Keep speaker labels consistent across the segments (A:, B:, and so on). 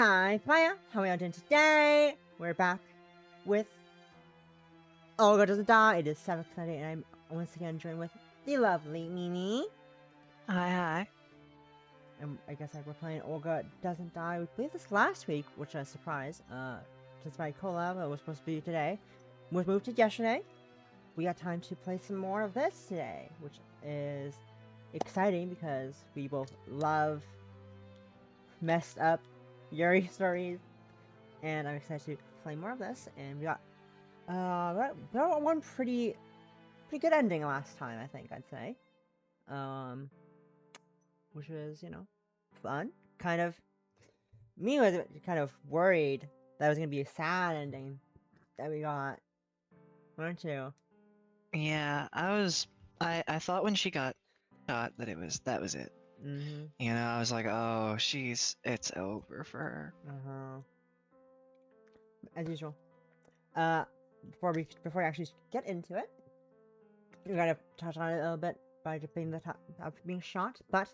A: Hi, Maya. How are you doing today? We're back with Olga Doesn't Die. It is 7th Sunday, and I'm once again joined with the lovely Mimi.
B: Hi.
A: And I guess we're playing Olga Doesn't Die. We played this last week, which was a surprise. Since my collab was supposed to be today, was moved to yesterday. We got time to play some more of this today, which is exciting because we both love messed up Yuri stories, and I'm excited to play more of this. And we got one pretty good ending last time, I think I'd say, which was fun. Kind of me was kind of worried that it was gonna be a sad ending that we got, weren't you?
B: Yeah, I thought when she got shot that that was it.
A: Mm-hmm.
B: I was like, oh, it's over for her.
A: As usual. Before we actually get into it, we gotta touch on it a little bit by being the top of being shot. But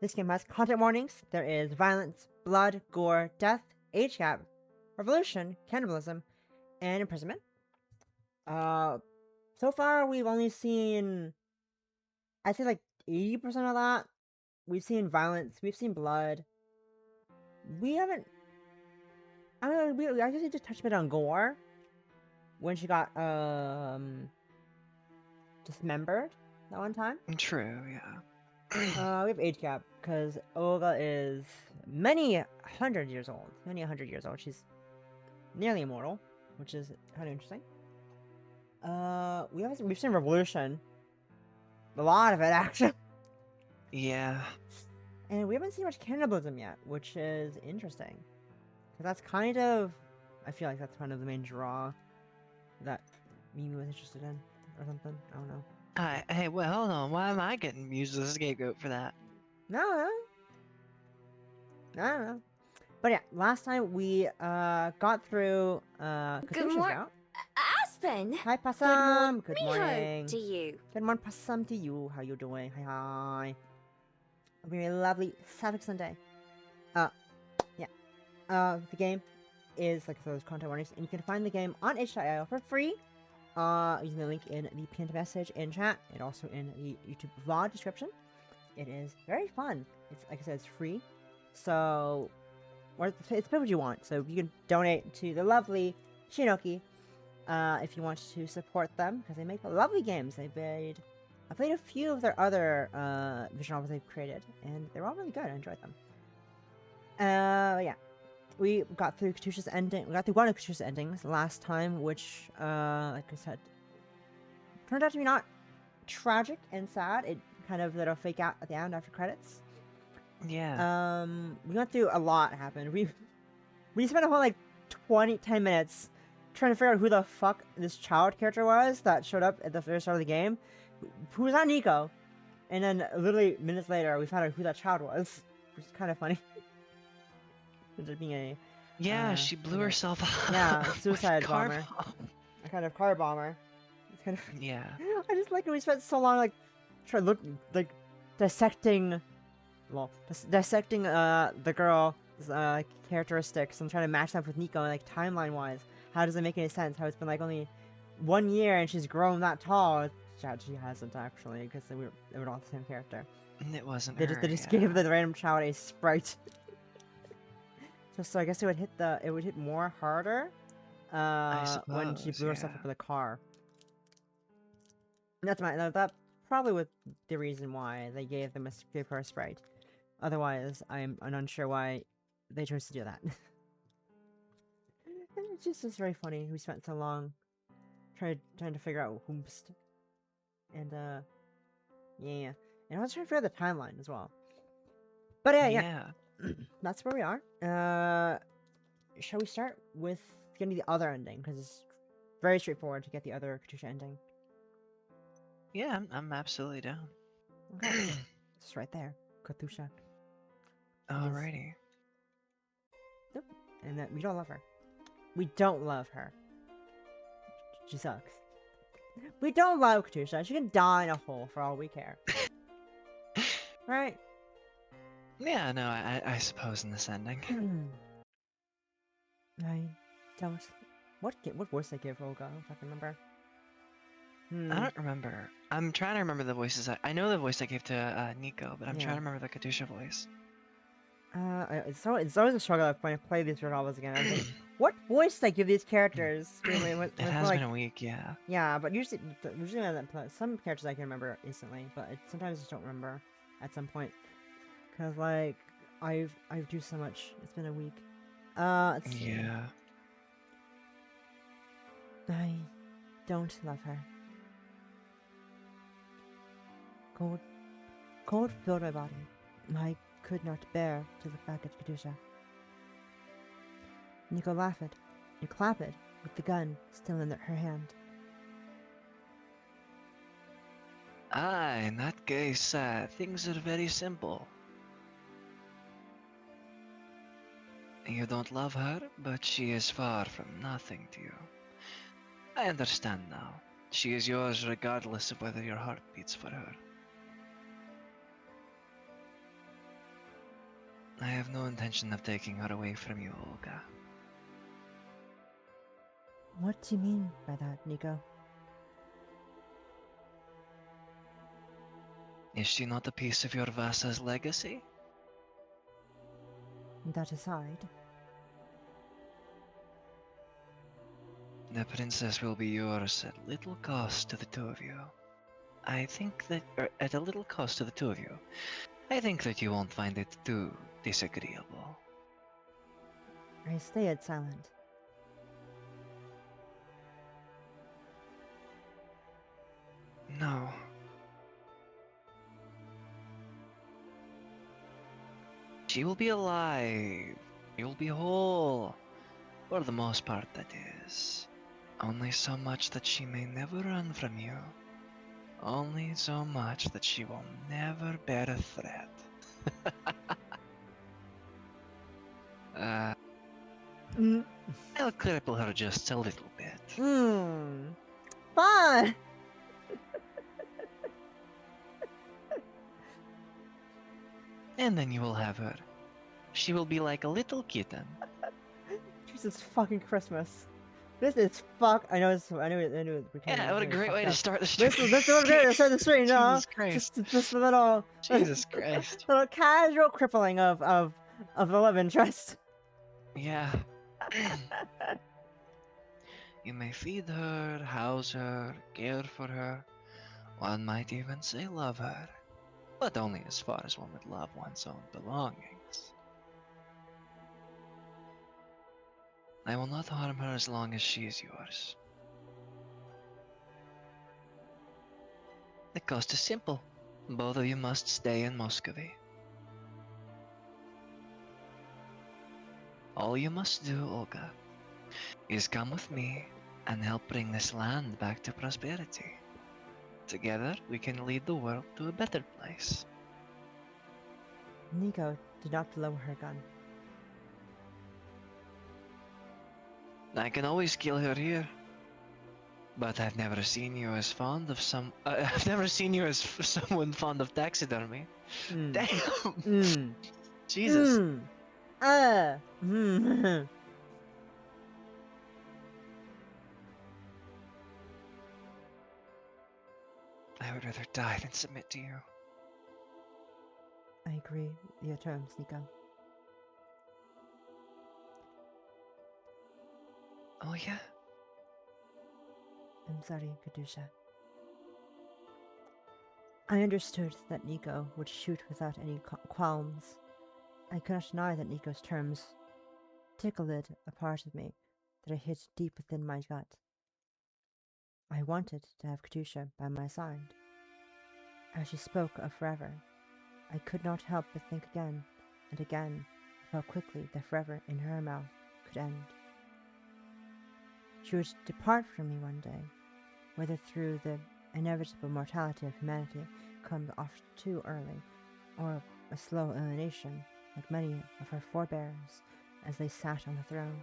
A: this game has content warnings. There is violence, blood, gore, death, age gap, revolution, cannibalism, and imprisonment. So far we've only seen, I think, like 80% of that. We've seen violence. We've seen blood. We haven't. I don't know. I guess we just touched a bit on gore when she got dismembered that one time.
B: True, yeah.
A: We have age gap because Olga is many hundred years old. She's nearly immortal, which is kind of interesting. We've seen revolution, a lot of it actually.
B: Yeah.
A: And we haven't seen much cannibalism yet, which is interesting. Because that's kind of, I feel like that's kind of the main draw that Mimi was interested in, or something. I don't know.
B: Hey, well, hold on. Why am I getting used as a scapegoat for that?
A: No, I don't know. But yeah, last time we got through
C: Good morning, Aspen.
A: Hi, Possum. Good
C: morning
A: morning
C: to you.
A: Good morning, Possum, to you. How you doing? Hi. It'll be a lovely Saturday Sunday. The game is, like I said, those content warnings, and you can find the game on itch.io for free. Using the link in the pinned message in chat, and also in the YouTube vlog description. It is very fun. It's, like I said, it's free. So, it's what you want. So you can donate to the lovely Shinoki if you want to support them, because they make lovely games. I played a few of their other visual novels they've created, and they're all really good. I enjoyed them. Yeah. We got through Katusha's ending. We got through one of Katusha's endings last time, which, like I said, turned out to be not tragic and sad. It kind of little fake out at the end after credits.
B: Yeah.
A: We went through a lot happened. We spent a whole like 10 minutes trying to figure out who the fuck this child character was that showed up at the very start of the game, who was not Nico. And then literally minutes later, we found out who that child was, which is kind of funny. Being a
B: she blew herself up.
A: Yeah, suicide bomber. A kind of car bomber. It's kind of
B: Yeah.
A: I just like it. We spent so long like trying to look like dissecting the girl's characteristics and trying to match them up with Nico, and like timeline wise. How does it make any sense? How it's been like only 1 year and she's grown that tall. She hasn't actually, because they were not the same character.
B: It wasn't
A: They
B: her,
A: just gave the random child a sprite. So I guess it would hit more harder when she blew herself up with a car. And that's probably what the reason why they gave her a sprite. Otherwise, I'm unsure why they chose to do that. And it's just very funny. We spent so long trying to figure out whomst. And yeah. And I was trying to figure out the timeline as well. But yeah. That's where we are. Shall we start with getting the other ending? Because it's very straightforward to get the other Katusha ending.
B: Yeah, I'm absolutely down.
A: Okay. It's right there. Katusha.
B: Alrighty.
A: Yep. And that we don't love her. We don't love her. She sucks. We don't love Katusha. She can die in a hole for all we care. Right?
B: Yeah, no, I suppose in this ending.
A: I don't. What voice I give Olga? I don't fucking remember.
B: I don't remember. I'm trying to remember the voices. I know the voice I gave to Nico, but I'm
A: Yeah.
B: trying to remember the Katusha voice.
A: It's always a struggle when I play these novels again. I think, what voice did I give these characters?
B: It has been a week, yeah.
A: Yeah, but usually when I play, some characters I can remember instantly, but sometimes I just don't remember at some point. Cause like I've do so much. It's been a week. Let's see.
B: Yeah.
A: I don't love her. Cold filled my body. I could not bear to look back at Katusha. Nico laughed and clapped with the gun still in her hand.
B: In that case, things are very simple. You don't love her, but she is far from nothing to you. I understand now. She is yours regardless of whether your heart beats for her. I have no intention of taking her away from you, Olga.
A: What do you mean by that, Nico?
B: Is she not a piece of your Vasa's legacy?
A: That aside,
B: The princess will be yours at little cost to the two of you. I think that, at a little cost to the two of you, I think that you won't find it too disagreeable.
A: I stayed silent.
B: No. She will be alive. You'll be whole. For the most part, that is. Only so much that she may never run from you. Only so much that she will never bear a threat. I'll cripple her just a little bit.
A: Fun!
B: And then you will have her. She will be like a little kitten.
A: Jesus fucking Christmas. This is fuck. I know. I knew.
B: Yeah, what a great way to start the stream.
A: This is a great way to start the stream.
B: Jesus Christ.
A: Just a little.
B: Jesus Christ.
A: Little casual crippling of the love interest.
B: Yeah. You may feed her, house her, care for her. One might even say love her. But only as far as one would love one's own belongings. I will not harm her as long as she is yours. The cost is simple. Both of you must stay in Muscovy. All you must do, Olga, is come with me and help bring this land back to prosperity. Together, we can lead the world to a better place.
A: Nico did not lower her gun.
B: I can always kill her here. But I've never seen you as fond of I've never seen you as someone fond of taxidermy. Damn! Jesus.
A: I
B: I would rather die than submit to you.
A: agree with your terms, Nico.
B: Oh yeah?
A: I'm sorry, Katusha. I understood that Nico would shoot without any qualms. I could not deny that Nico's terms tickled a part of me that I hid deep within my gut. I wanted to have Katusha by my side. As she spoke of forever, I could not help but think again and again of how quickly the forever in her mouth could end. She would depart from me one day, whether through the inevitable mortality of humanity come off too early, or a slow alienation like many of her forebears as they sat on the throne.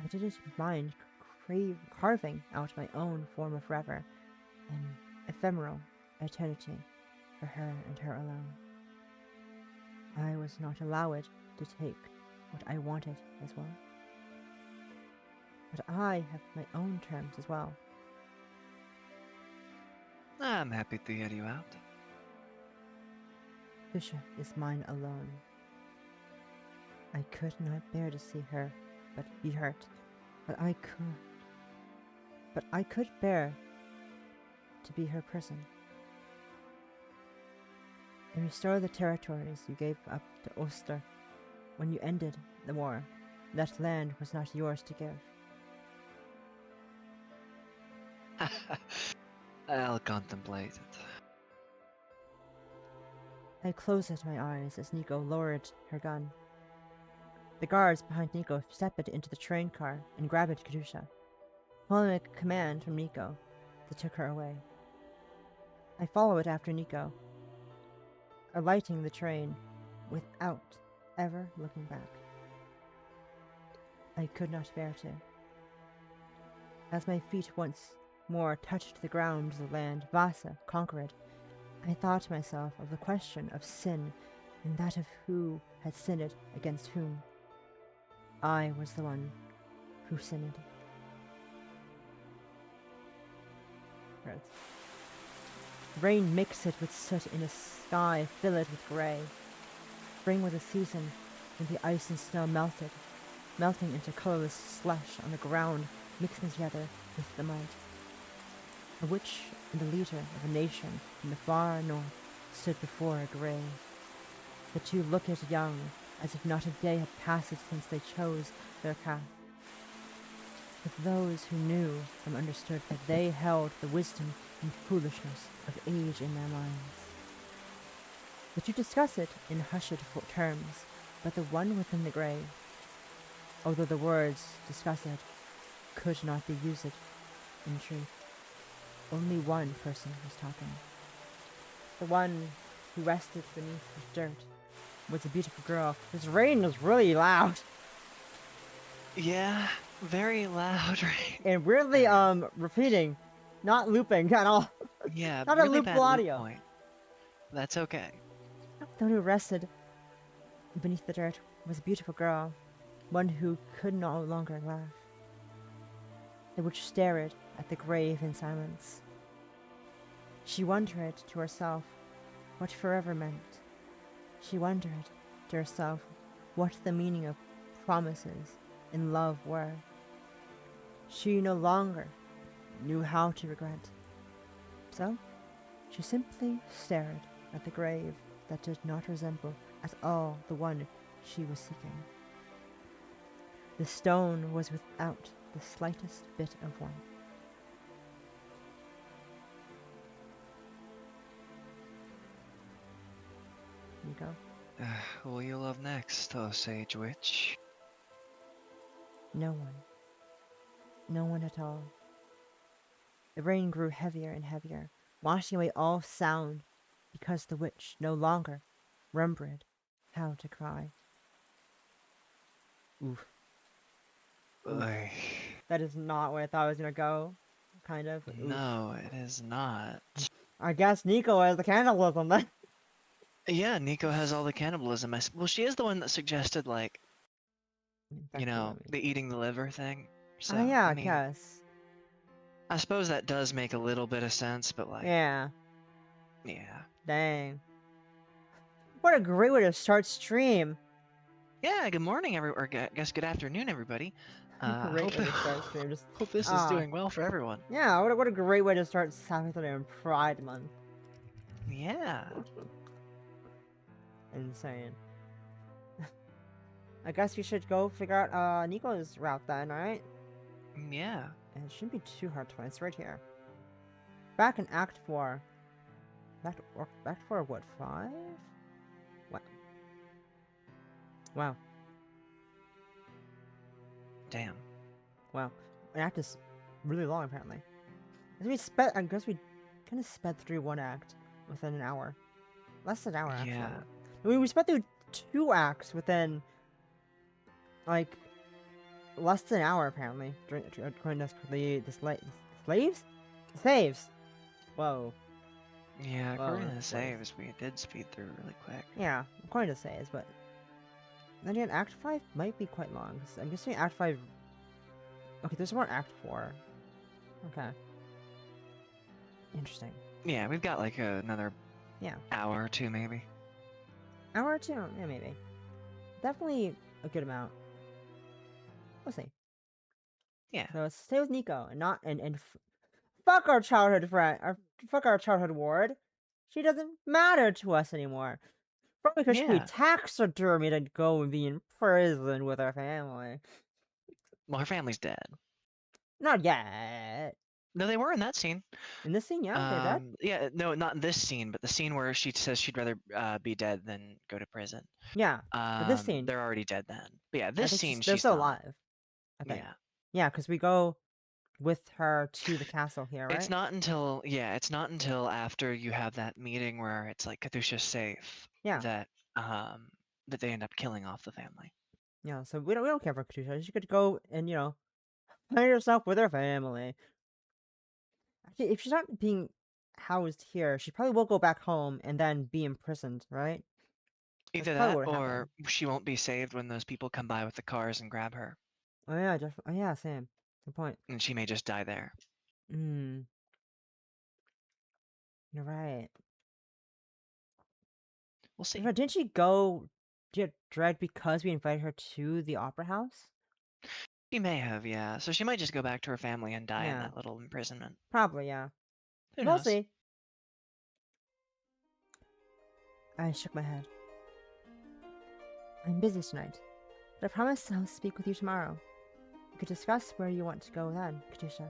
A: I didn't mind carving out my own form of forever, an ephemeral eternity for her and her alone. I was not allowed to take what I wanted as well. But I have my own terms as well.
B: I'm happy to hear you out.
A: Fisha is mine alone. I could not bear to see her but be hurt, but I could bear to be her prison. And restore the territories you gave up to Oster when you ended the war. That land was not yours to give.
B: I'll contemplate it.
A: I closed my eyes as Nico lowered her gun. The guards behind Nico stepped into the train car and grabbed Kadusha. Following a command from Nico, they took her away. I followed after Nico, alighting the train without ever looking back. I could not bear to. As my feet once more touched the ground of the land Vasa conquered, I thought to myself of the question of sin and that of who had sinned against whom. I was the one who sinned. Rain mixed with soot in a sky filled with grey. Spring was a season when the ice and snow melted, melting into colorless slush on the ground, mixing together with the mud. A witch and the leader of a nation from the far north stood before a grave. The two looked young, as if not a day had passed since they chose their path. But those who knew them understood that they held the wisdom and foolishness of age in their minds. The two discuss it in hushed terms, but the one within the grave, although the words discussed could not be used in truth. Only one person was talking. The one who rested beneath the dirt was a beautiful girl. This rain is really loud.
B: Yeah, very loud, right?
A: And weirdly, repeating, not looping at all.
B: Yeah,
A: Not a
B: really
A: loopable
B: bad loop
A: audio.
B: point. That's okay.
A: The one who rested beneath the dirt was a beautiful girl, one who could no longer laugh. The witch stared at the grave in silence. She wondered to herself what forever meant. She wondered to herself what the meaning of promises in love were. She no longer knew how to regret. So, she simply stared at the grave that did not resemble at all the one she was seeking. The stone was without the slightest bit of warmth. You go.
B: Who will you love next, oh sage witch?
A: No one. No one at all. The rain grew heavier and heavier, washing away all sound, because the witch no longer remembered how to cry. Oof.
B: Oy.
A: That is not where I thought it was gonna go. Kind of. Oof.
B: No, it is not.
A: I guess Nico has the cannibalism then.
B: Yeah, Nico has all the cannibalism. Well, she is the one that suggested, like, you know, the eating the liver thing. So,
A: yeah,
B: I
A: I
B: mean,
A: guess.
B: I suppose that does make a little bit of sense, but like,
A: Yeah.
B: yeah.
A: Dang. What a great way to start stream.
B: Yeah, good morning, or I guess good afternoon, everybody.
A: Great way to start stream. Just
B: Hope this is doing well for everyone.
A: yeah. What a great way to start Saturday and Pride Month.
B: Yeah.
A: Insane. I guess we should go figure out Nico's route then, right?
B: Yeah.
A: And it shouldn't be too hard to find. It's right here. Back in Act 4. Act 4 what, 5? What? Wow.
B: Damn.
A: Wow. An act is really long apparently. I guess we kind of sped through one act within an hour. Less than an hour, actually.
B: Yeah.
A: I mean, we sped through 2 acts within, like, less than an hour, apparently. According to the slaves? The saves! Whoa.
B: Yeah, according to the
A: that's
B: saves, we did speed through really quick.
A: Yeah, according to saves, but... Then again, Act 5 might be quite long. 'Cause I'm guessing Act 5... Okay, there's more Act 4. Okay. Interesting.
B: Yeah, we've got like another
A: Yeah.
B: hour or two, maybe.
A: Hour or two? Yeah, maybe. Definitely a good amount. We'll see.
B: Yeah.
A: So let's stay with Nico and not... And fuck our childhood friend. Fuck our childhood ward. She doesn't matter to us anymore. Probably because we
B: Yeah.
A: taxidermied and go and be in prison with our family.
B: Well, her family's dead.
A: Not yet.
B: No, they were in that scene.
A: In this scene, yeah, they're dead.
B: Yeah, no, not in this scene, but the scene where she says she'd rather be dead than go to prison.
A: Yeah, but this scene,
B: they're already dead then. But yeah,
A: I
B: this
A: think
B: scene,
A: they're
B: she's
A: still
B: not.
A: alive. I think.
B: Yeah.
A: Yeah, because we go with her to the castle here, right?
B: It's not until after you have that meeting where it's like Katusha's safe that that they end up killing off the family.
A: Yeah, so we don't care for Katusha. She could go and find herself with her family. Actually, if she's not being housed here, she probably will go back home and then be imprisoned, right?
B: Either
A: probably
B: that
A: what would
B: or
A: happen.
B: she won't be saved when those people come by with the cars and grab her,
A: Oh yeah, oh yeah, same. Good point.
B: and she may just die there.
A: Hmm. You're right.
B: We'll see.
A: Didn't she go get dragged because we invited her to the opera house?
B: She may have, yeah. So she might just go back to her family and die in
A: Yeah.
B: that little imprisonment.
A: Probably, yeah.
B: Who
A: We'll
B: knows?
A: see. I shook my head. I'm busy tonight, but I promise I'll speak with you tomorrow. We could discuss where you want to go then, Katusha.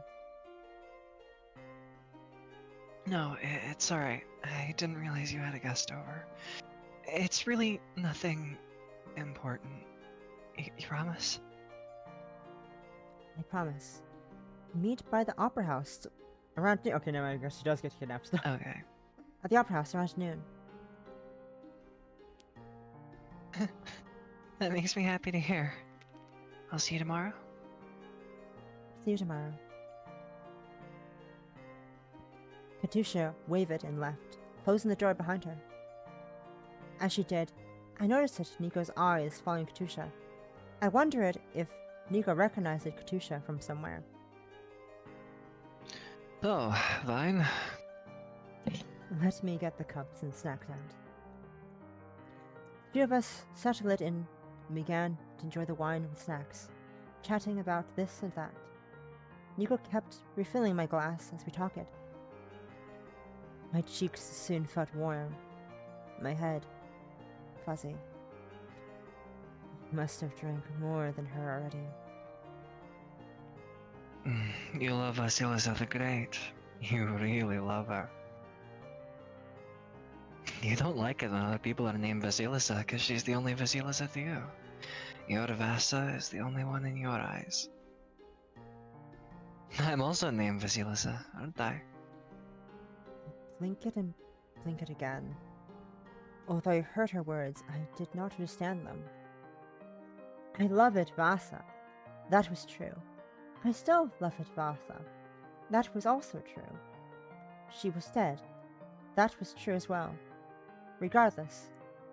B: No, it's alright. I didn't realize you had a guest over. It's really nothing important. You promise?
A: I promise. Meet by the opera house around... Okay, no, I guess she does get kidnapped.
B: Okay.
A: At the opera house around noon.
B: That makes me happy to hear. I'll see you tomorrow.
A: See you tomorrow. Katusha wavered and left, closing the door behind her. As she did, I noticed that Nico's eyes following Katusha. I wondered if Nico recognized Katusha from somewhere.
B: So, Vine.
A: Let me get the cups and snacks out. The three of us settled it in and began to enjoy the wine with snacks, chatting about this and that. Nico kept refilling my glass as we talked. My cheeks soon felt warm, my head fuzzy. Must have drank more than her already.
B: You love Vasilisa the Great. You really love her. You don't like it when other people are named Vasilisa because she's the only Vasilisa to you. Your Vasa is the only one in your eyes. I'm also named Vasilisa, aren't I?
A: Blink it and blink it again. Although I heard her words, I did not understand them. I love it, Vasa. That was true. I still love it, Vasa. That was also true. She was dead. That was true as well. Regardless,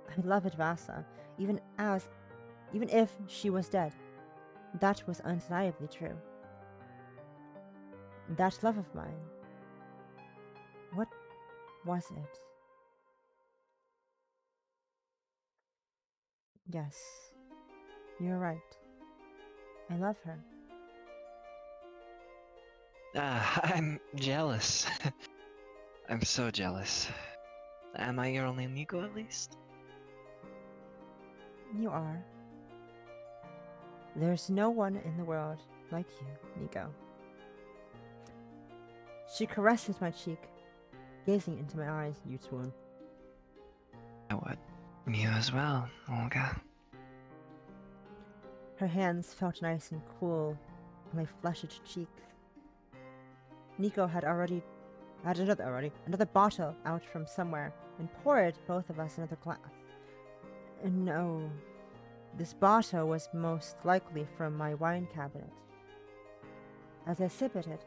A: I love it, Vasa, even if she was dead. That was undeniably true. That love of mine. What was it? Yes, you're right. I love her.
B: I'm jealous. I'm so jealous. Am I your only Nico at least?
A: You are. There's no one in the world like you, Nico. She caresses my cheek, gazing into my eyes, you swoon.
B: I would. You as well, Olga.
A: Her hands felt nice and cool on my flushed cheek. Nico had another bottle out from somewhere and poured both of us another glass. No, this bottle was most likely from my wine cabinet. As I sipped it,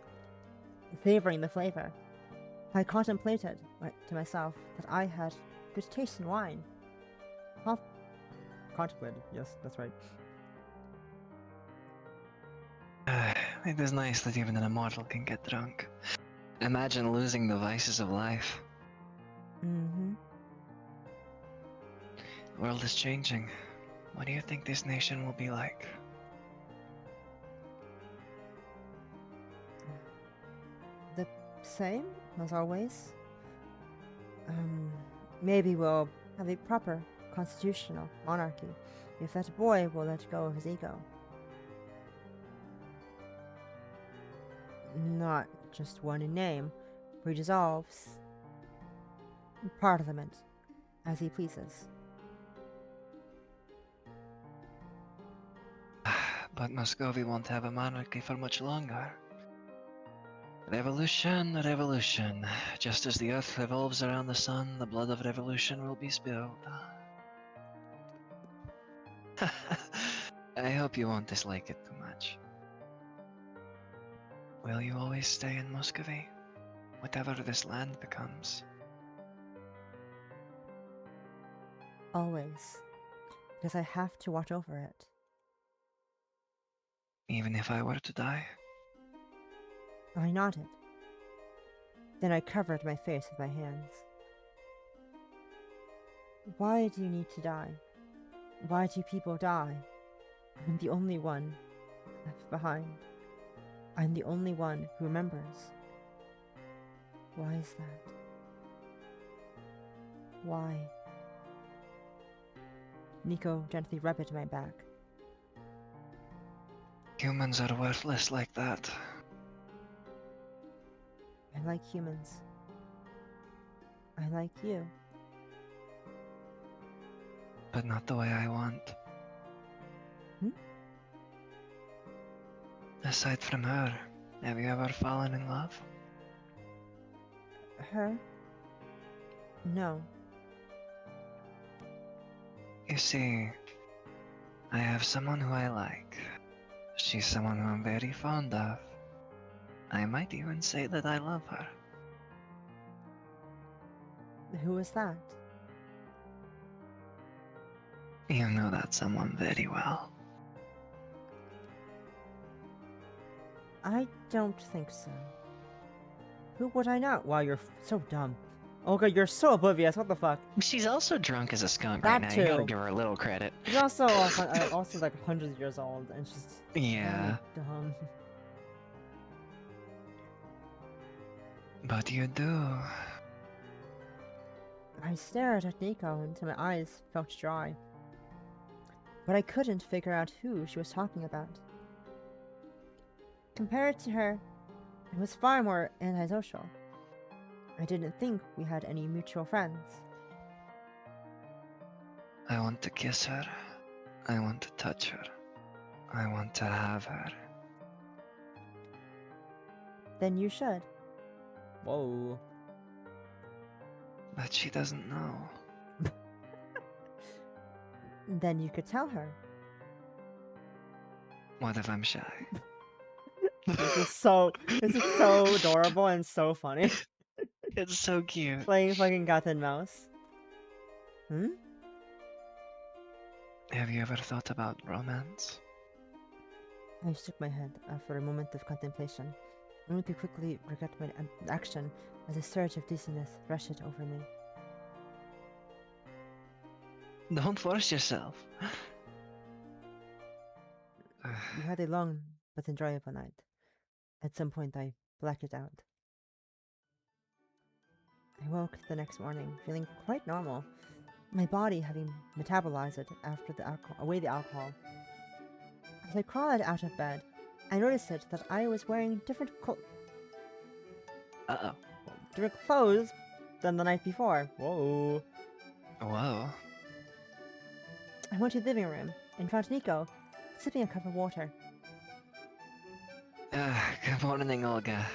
A: savoring the flavor, I contemplated to myself that I had good taste in wine. contemplated. Yes, that's right.
B: It is nice that even an immortal can get drunk. Imagine losing the vices of life.
A: Mm-hmm.
B: The world is changing. What do you think this nation will be like?
A: The same as always. Maybe we'll have a proper constitutional monarchy if that boy will let go of his ego. Not just one in name, where he dissolves Parliament as he pleases.
B: But Muscovy won't have a monarchy for much longer. Revolution, revolution. Just as the earth revolves around the sun, the blood of revolution will be spilled. I hope you won't dislike it too much. Will you always stay in Muscovy? Whatever this land becomes.
A: Always. Because I have to watch over it.
B: Even if I were to die?
A: I nodded. Then I covered my face with my hands. Why do you need to die? Why do people die? I'm the only one left behind. I'm the only one who remembers. Why is that? Why? Nico gently rubbed my back.
B: Humans are worthless like that.
A: I like humans. I like you.
B: But not the way I want. Aside from her, have you ever fallen in love?
A: Her? No.
B: You see, I have someone who I like. She's someone who I'm very fond of. I might even say that I love her.
A: Who is that?
B: You know that someone very well.
A: I don't think so. Who would I not? Wow, you're so dumb. Olga, you're so oblivious. What the fuck?
B: She's also drunk as a skunk
A: That
B: right now. You gotta
A: too.
B: give her a little credit.
A: She's also also like hundreds of years old, and she's
B: Yeah,
A: dumb.
B: but you do.
A: I stared at Nico until my eyes felt dry. But I couldn't figure out who she was talking about. Compared to her, I was far more antisocial. I didn't think we had any mutual friends.
B: I want to kiss her. I want to touch her. I want to have her.
A: Then you should. Whoa.
B: But she doesn't know.
A: Then you could tell her.
B: What if I'm shy?
A: This is so adorable and so funny.
B: It's so cute.
A: Playing fucking cat and mouse.
B: Have you ever thought about romance?
A: I shook my head after a moment of contemplation, only to quickly regret my action as a surge of dizziness rushed over me.
B: Don't force yourself.
A: We had a long but enjoyable night. At some point I blacked it out. I woke the next morning feeling quite normal, my body having metabolized it after the alcohol. As I crawled out of bed, I noticed that I was wearing different clothes than the night before. Whoa.
B: Whoa.
A: I went to the living room and found Nico sipping a cup of water.
B: Good morning, Olga.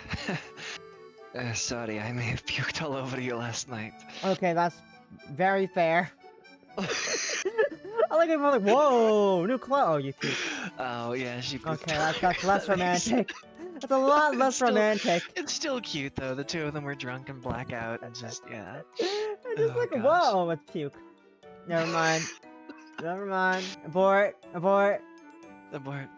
B: Sorry, I may have puked all over you last night.
A: Okay, that's very fair. I like it more like, whoa, new clothes. Oh, you puked.
B: Oh, yeah, she puked.
A: Okay, that's less romantic. That's a lot less romantic.
B: It's still cute, though. The two of them were drunk and blackout and just, yeah.
A: I just
B: Oh,
A: like,
B: gosh.
A: whoa, with puke. Never mind. Never mind. Abort. Abort.
B: Abort.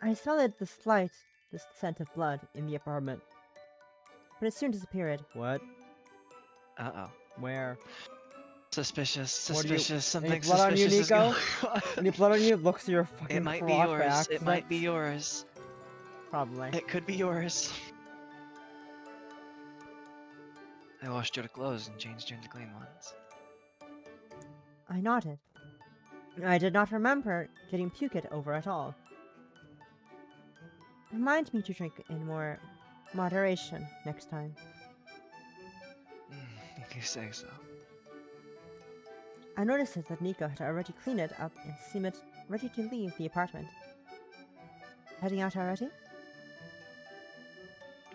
A: I smelled the scent of blood in the apartment, but it soon disappeared. What?
B: Uh-oh.
A: Where?
B: Suspicious,
A: What do you-
B: suspicious,
A: Any
B: something
A: blood on you,
B: suspicious is going
A: Nico?
B: on.
A: Any blood on you? Looks your
B: It
A: fucking
B: might be
A: crotch by
B: yours. It
A: accident.
B: might be yours.
A: Probably.
B: It could be yours. I washed your clothes and changed you into clean ones.
A: I nodded. I did not remember getting puked over at all. Remind me to drink in more moderation next time.
B: If you say so.
A: I noticed that Nico had already cleaned it up and seemed ready to leave the apartment. Heading out already?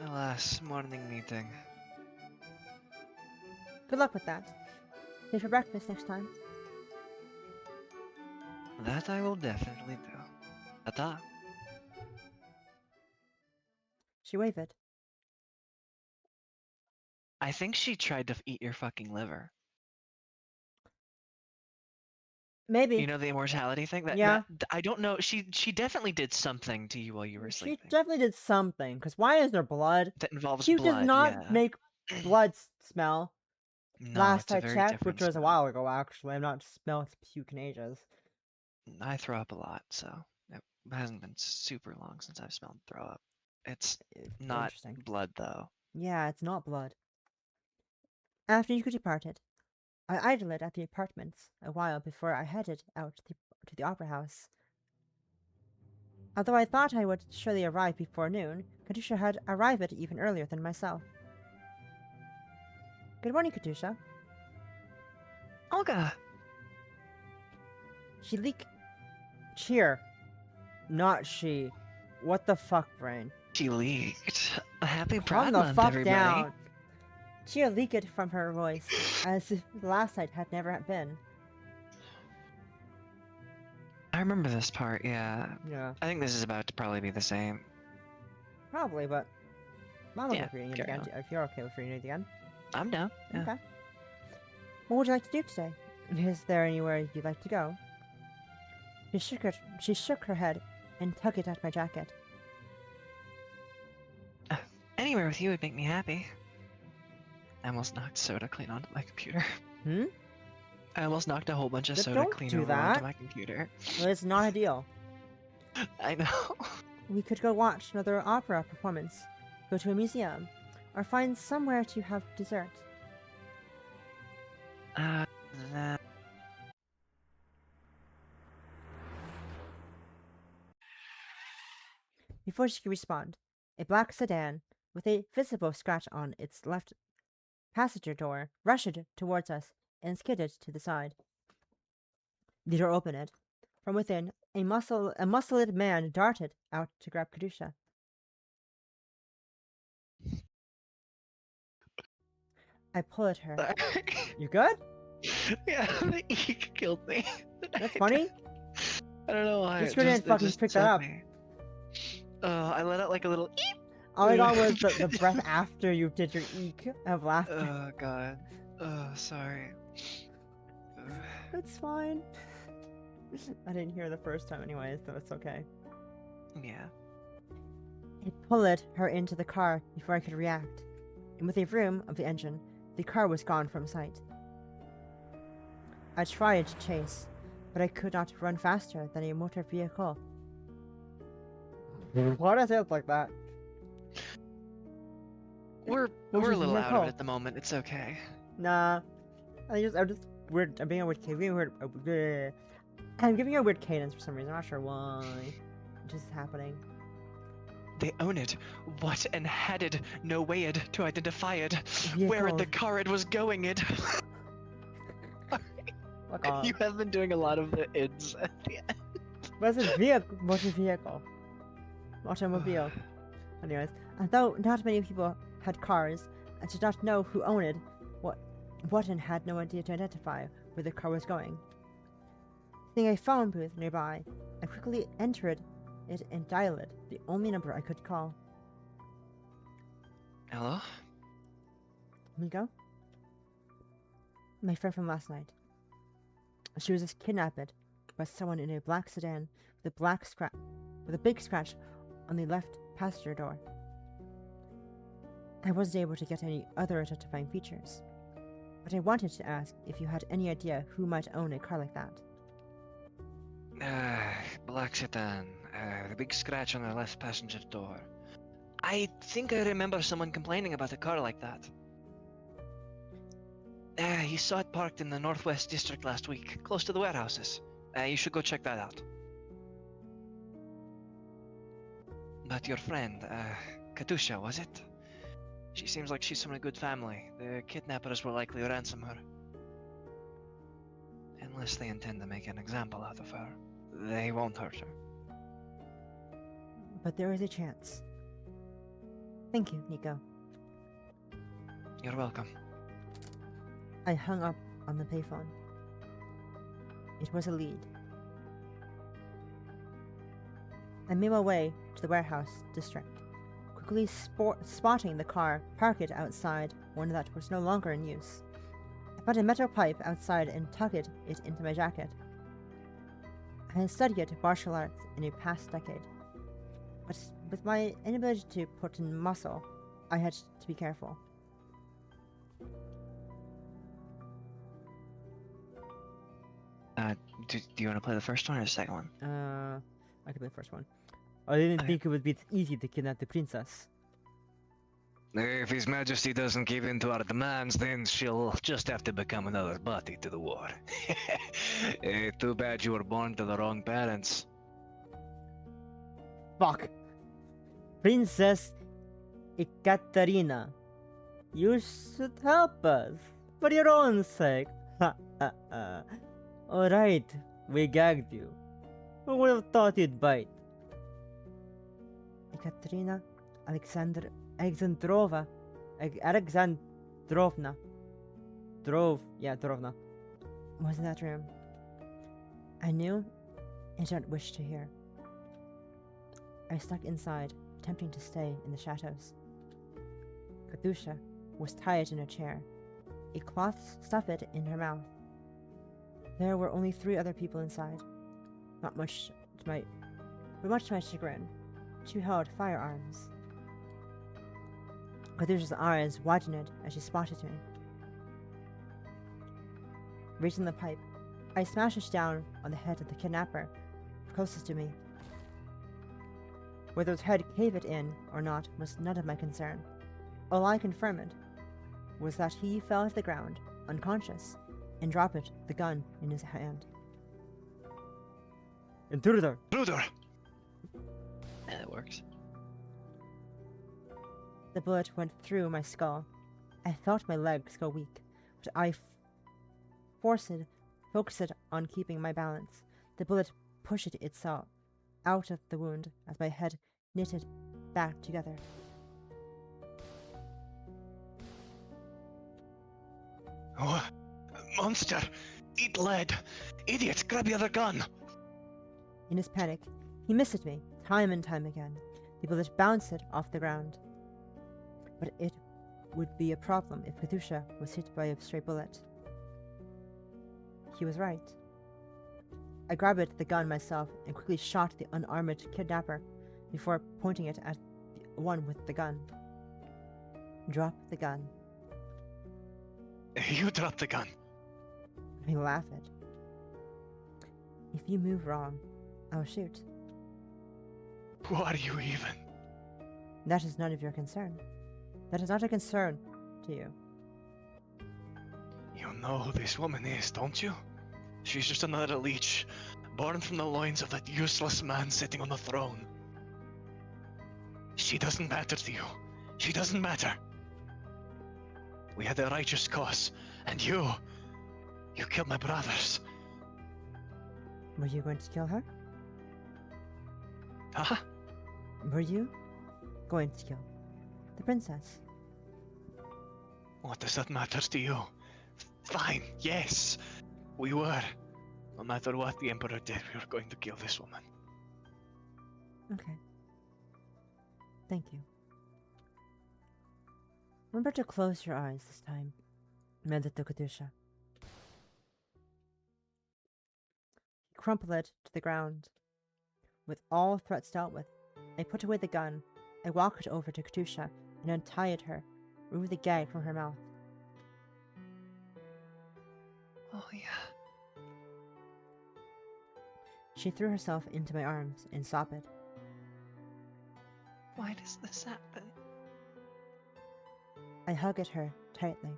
B: Alas, morning meeting.
A: Good luck with that. Stay for breakfast next time.
B: That I will definitely do. Ta-ta.
A: She waved.
B: I think she tried to eat your fucking liver.
A: Maybe.
B: You know the immortality thing?
A: Yeah.
B: I don't know. She definitely did something to you while you were
A: She
B: sleeping.
A: definitely did something, because why is there blood?
B: That involves
A: Puke
B: blood,
A: does not
B: yeah.
A: make blood smell.
B: No,
A: Last
B: it's a
A: I
B: very
A: checked,
B: different
A: which was a
B: smell.
A: while ago actually, I've not smelled puke in ages.
B: I throw up a lot, so it hasn't been super long since I've smelled throw up. It's not
A: Interesting.
B: blood, though.
A: Yeah, it's not blood. After you departed, I idled at the apartments a while before I headed out to the opera house. Although I thought I would surely arrive before noon, Katusha had arrived even earlier than myself. Good morning, Katusha.
B: Olga!
A: She leak. Cheer. Not she. What the fuck, brain?
B: She leaked. A happy
A: Calm
B: Pride
A: the
B: Month,
A: fuck
B: everybody.
A: down. Cheer leaked from her voice, as if the last night had never been.
B: I remember this part, yeah.
A: Yeah,
B: I think this is about to probably be the same.
A: probably, but I'm okay
B: Yeah,
A: with reading it
B: carry
A: again. If you're okay with reading it again.
B: I'm down. Yeah.
A: Okay. What would you like to do today? Is there anywhere you'd like to go? She shook her head and tugged at my jacket.
B: Anywhere with you would make me happy. I almost knocked soda clean onto my computer.
A: Hmm?
B: I almost knocked a whole bunch of
A: But
B: soda
A: don't
B: clean
A: do
B: over onto
A: that.
B: my computer.
A: Well, it's not ideal.
B: I know.
A: We could go watch another opera performance, go to a museum, or find somewhere to have dessert.
B: That...
A: Before she could respond, a black sedan with a visible scratch on its left passenger door rushed towards us and skidded to the side. The door opened. From within, a muscled man darted out to grab Kadusha. I pulled her.
B: Sorry.
A: You good?
B: Yeah, the eek killed me.
A: That's funny.
B: I don't know why.
A: You screwed in fucking pick that up.
B: I let out like a little eep.
A: All I got was the breath after you did your eek of laughter.
B: Oh god. Oh, sorry.
A: It's fine. I didn't hear the first time anyways, so it's okay.
B: Yeah.
A: I pulled her into the car before I could react, and with a vroom of the engine, the car was gone from sight. I tried to chase, but I could not run faster than a motor vehicle. Why does it look like that?
B: We're
A: Motor
B: a little out of
A: vehicle.
B: it at the moment. It's okay.
A: Nah. I'm just weird. I'm being a weird I'm giving you a weird cadence for some reason. I'm not sure why. It's just happening.
B: They own it. What and had it? No way it to identify it. Where
A: Vehicle.
B: the car it was going it.
A: Fuck off.
B: You have been doing a lot of the ids at the end.
A: What's a vehicle? Motor vehicle. Automobile. Anyways, although not many people had cars, I did not know who owned it, what and had no idea to identify where the car was going. Seeing a phone booth nearby, I quickly entered it and dialed the only number I could call.
B: Hello?
A: Nico? My friend from last night. She was just kidnapped by someone in a black sedan with a big scratch on the left passenger door. I wasn't able to get any other identifying features, but I wanted to ask if you had any idea who might own a car like that.
B: Black sedan. The big scratch on the left passenger door. I think I remember someone complaining about a car like that. He saw it parked in the Northwest District last week, close to the warehouses. You should go check that out. But your friend, Katusha, was it? She seems like she's from a good family. The kidnappers will likely ransom her. Unless they intend to make an example out of her, they won't hurt her.
A: But there is a chance. Thank you, Nico.
B: You're welcome.
A: I hung up on the payphone. It was a lead. I made my way to the warehouse district, quickly spotting the car parked outside one that was no longer in use. I found a metal pipe outside and tucked it into my jacket. I had studied martial arts in a past decade, but with my inability to put in muscle, I had to be careful.
B: Do you want to play the first one or the second one?
A: I can play the first one. I didn't think it would be easy to kidnap the princess.
B: If His Majesty doesn't give in to our demands, then she'll just have to become another body to the war. Too bad you were born to the wrong parents.
A: Fuck. Princess Ekaterina, you should help us for your own sake. Alright, we gagged you. Who would have thought you'd bite? Ekaterina Alexandrovna. Drovna was in that room. I knew and didn't wish to hear. I stuck inside, attempting to stay in the shadows. Katusha was tied in a chair, a cloth stuffed in her mouth. There were only 3 other people inside. Much to my chagrin, 2 held firearms. Katusha's eyes widened as she spotted me. Raising the pipe, I smashed it down on the head of the kidnapper closest to me. Whether his head caved in or not was none of my concern. All I confirmed was that he fell to the ground, unconscious, and dropped the gun in his hand. Intruder!
B: Intruder! That works.
A: The bullet went through my skull. I felt my legs go weak, but I focused on keeping my balance. The bullet pushed itself out of the wound as my head knitted back together.
B: Oh, monster! Eat lead! Idiot! Grab the other gun!
A: In his panic, he missed me time and time again. The bullet bounced off the ground. But it would be a problem if Katusha was hit by a stray bullet. He was right. I grabbed the gun myself and quickly shot the unarmed kidnapper before pointing it at the one with the gun. Drop the gun.
B: You drop the gun.
A: He laughed. If you move wrong, I'll shoot.
B: Who are you even?
A: That is none of your concern. That is not a concern to you.
B: You know who this woman is, don't you? She's just another leech, born from the loins of that useless man sitting on the throne. She doesn't matter to you. She doesn't matter. We had a righteous cause, and you killed my brothers.
A: Were you going to kill her?
B: Huh?
A: Were you going to kill the princess?
B: What does that matter to you? Fine, yes, we were. No matter what the Emperor did, we were going to kill this woman.
A: Okay. Thank you. Remember to close your eyes this time, commanded the Katusha. He crumpled it to the ground. With all threats dealt with, I put away the gun. I walked over to Katusha and untied her, removed the gag from her mouth.
B: Oh, yeah.
A: She threw herself into my arms and sobbed.
B: Why does this happen?
A: I hugged her tightly,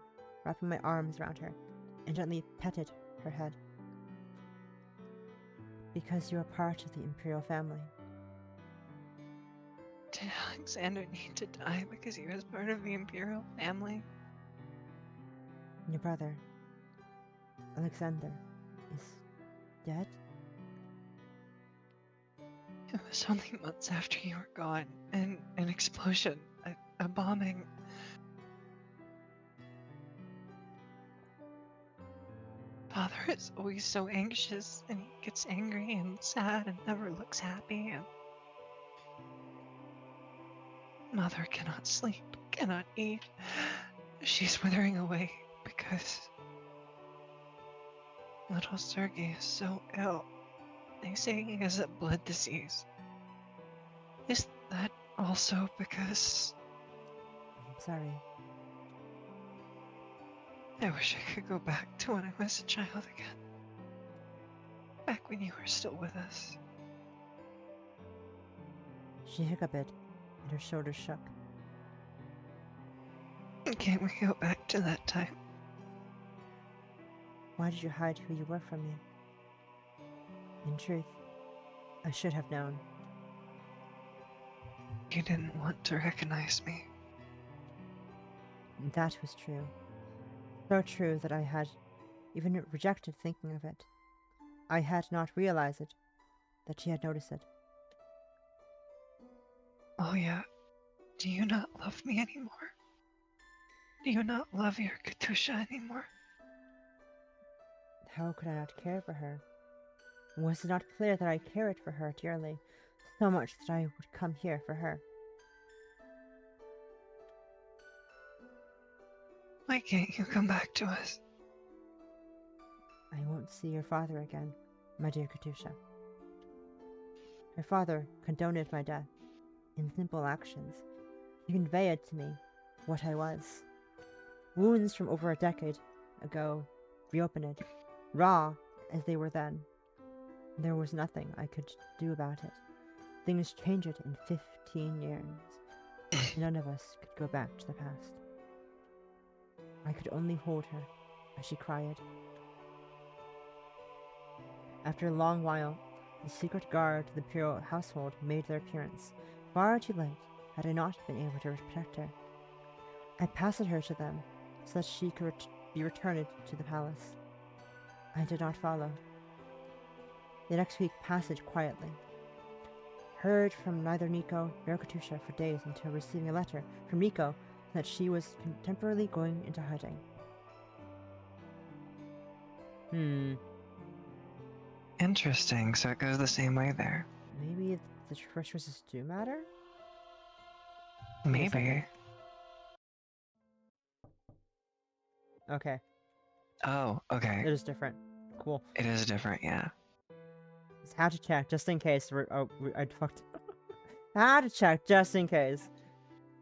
A: wrapping my arms around her, and gently petted her head. Because you are part of the Imperial family.
B: Did Alexander need to die because he was part of the Imperial family?
A: Your brother, Alexander, is dead?
B: It was only months after you were gone, and an explosion, a bombing. Father is always so anxious, and he gets angry and sad and never looks happy, and Mother cannot sleep, cannot eat. She's withering away because little Sergei is so ill. They say he has a blood disease. Is that also because
A: I'm sorry.
B: I wish I could go back to when I was a child again? Back when you were still with us.
A: She hiccuped, and her shoulders shook.
B: Can't we go back to that time?
A: Why did you hide who you were from me? In truth, I should have known.
B: You didn't want to recognize me.
A: That was true. So true that I had even rejected thinking of it. I had not realized it, that she had noticed it.
B: Oh yeah, do you not love me anymore? Do you not love your Katusha anymore?
A: How could I not care for her? Was it not clear that I cared for her dearly, so much that I would come here for her?
B: Why can't you come back to us?
A: I won't see your father again, my dear Katusha. Her father condoned my death in simple actions. He conveyed to me what I was. Wounds from over a decade ago reopened, raw as they were then. There was nothing I could do about it. Things changed in 15 years. None of us could go back to the past. I could only hold her as she cried. After a long while, the secret guard of the imperial household made their appearance. Far too late had I not been able to protect her. I passed her to them so that she could be returned to the palace. I did not follow. The next week passed quietly. Heard from neither Nico nor Katusha for days until receiving a letter from Nico that she was temporarily going into hiding.
B: Interesting, so it goes the same way there.
A: Maybe the first choices do matter?
B: Maybe.
A: Okay.
B: Oh, okay.
A: It is different. Cool.
B: It is different, yeah.
A: Just had to check, just in case. I fucked. Had to check, just in case.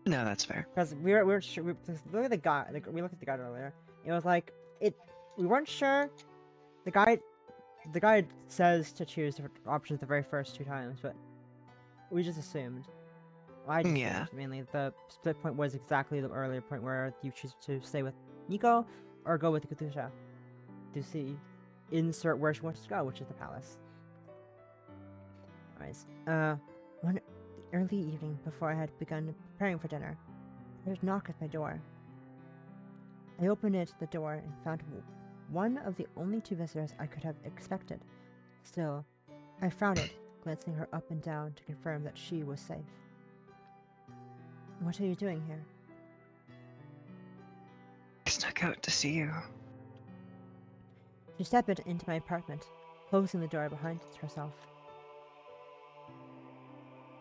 B: No, that's fair.
A: Because we were sure. Look at the guide. Like, we looked at the guide earlier. It was like it. We weren't sure. The guide says to choose different options the very first 2 times, but we just assumed. I just
B: Yeah.
A: assumed, mainly the split point was exactly the earlier point where you choose to stay with Nico or go with Katusha to see insert where she wants to go, which is the palace. Anyways, one early evening before I had begun preparing for dinner, there was a knock at my door. I opened the door and found one of the only 2 visitors I could have expected. Still, I frowned, glancing her up and down to confirm that she was safe. What are you doing here?
B: I snuck out to see you.
A: She stepped into my apartment, closing the door behind herself.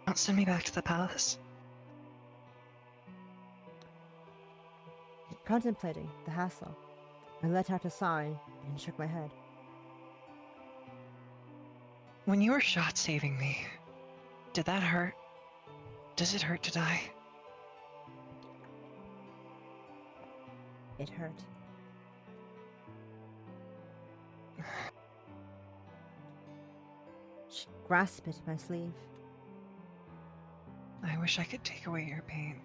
B: Don't send me back to the palace.
A: Contemplating the hassle, I let out a sigh and shook my head.
B: When you were shot saving me, did that hurt? Does it hurt to die?
A: It hurt. She grasped at my sleeve.
B: I wish I could take away your pain.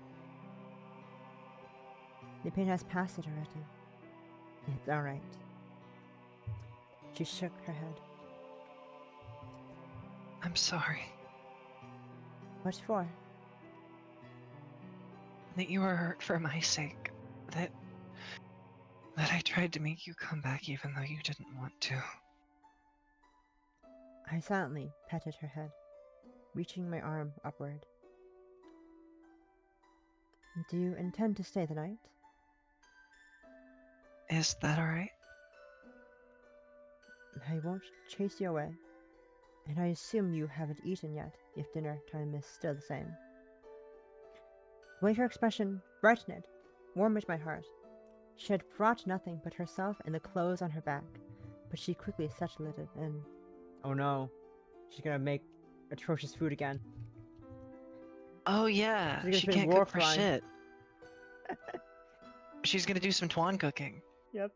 A: The pain has passed it already. It's alright. She shook her head.
B: I'm sorry
A: What for?
B: that you were hurt for my sake. That I tried to make you come back even though you didn't want to.
A: I silently patted her head, reaching my arm upward. Do you intend to stay the night?
B: Is that alright?
A: I won't chase you away, and I assume you haven't eaten yet, if dinner time is still the same. The way her expression brightened warmed my heart. She had brought nothing but herself and the clothes on her back, but she quickly settled it and... Oh no, she's gonna make atrocious food again.
B: Oh yeah,
A: She's gonna
B: she
A: spin
B: can't
A: war
B: cook for
A: crime.
B: shit. She's gonna do some Tuan cooking.
A: Yep.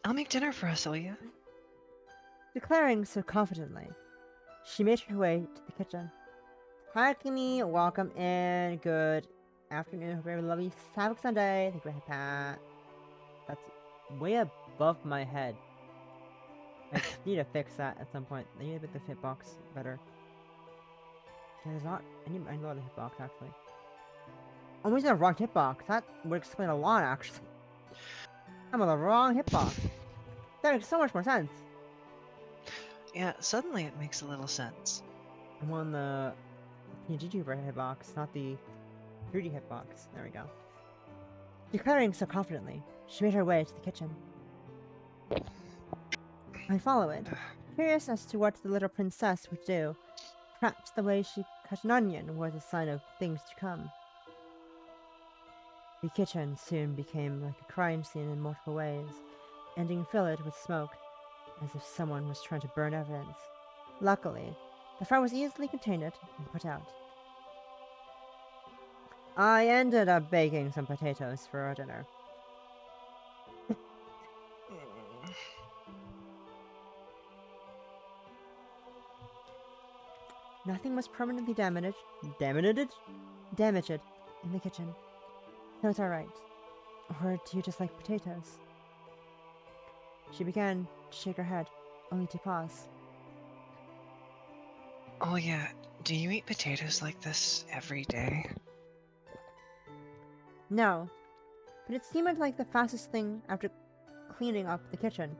B: I'll make dinner for us, Ilya.
A: Declaring so confidently, she made her way to the kitchen. Hi, Kimmy. Welcome in. Good afternoon. Hope you have a lovely Sabbath Sunday. Thank you for your pat. That's way above my head. I just need to fix that at some point. I need to make the hitbox better. There's not. I need another hitbox actually. I'm using the wrong hitbox. That would explain a lot actually. I'm on the wrong hitbox. That makes so much more sense.
B: Yeah, suddenly it makes a little sense.
A: I'm on the PNG hitbox, not the 3D hitbox. There we go. Declaring so confidently, she made her way to the kitchen. I followed, curious as to what the little princess would do. Perhaps the way she cut an onion was a sign of things to come. The kitchen soon became like a crime scene in multiple ways, ending filled with smoke, as if someone was trying to burn evidence. Luckily, the fire was easily contained and put out. I ended up baking some potatoes for our dinner. Nothing was permanently damaged in the kitchen. No, it's alright. Or do you just like potatoes? She began to shake her head, only to pause.
B: Oh yeah, do you eat potatoes like this every day?
A: No, but it seemed like the fastest thing after cleaning up the kitchen.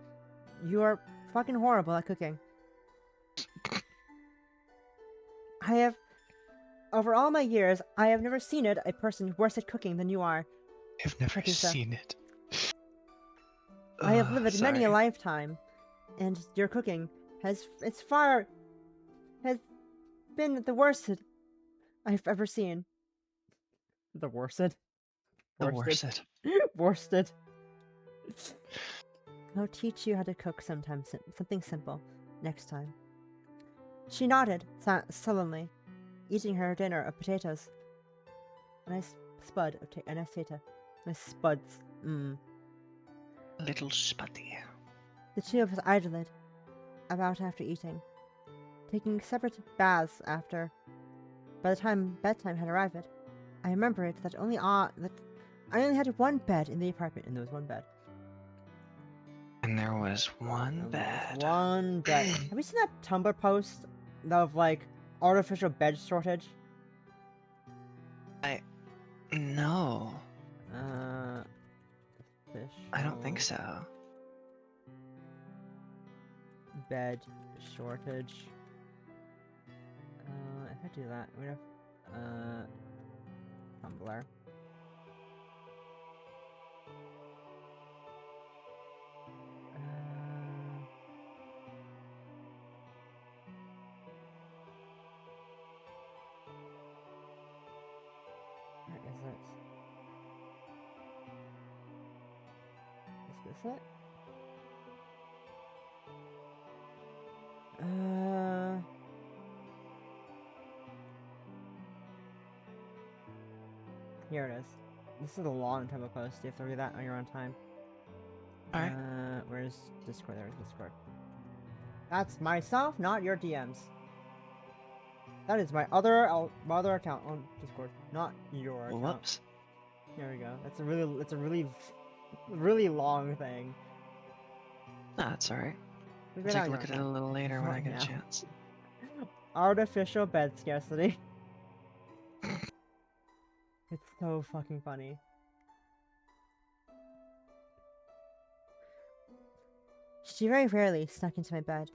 A: You are fucking horrible at cooking. Over all my years, I have never seen a person worse at cooking than you are.
B: I've never
A: Medusa.
B: seen it.
A: I have lived many a
B: Sorry.
A: lifetime, and your cooking has been the worst I've ever seen. The worsted?
B: The worst.
A: Worsted. I'll teach you how to cook something simple next time. She nodded sullenly, eating her dinner of potatoes. A nice spud of a nice potato. Nice spuds.
B: Little spuddy.
A: The two of us idled about after eating, taking separate baths after. By the time bedtime had arrived, I remembered that I only had one bed in the apartment, and there was one bed.
B: And there was one bed.
A: One bed. Have you seen that Tumblr post of like artificial bed shortage?
B: No,
A: Fish.
B: I don't think so.
A: Bed shortage. If I do that, we have Tumblr. Where is it? this it? Here it is. This is a long tempo post. You have to read that on your own time.
B: Alright.
A: Where's Discord? There's Discord. That's myself, not your DMs. That is my other account on Discord, not your account.
B: Whoops.
A: There we go. It's a really long thing.
B: Nah, it's alright.
A: We'll
B: I'll
A: get
B: take
A: out
B: a
A: your
B: look at
A: own
B: it a
A: time.
B: little later when I
A: Right
B: get
A: now.
B: a chance.
A: Artificial bed scarcity. It's so fucking funny. She very rarely snuck into my bed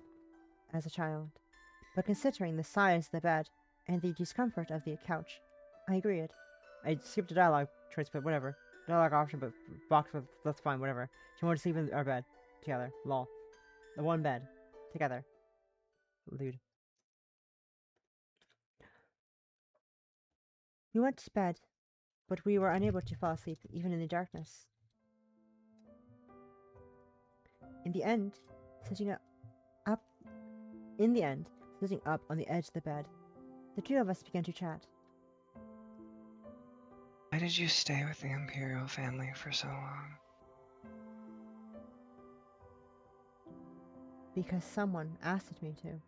A: as a child, but considering the size of the bed and the discomfort of the couch, I agreed. I skipped the dialogue choice, but whatever. Dialogue option, but box, but that's fine, whatever. She wanted to sleep in our bed together. Lol. The one bed. Together. Lewd. We went to bed, but we were unable to fall asleep, even in the darkness. In the end, sitting up on the edge of the bed, the two of us began to chat.
B: Why did you stay with the Imperial family for so long?
A: Because someone asked me to.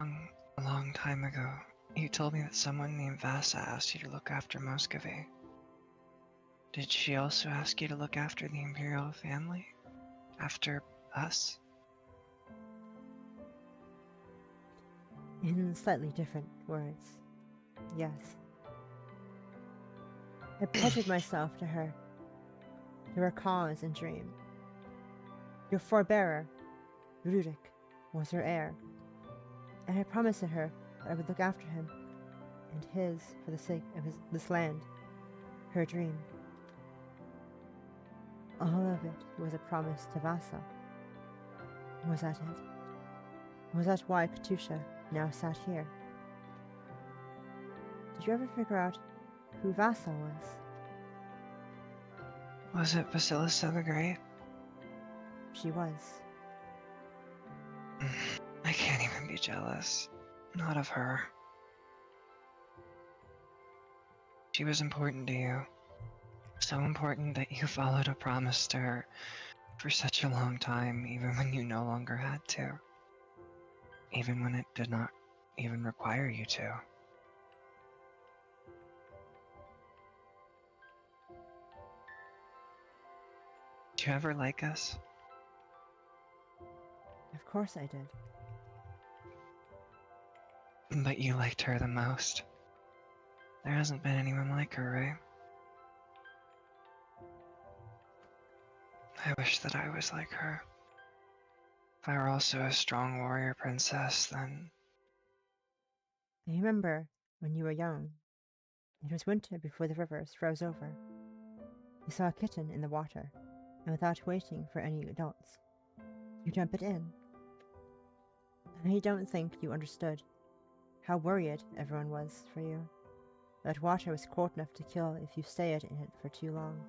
B: A long time ago, you told me that someone named Vasa asked you to look after Muscovy. Did she also ask you to look after the Imperial family? After us?
A: In slightly different words. Yes. I pledged myself to her cause and dream. Your forebearer, Rurik, was her heir, and I promised her that I would look after him and his for the sake of this land, her dream. All of it was a promise to Vasa. Was that it? Was that why Katusha now sat here? Did you ever figure out who Vasa was?
B: Was it Vasilisa the Great?
A: She was.
B: I can't even be jealous. Not of her. She was important to you. So important that you followed a promise to her for such a long time, even when you no longer had to. Even when it did not even require you to. Did you ever like us?
A: Of course I did.
B: But you liked her the most. There hasn't been anyone like her, right? I wish that I was like her. If I were also a strong warrior princess, then...
A: I remember when you were young. It was winter before the rivers froze over. You saw a kitten in the water, and without waiting for any adults, you jump it in. And I don't think you understood how worried everyone was for you. That water was cold enough to kill if you stayed in it for too long,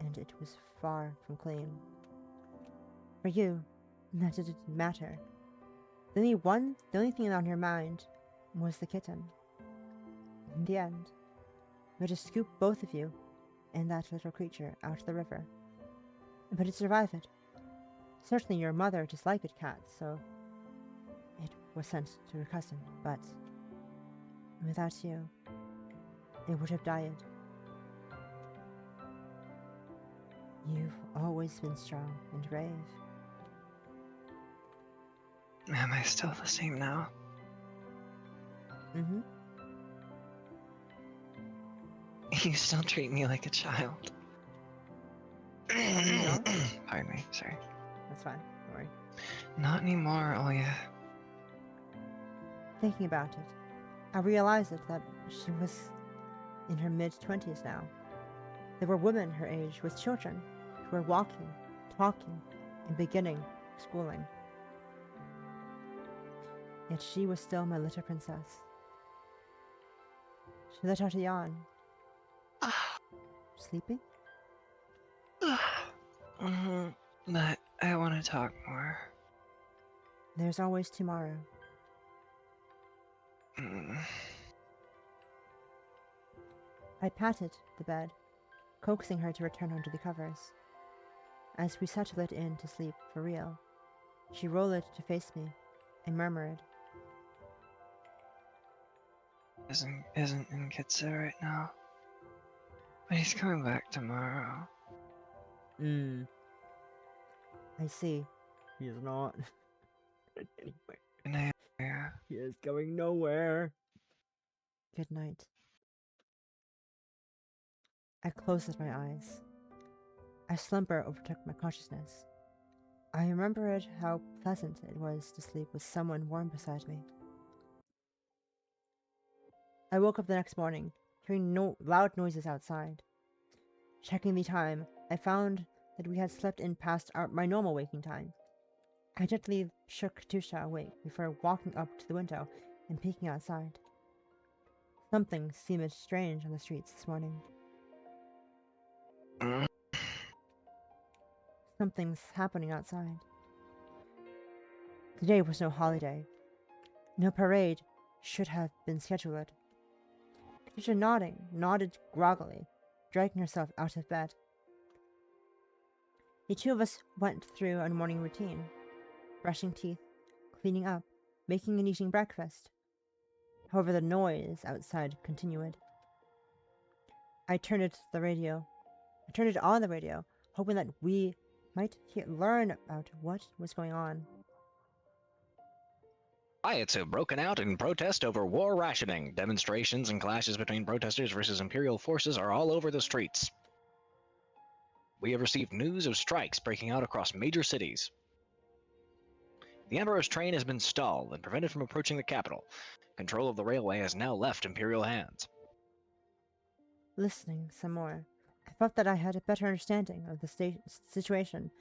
A: and it was far from clean. For you, that didn't matter. The only thing on your mind was the kitten. In the end, we had to scoop both of you and that little creature out of the river. But it survived it. Certainly your mother disliked cats, so it was sent to her cousin, but without you, it would have died. You've always been strong and brave.
B: Am I still the same now?
A: Mm-hmm.
B: You still treat me like a child.
A: don't?
B: Pardon me, sorry.
A: That's fine, don't worry.
B: Not anymore, Olga.
A: Thinking about it, I realized that she was in her mid-20s now. There were women her age with children who were walking, talking, and beginning schooling. Yet she was still my little princess. She let out a yawn. Sleeping?
B: But I want to talk more.
A: There's always tomorrow.
B: Mm.
A: I patted the bed, coaxing her to return under the covers. As we settled it in to sleep for real, she rolled to face me and murmured,
B: Isn't in Kitsa right now. But he's coming back tomorrow.
A: I see. He is not. Anyway,
B: Yeah.
A: he is going nowhere. Good night. I closed my eyes. A slumber overtook my consciousness. I remembered how pleasant it was to sleep with someone warm beside me. I woke up the next morning, hearing loud noises outside. Checking the time, I found that we had slept in past my normal waking time. I gently shook Katusha awake before walking up to the window and peeking outside. Something seemed strange on the streets this morning.
B: Mm.
A: Something's happening outside. Today was no holiday. No parade should have been scheduled. Katusha nodded groggily, dragging herself out of bed. The two of us went through our morning routine, brushing teeth, cleaning up, making and eating breakfast. However, the noise outside continued. I turned it on the radio, hoping that we might learn about what was going on.
D: Riots have broken out in protest over war rationing. Demonstrations and clashes between protesters versus Imperial forces are all over the streets. We have received news of strikes breaking out across major cities. The Emperor's train has been stalled and prevented from approaching the capital. Control of the railway has now left Imperial hands.
A: Listening some more, I felt that I had a better understanding of the situation.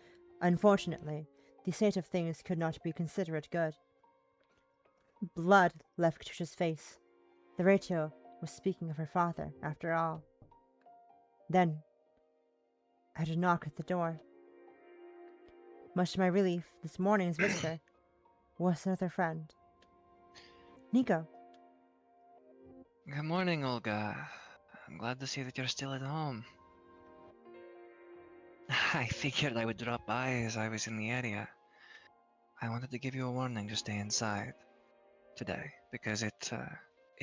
A: Unfortunately, the state of things could not be considered good. Blood left Katusha's face. The radio was speaking of her father, after all. Then, I heard a knock at the door. Much to my relief, this morning's visitor was another friend. Nico.
B: Good morning, Olga. I'm glad to see that you're still at home. I figured I would drop by as I was in the area. I wanted to give you a warning to stay inside today, because it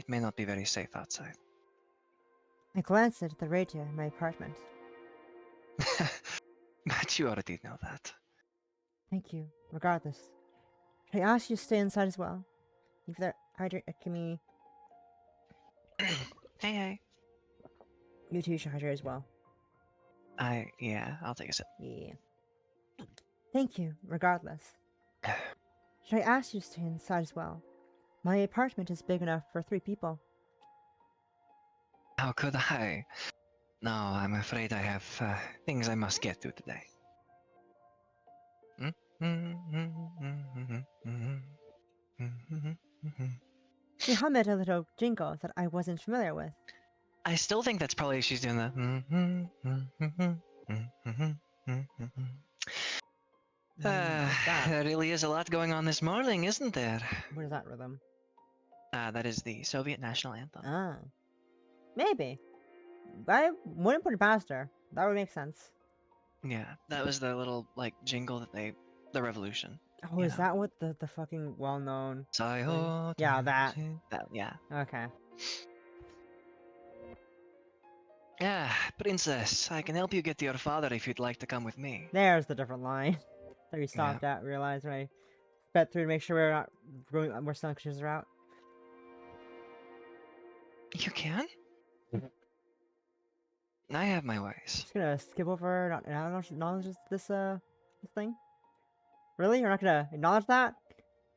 B: may not be very safe outside.
A: I glanced at the radio in my apartment.
B: But you already know that.
A: Thank you, regardless. Should I ask you to stay inside as well? If there hydrate me.
B: Hey.
A: You too should hydrate as well.
B: Yeah, I'll take a sip.
A: Yeah. Thank you, regardless. Should I ask you to stay inside as well? My apartment is big enough for 3 people.
B: How could I? No, I'm afraid I have things I must get to today.
A: She hummed a little jingle that I wasn't familiar with.
B: I still think that's probably she's doing the. There really is a lot going on this morning, isn't there?
A: What is that rhythm?
B: That is the Soviet national anthem.
A: Ah. Maybe. I wouldn't put it past her. That would make sense.
B: Yeah, that was the little, like, jingle that the revolution.
A: Oh, is that what the fucking well-known...
B: Yeah,
A: that.
B: Yeah.
A: Okay.
B: Yeah, princess, I can help you get to your father if you'd like to come with me.
A: There's the different line that we stopped at, realized when I sped through to make sure we're not going more Sunkshi's route.
B: You can? I have my ways.
A: Just gonna skip over and acknowledge this thing? Really? You're not gonna acknowledge that?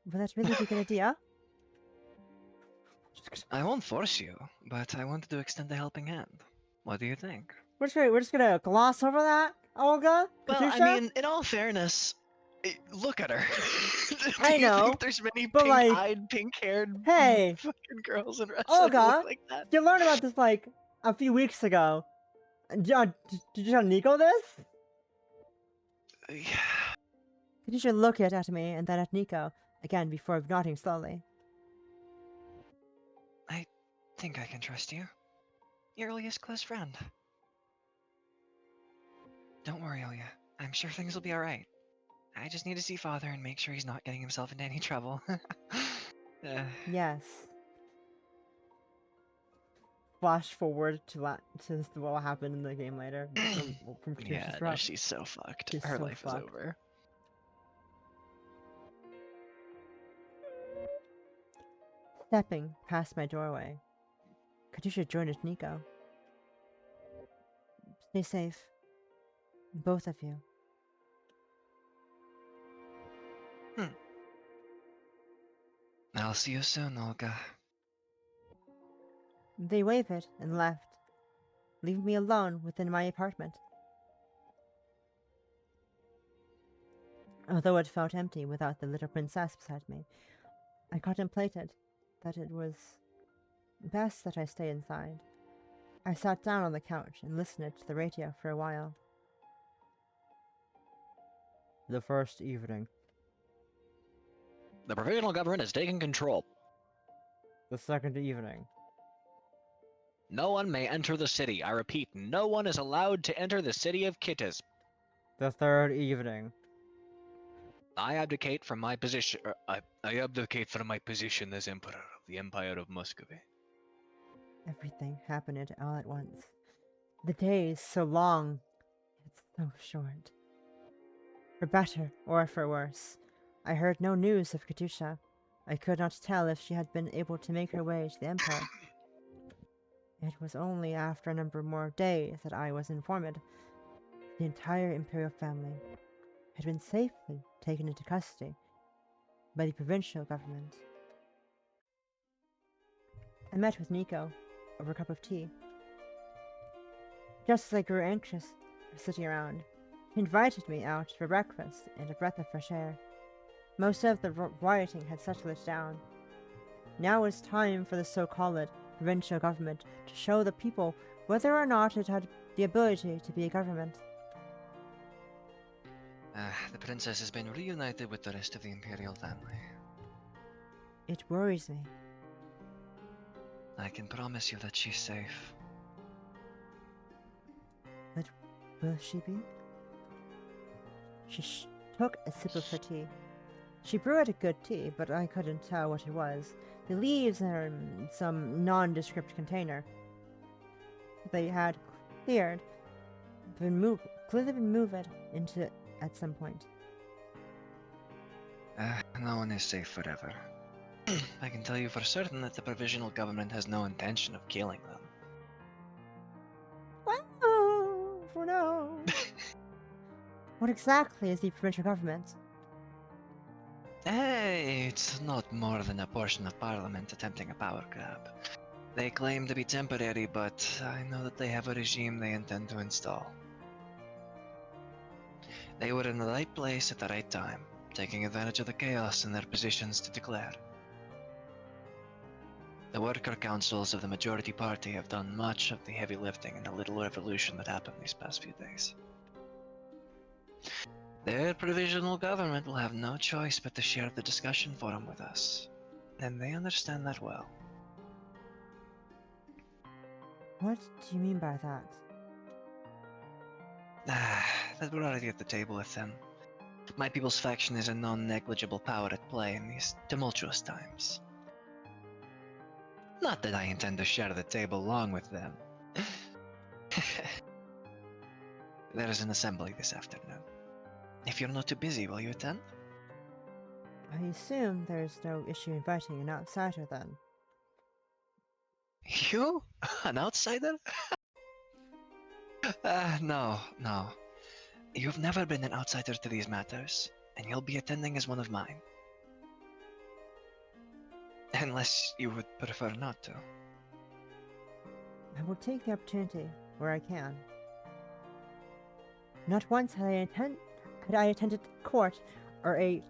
A: Would that really be a good idea?
B: I won't force you, but I wanted to extend a helping hand. What do you think?
A: We're just gonna gloss over that, Olga?
B: Well,
A: Katusha?
B: I mean, in all fairness, look at her.
A: I
B: Do you
A: know,
B: think there's many
A: but, like,
B: pink-eyed, pink-haired
A: hey,
B: fucking girls in Russia
A: Olga,
B: that look like that?
A: you learned about this like a few weeks ago. Did you tell Nico this? Katusha looked at me and then at Nico, again before nodding slowly.
B: I think I can trust you. Your Ilya's close friend. Don't worry, Ilya. I'm sure things will be alright. I just need to see Father and make sure he's not getting himself into any trouble.
A: Yes. Flash forward to what happened in the game later from Katusha's
B: Yeah, no,
A: route.
B: she's so fucked.
A: She's
B: Her
A: so
B: life
A: fucked.
B: is over.
A: Stepping past my doorway, Katusha joined Nico. Stay safe. Both of you.
B: I'll see you soon, Olga.
A: They waved and left, leaving me alone within my apartment. Although it felt empty without the little princess beside me, I contemplated that it was best that I stay inside. I sat down on the couch and listened to the radio for a while. The first evening.
D: The provisional government has taken control.
A: The second evening.
D: No one may enter the city. I repeat, no one is allowed to enter the city of Kittis.
A: The third evening.
D: I abdicate from my position. I abdicate from my position as emperor of the Empire of Muscovy.
A: Everything happened all at once. The days so long, yet so short. For better or for worse, I heard no news of Katusha. I could not tell if she had been able to make her way to the Empire. It was only after a number more days that I was informed the entire imperial family had been safely taken into custody by the provincial government. I met with Nico over a cup of tea. Just as I grew anxious sitting around, he invited me out for breakfast and a breath of fresh air. Most of the rioting had settled down. Now it was time for the so-called provincial government to show the people whether or not it had the ability to be a government.
B: The princess has been reunited with the rest of the imperial family.
A: It worries me.
B: I can promise you that she's safe.
A: But will she be? She took a sip of her tea. She brewed a good tea, but I couldn't tell what it was. The leaves are in some nondescript container. They had clearly been moved into at some point.
B: No one is safe forever. I can tell you for certain that the provisional government has no intention of killing them.
A: Oh no! What exactly is the provincial government?
B: Hey, it's not more than a portion of parliament attempting a power grab. They claim to be temporary, but I know that they have a regime they intend to install. They were in the right place at the right time, taking advantage of the chaos in their positions to declare. The worker councils of the majority party have done much of the heavy lifting in the little revolution that happened these past few days. Their provisional government will have no choice but to share the discussion forum with us, and they understand that well.
A: What do you mean by that?
B: That we're already at the table with them. My people's faction is a non-negligible power at play in these tumultuous times. Not that I intend to share the table along with them. There is an assembly this afternoon. If you're not too busy, will you attend?
A: I assume there's no issue inviting an outsider then.
B: You? An outsider? No. You've never been an outsider to these matters, and you'll be attending as one of mine. Unless you would prefer not to.
A: I will take the opportunity where I can. Not once had I attended court or a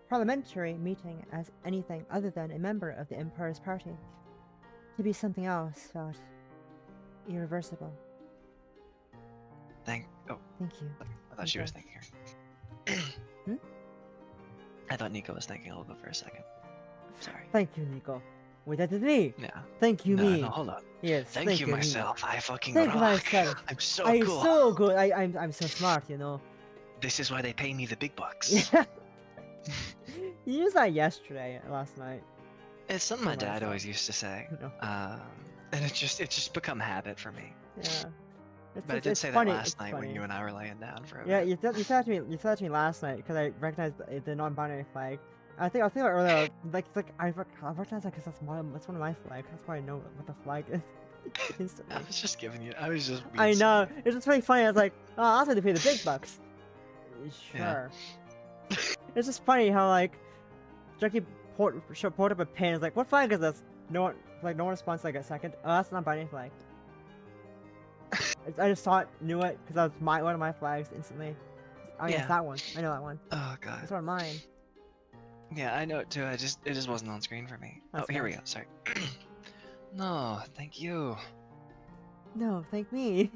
A: parliamentary meeting as anything other than a member of the Emperor's party. To be something else felt irreversible. Thank you.
B: I thought she was
A: Okay.
B: thanking her.
A: Hmm?
B: I thought Nico was thanking Olga for a second. Sorry.
A: Thank you, Nico. Wait, that is me.
B: Yeah.
A: Thank you,
B: No,
A: me.
B: no, hold on.
A: Yes,
B: Thank you
A: me.
B: myself. I fucking
A: Thank you
B: rock.
A: myself.
B: I'm so
A: I'm
B: cool.
A: so good. I'm so smart, you know.
B: This is why they pay me the big bucks.
A: Yeah. You used that last night.
B: It's something my
A: For
B: dad
A: myself.
B: always used to say.
A: No.
B: And it's just become habit for me.
A: Yeah.
B: But I did say
A: funny.
B: that last
A: It's
B: night when
A: funny.
B: you and I were laying down for a
A: Yeah,
B: bit.
A: you said that to me last night because I recognized the non-binary flag. I was thinking about earlier, like I recognize that because that's one of my flags. That's why I know what the flag is instantly.
B: I was just giving you. I was just.
A: I
B: being
A: know.
B: silly.
A: It's just really funny. I was like, oh, I'll have to pay the big bucks.
B: Yeah.
A: Sure. It's just funny how like Jackie poured up a pen. It's like, what flag is this? No one responds like a second. Oh, that's not binary flag. I just saw it, knew it, because that was one of my flags instantly. Oh yes,
B: Yeah.
A: that one. I know that one.
B: Oh god.
A: That's one of mine.
B: Yeah, I know it too. It just wasn't on screen for me.
A: That's
B: oh, here we
A: fine.
B: go. Sorry. No, thank you.
A: No, thank me.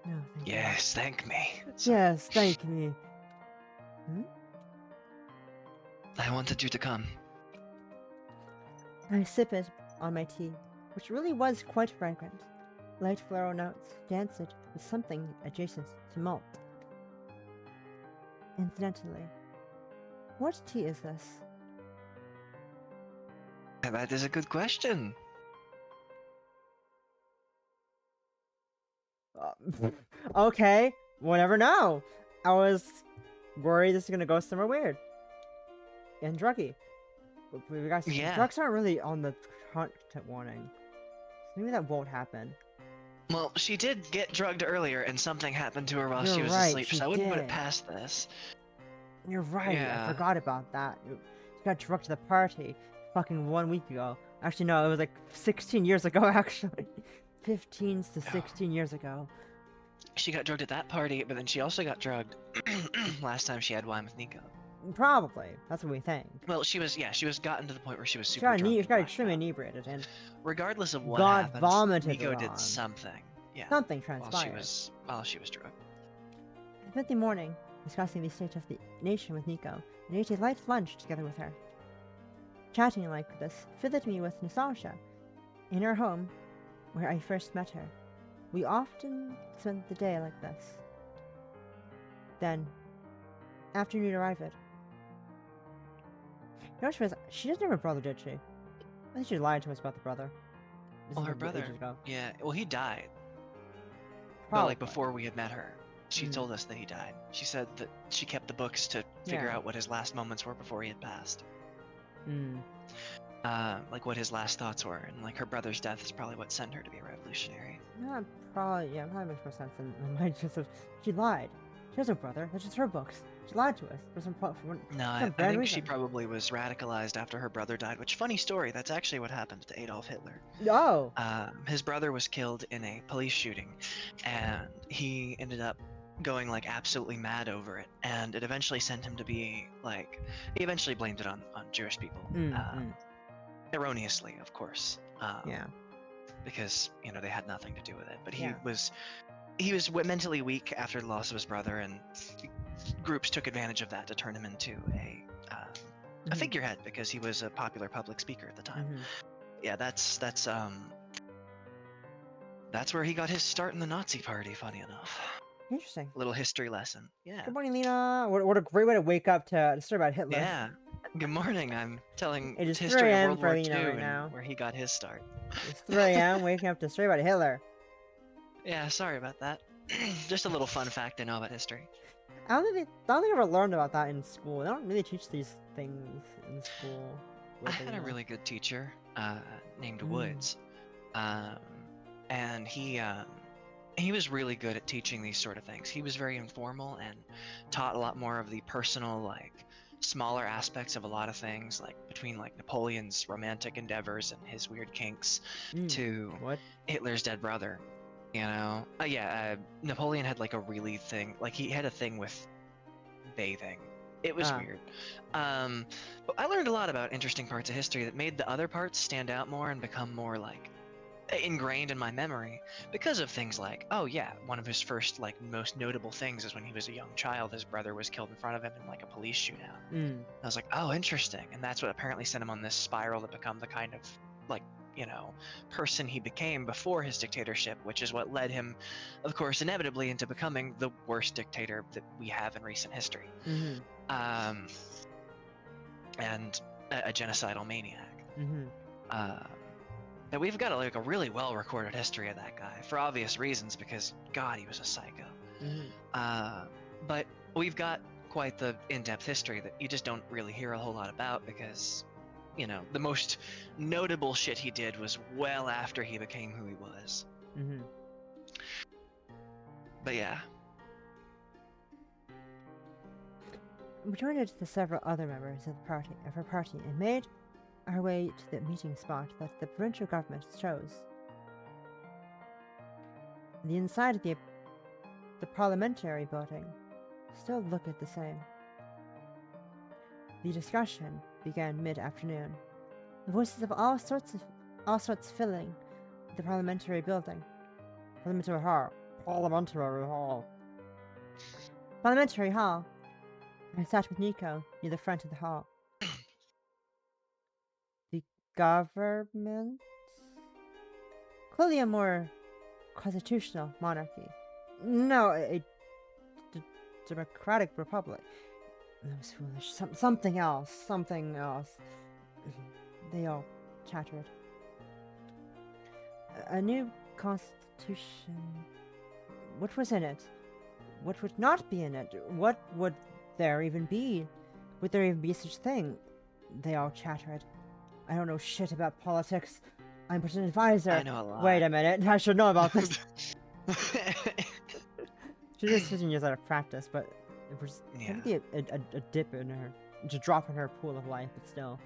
A: No, thank
B: Yes, thank me.
A: me.
B: Sorry.
A: Yes, thank me.
B: I wanted you to come.
A: I sip it on my tea, which really was quite fragrant. Light floral notes danced it with something adjacent to malt. Incidentally, what tea is this?
B: That is a good question.
A: Okay, we'll never know. I was worried this is gonna go somewhere weird. And druggy. We got
B: Yeah.
A: drugs aren't really on the content warning. So maybe that won't happen.
B: Well, she did get drugged earlier, and something happened to her while she
A: You're
B: was
A: right,
B: asleep,
A: she
B: so I wouldn't put it
A: did.
B: past this.
A: You're right,
B: Yeah.
A: I forgot about that. She got drugged to the party fucking 1 week ago. Actually, no, it was like 16 years ago, actually. 15 to 16 years ago.
B: She got drugged at that party, but then she also got drugged last time she had wine with Nico.
A: Probably. That's what we think.
B: Well, she was gotten to the point where she was
A: She
B: super
A: got,
B: drunk.
A: she
B: and
A: got
B: blacked
A: extremely
B: out.
A: inebriated and
B: Regardless of what
A: got
B: happened,
A: vomited
B: Nico
A: on.
B: did something. Yeah.
A: Something
B: While
A: transpired.
B: she was drugged.
A: I spent the morning discussing the state of the nation with Nico and ate a light lunch together with her. Chatting like this filled me with nostalgia. In her home, where I first met her, we often spent the day like this. Then, afternoon arrived. No, she doesn't have a brother, did she? I think she lied to us about the brother. This
B: Well,
A: is
B: her
A: ages
B: brother.
A: ago.
B: Yeah. Well, he died. But
A: Probably.
B: like before we had met her, she
A: Mm.
B: told us that he died. She said that she kept the books to figure
A: Yeah.
B: out what his last moments were before he had passed.
A: Hmm.
B: Like what his last thoughts were, and like her brother's death is probably what sent her to be a revolutionary.
A: Probably makes more sense than mine. She lied. She has no brother. That's just her books. She lied to us for some
B: No, I
A: bad
B: think
A: reason.
B: she probably was radicalized after her brother died. Which, funny story, that's actually what happened to Adolf Hitler.
A: Oh.
B: His brother was killed in a police shooting, and he ended up going like absolutely mad over it, and it eventually sent him to be like, he eventually blamed it on Jewish people, erroneously, of course.
A: Yeah.
B: Because they had nothing to do with it. But he
A: Yeah.
B: was mentally weak after the loss of his brother, and groups took advantage of that to turn him into a
A: Mhm.
B: figurehead because he was a popular public speaker at the time.
A: Mhm.
B: Yeah, that's where he got his start in the Nazi Party. Funny enough,
A: Interesting.
B: little history lesson. Yeah.
A: Good morning, Lena. What a great way to wake up to a story about Hitler.
B: Yeah. Good morning. I'm telling
A: It is 3
B: history of
A: a.m.
B: World
A: for
B: War
A: Lena
B: II
A: right
B: and
A: now.
B: where he got his start.
A: It's 3 a.m. waking up to a story about Hitler.
B: Yeah, sorry about that. Just a little fun fact I know about history.
A: I don't think I ever learned about that in school. They don't really teach these things in school.
B: I had a really good teacher named
A: Mm.
B: Woods, and he was really good at teaching these sort of things. He was very informal and taught a lot more of the personal, like smaller aspects of a lot of things, like between like Napoleon's romantic endeavors and his weird kinks to
A: What?
B: Hitler's dead brother. Napoleon had like a really thing, like he had a thing with bathing. It was weird. But I learned a lot about interesting parts of history that made the other parts stand out more and become more like ingrained in my memory because of things like, oh yeah, one of his first like most notable things is when he was a young child, his brother was killed in front of him in like a police shootout. I was like, oh, interesting, and that's what apparently sent him on this spiral to become the kind of like, you know, person he became before his dictatorship, which is what led him, of course, inevitably into becoming the worst dictator that we have in recent history. And a genocidal maniac. That we've got like a really well-recorded history of that guy for obvious reasons, because God, he was a psycho. But we've got quite the in-depth history that you just don't really hear a whole lot about, because, you know, the most notable shit he did was well after he became who he was. But yeah.
A: We joined the several other members of her party and made our way to the meeting spot that the provincial government chose. The inside of the parliamentary building still looked the same. The discussion began mid-afternoon. The voices of all sorts filling the parliamentary building. Parliamentary hall. I sat with Nico near the front of the hall. The government? Clearly a more constitutional monarchy. No, a democratic republic. That was foolish. Something else. They all chattered. A new constitution. What was in it? What would not be in it? What would there even be? Would there even be such thing? They all chattered. I don't know shit about politics. I'm just an advisor.
B: I know a lot.
A: Wait a minute, I should know about this. She just 15 years out of practice, but it was maybe a dip in her, just drop in her pool of life, but still.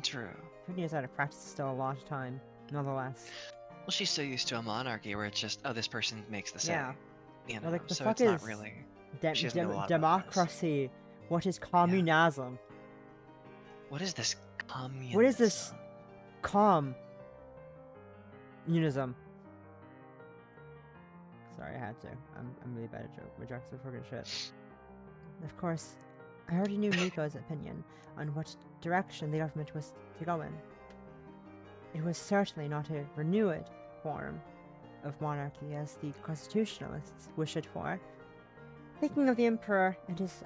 B: True.
A: 15 years out of practice is still a lot of time, nonetheless.
B: Well, she's so used to a monarchy where it's just, oh, this person makes the say.
A: Yeah.
B: You know,
A: Well, like, the
B: so
A: fuck
B: it's not
A: is
B: really. She doesn't know a lot about
A: democracy. What is communism?
B: What is this communism?
A: What is this communism? Sorry, I had to. I'm really bad at my jokes are fucking shit. Of course, I already knew Nico's opinion on what direction the government was to go in. It was certainly not a renewed form of monarchy as the constitutionalists wished it for. Thinking of the emperor and his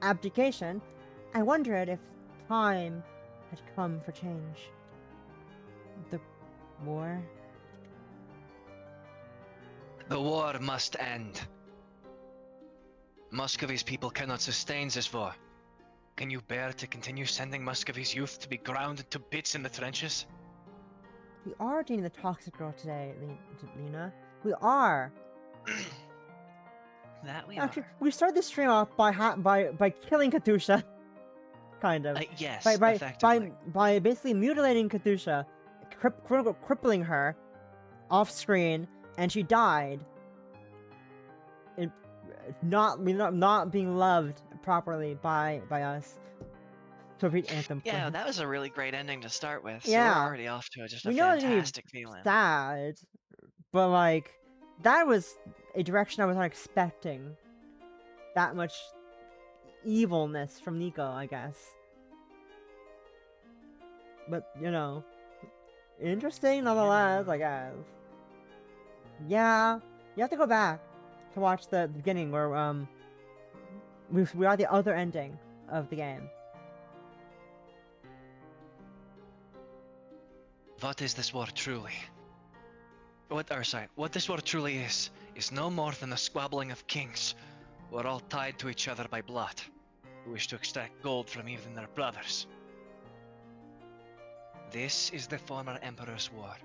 A: abdication, I wondered if time had come for change. The war?
B: The war must end. Muscovy's people cannot sustain this war. Can you bear to continue sending Muscovy's youth to be ground to bits in the trenches?
A: We are dating the toxic girl today, Lena. We are.
B: That we
A: Actually,
B: are.
A: we started the stream off by killing Katusha. Kind of.
B: Yes,
A: by basically mutilating Katusha, crippling her off screen, and she died. Not being loved properly by us. To read Anthem.
B: Yeah, that was a really great ending to start with. So
A: Yeah.
B: we're already off to just a
A: We know it's gonna be
B: fantastic feeling.
A: sad, but like that was a direction I was not expecting. That much evilness from Nico, I guess. But you know, interesting nonetheless, I guess. Yeah, you have to go back to watch the beginning where we are the other ending of the game.
B: What is this war truly? What this war truly is no more than the squabbling of kings, who are all tied to each other by blood, who wish to extract gold from even their brothers. This is the former Emperor's war,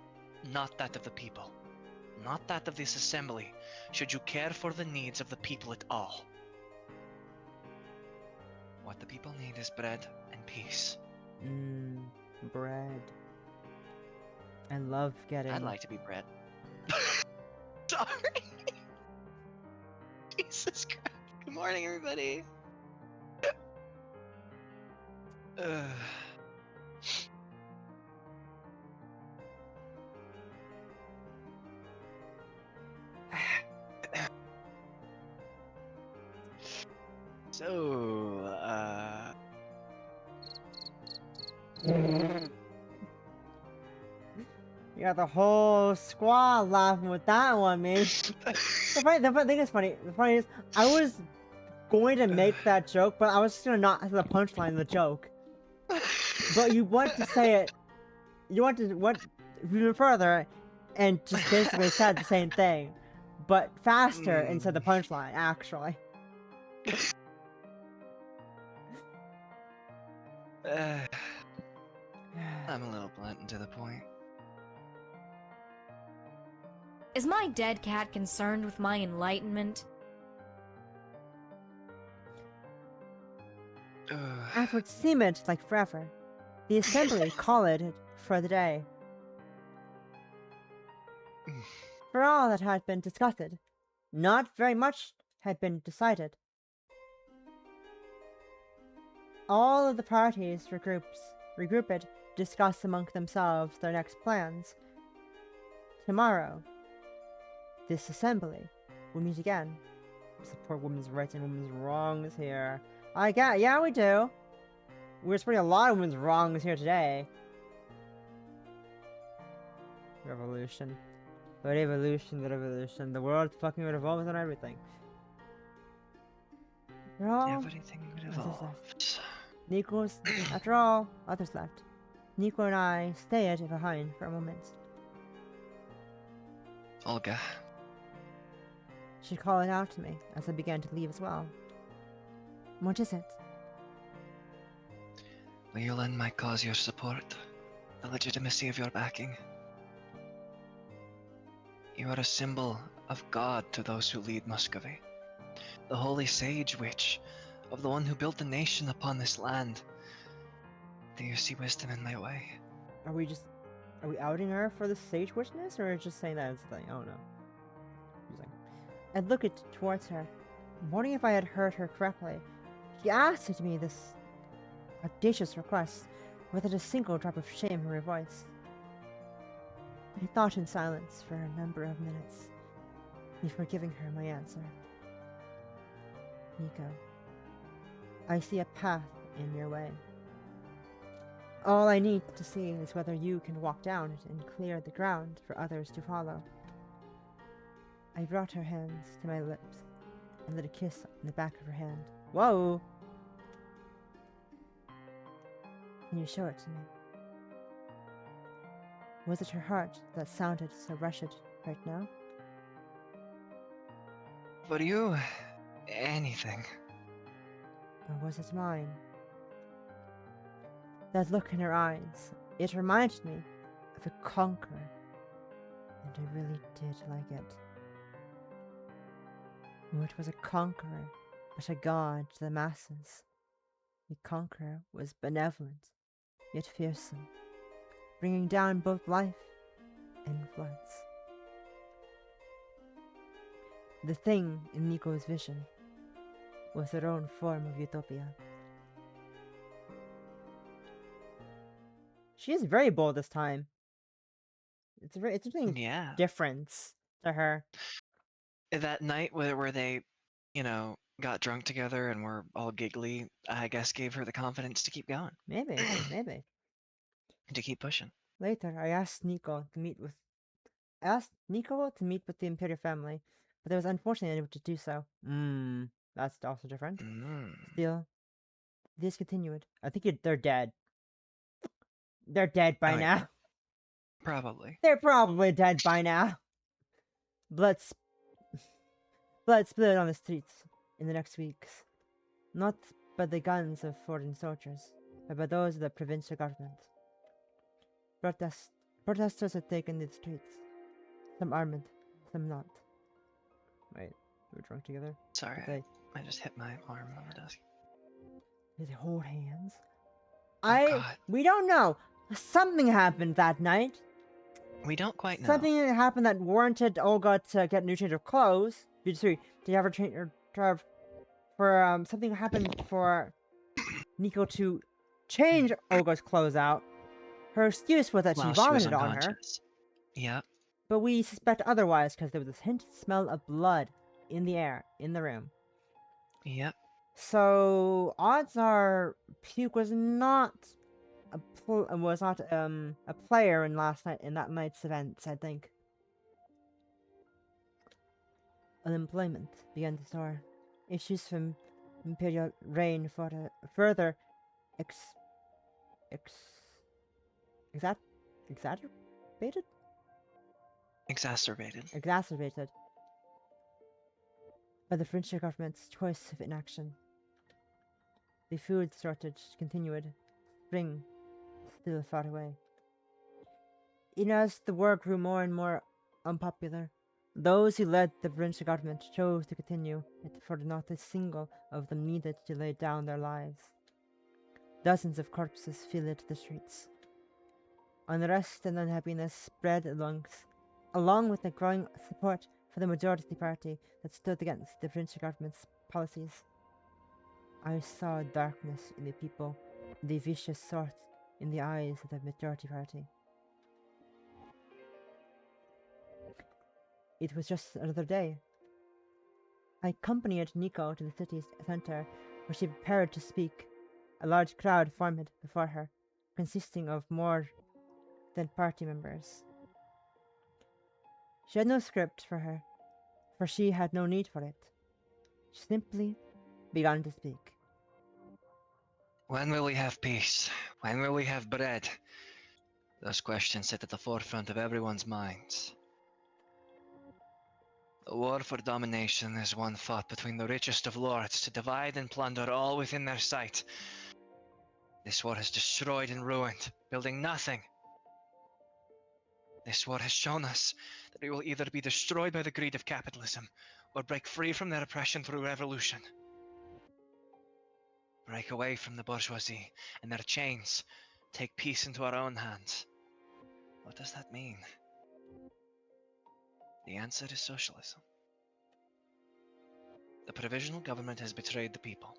B: not that of the people, not that of this assembly, should you care for the needs of the people at all. What the people need is bread and peace.
A: Bread. I love getting...
B: I'd like to be bread. Sorry. Jesus Christ. Good morning, everybody. So,
A: You got the whole squad laughing with that one, man. The funny thing is funny. The funny is, I was going to make that joke, but I was just gonna not have the punchline of the joke. But you want to say it. You want to went even further, and just basically said the same thing, but faster instead of the punchline. Actually.
B: I'm a little blunt and to the point.
C: Is my dead cat concerned with my enlightenment?
A: After seemed like forever, the assembly called it for the day. For all that had been discussed, not very much had been decided. All of the parties regrouped, discuss among themselves their next plans. Tomorrow, this assembly will meet again. Support women's rights and women's wrongs here. Yeah, we do. We're supporting a lot of women's wrongs here today. Revolution. The revolution. The world fucking revolves on everything.
B: Everything revolves.
A: Nico's, after all, others left. Nico and I stayed behind for a moment.
B: Olga,
A: She called out to me as I began to leave as well. What is it?
B: will you lend my cause your support? The legitimacy of your backing? You are a symbol of God to those who lead Muscovy. The holy sage witch of the one who built the nation upon this land. Do you see wisdom in my way?
A: Are we outing her for the sage witchness, or just saying that it's the thing? I don't know. I looked towards her, wondering if I had heard her correctly. She asked me this audacious request without a single drop of shame in her voice. I thought in silence for a number of minutes before giving her my answer. Nico, I see a path in your way. All I need to see is whether you can walk down it and clear the ground for others to follow. I brought her hands to my lips and lit a kiss on the back of her hand. Whoa! Can you show it to me? Was it her heart that sounded so rushed right now?
B: For you, anything.
A: Or was it mine? That look in her eyes, it reminded me of a conqueror, and I really did like it. Oh, it was a conqueror, but a god to the masses. The conqueror was benevolent, yet fearsome, bringing down both life and floods. The thing in Nico's vision was her own form of utopia. She is very bold this time. It's something
B: Yeah.
A: difference to her.
B: That night where they, got drunk together and were all giggly, I guess gave her the confidence to keep going,
A: Maybe.
B: to keep pushing.
A: Later, I asked Nico to meet with the Imperial family, but I was unfortunately unable to do so. That's also different. Still, this continued. I think they're dead. They're dead by now.
B: Probably.
A: They're probably dead by now. Blood spilled on the streets in the next weeks. Not by the guns of foreign soldiers, but by those of the provincial government. Protesters had taken the streets. Some armed, some not. Wait, we were drunk together?
B: Sorry, I just hit my arm on the desk.
A: Did they hold hands?
B: God.
A: We don't know. Something happened that night.
B: We don't quite know.
A: Something happened that warranted Olga to get a new change of clothes. Sorry, to have her change something happened for Nico to change Olga's clothes out. Her excuse was that she vomited on her.
B: Yep.
A: But we suspect otherwise because there was this hint smell of blood in the air, in the room.
B: Yep.
A: So odds are Puke was not a player in that night's events. I think unemployment began to soar. Issues from imperial reign further ex, ex, exact, exacerbated
B: Exacerbated.
A: by the French government's choice of inaction. The food shortage continued. Spring still far away. Even as the war grew more and more unpopular, those who led the French government chose to continue it, for not a single of them needed to lay down their lives. Dozens of corpses filled the streets. Unrest and unhappiness spread along with the growing support for the majority party that stood against the French government's policies. I saw darkness in the people, the vicious sort in the eyes of the majority party. It was just another day. I accompanied Nico to the city's center, where she prepared to speak. A large crowd formed before her, consisting of more than party members. She had no script for her, for she had no need for it. She simply began to speak.
B: When will we have peace? When will we have bread? Those questions sit at the forefront of everyone's minds. The war for domination is one fought between the richest of lords to divide and plunder all within their sight. This war has destroyed and ruined, building nothing. This war has shown us that we will either be destroyed by the greed of capitalism or break free from their oppression through revolution. Break away from the bourgeoisie and their chains, take peace into our own hands. What does that mean? The answer is socialism. The provisional government has betrayed the people.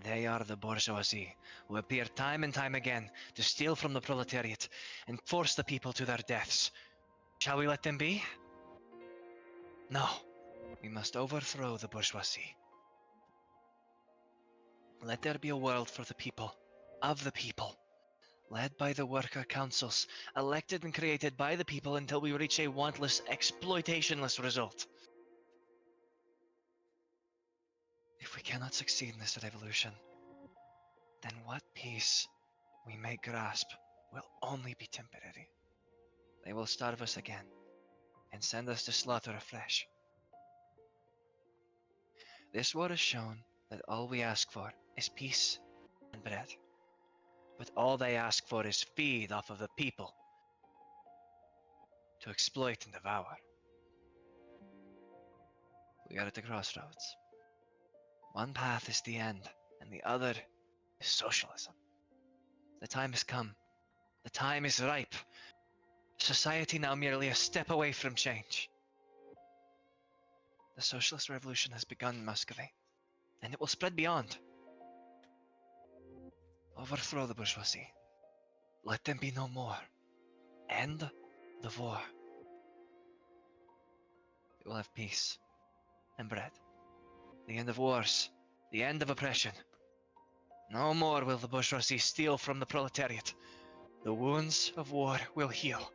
B: They are the bourgeoisie, who appear time and time again to steal from the proletariat and force the people to their deaths. Shall we let them be? No. We must overthrow the bourgeoisie. Let there be a world for the people, of the people, led by the worker councils, elected and created by the people until we reach a wantless, exploitationless result. If we cannot succeed in this revolution, then what peace we may grasp will only be temporary. They will starve us again and send us to slaughter afresh. This war has shown that all we ask for is peace and bread. But all they ask for is feed off of the people to exploit and devour. We are at the crossroads. One path is the end, and the other is socialism. The time has come. The time is ripe. Society now merely a step away from change. The socialist revolution has begun in Muscovy, and it will spread beyond. Overthrow the bourgeoisie. Let them be no more. End the war. We will have peace and bread. The end of wars. The end of oppression. No more will the bourgeoisie steal from the proletariat. The wounds of war will heal.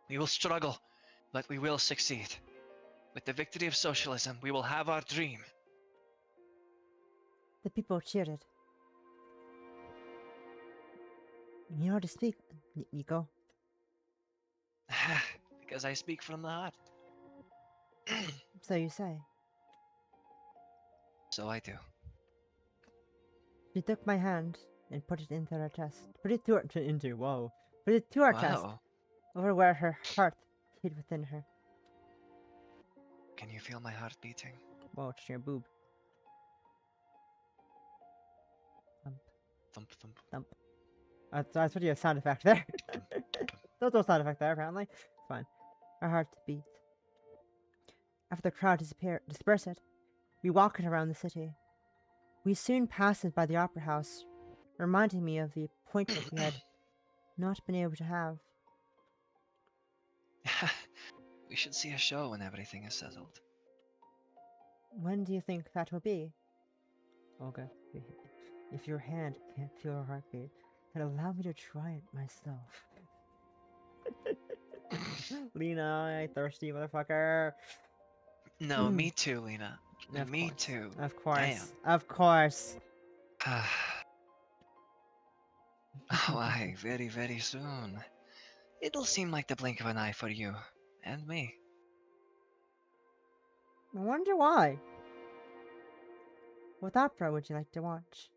B: We will struggle, but we will succeed. With the victory of socialism, we will have our dream.
A: The people cheered. You know how to speak, Nico.
B: Because I speak from the heart.
A: So you say.
B: So I do.
A: She took my hand and put it into her chest. Put it to her chest,
B: Wow.
A: over where her heart hid within her.
B: Can you feel my heart beating?
A: Whoa, it's your boob.
B: Thump, thump.
A: Thump. That's what you have sound effect there. There's no sound effect there, apparently. It's fine. Her heart beat. After the crowd dispersed, we walked around the city. We soon passed by the opera house, reminding me of the appointment we had not been able to have.
B: We should see a show when everything is settled.
A: When do you think that will be? Olga, if your hand can't feel a heartbeat, then allow me to try it myself. Lena, I thirsty motherfucker.
B: No, me too, Lena.
A: Of
B: Me
A: course.
B: too.
A: Of course.
B: Damn.
A: Of course.
B: Why, very, very soon. It'll seem like the blink of an eye for you and me.
A: I wonder why. What opera would you like to watch?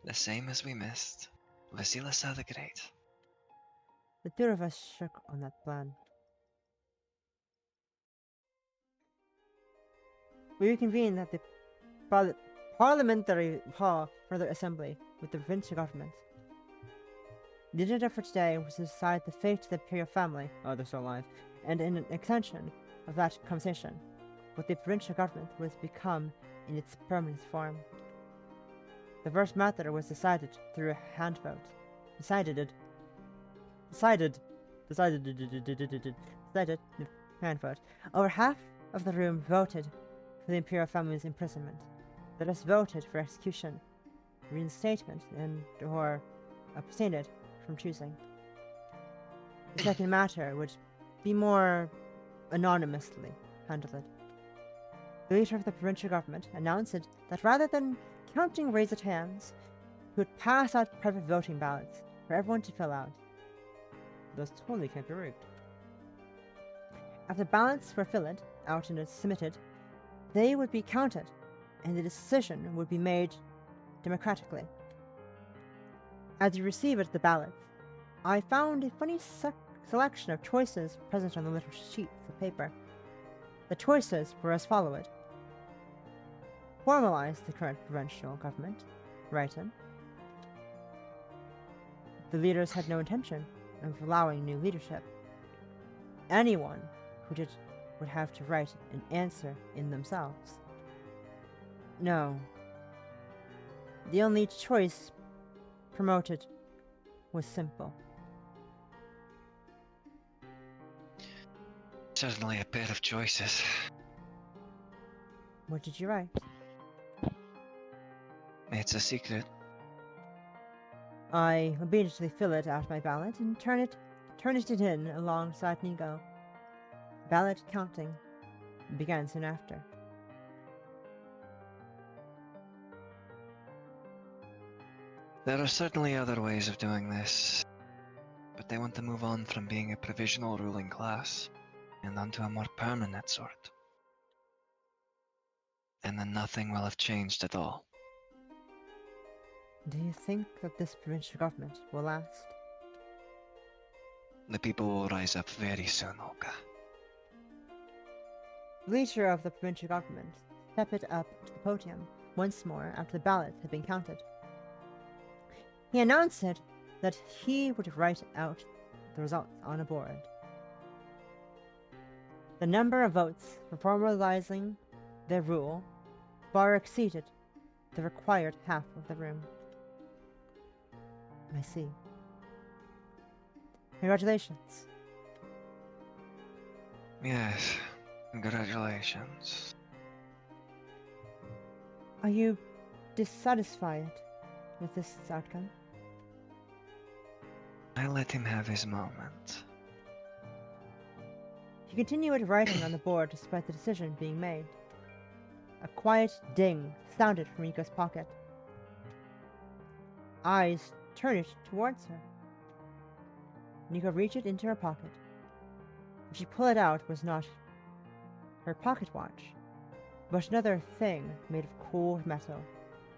B: The same as we missed. Vasilisa the Great.
A: The two of us shook on that plan. We reconvened at the parliamentary hall for the assembly with the provincial government. The agenda for today was to decide the fate of the imperial family, oh, they're still alive, and in an extension of that conversation, what the provincial government was become in its permanent form. The first matter was decided through a hand vote. Decided hand vote. Over half of the room voted for the imperial family's imprisonment. The rest voted for execution, reinstatement, and or abstained from choosing. The second matter would be more anonymously handled. The leader of the provincial government announced that rather than counting raised hands, he would pass out private voting ballots for everyone to fill out. Those totally can't be rigged. After ballots were filled out and submitted, they would be counted, and the decision would be made democratically. As you received the ballots, I found a funny selection of choices present on the little sheets of paper. The choices were as followed. Formalize the current provincial government, write-in. The leaders had no intention of allowing new leadership. Anyone who did would have to write an answer in themselves. No. The only choice promoted was simple.
B: Certainly a pair of choices.
A: What did you write?
B: It's a secret.
A: I obediently filled out my ballot and turned it in alongside Nico. Ballot counting began soon after.
B: There are certainly other ways of doing this, but they want to move on from being a provisional ruling class and onto a more permanent sort. And then nothing will have changed at all.
A: Do you think that this provincial government will last?
B: The people will rise up very soon, Olga.
A: The leader of the provincial government stepped up to the podium once more after the ballots had been counted. He announced that he would write out the results on a board. The number of votes for formalizing their rule far exceeded the required half of the room. I see. Congratulations.
B: Yes, congratulations.
A: Are you dissatisfied with this outcome?
B: I let him have his moment.
A: He continued writing on the board despite the decision being made. A quiet ding sounded from Nico's pocket. Eyes turned towards her. Nico reached it into her pocket. What she pulled out was not her pocket watch, but another thing made of cold metal,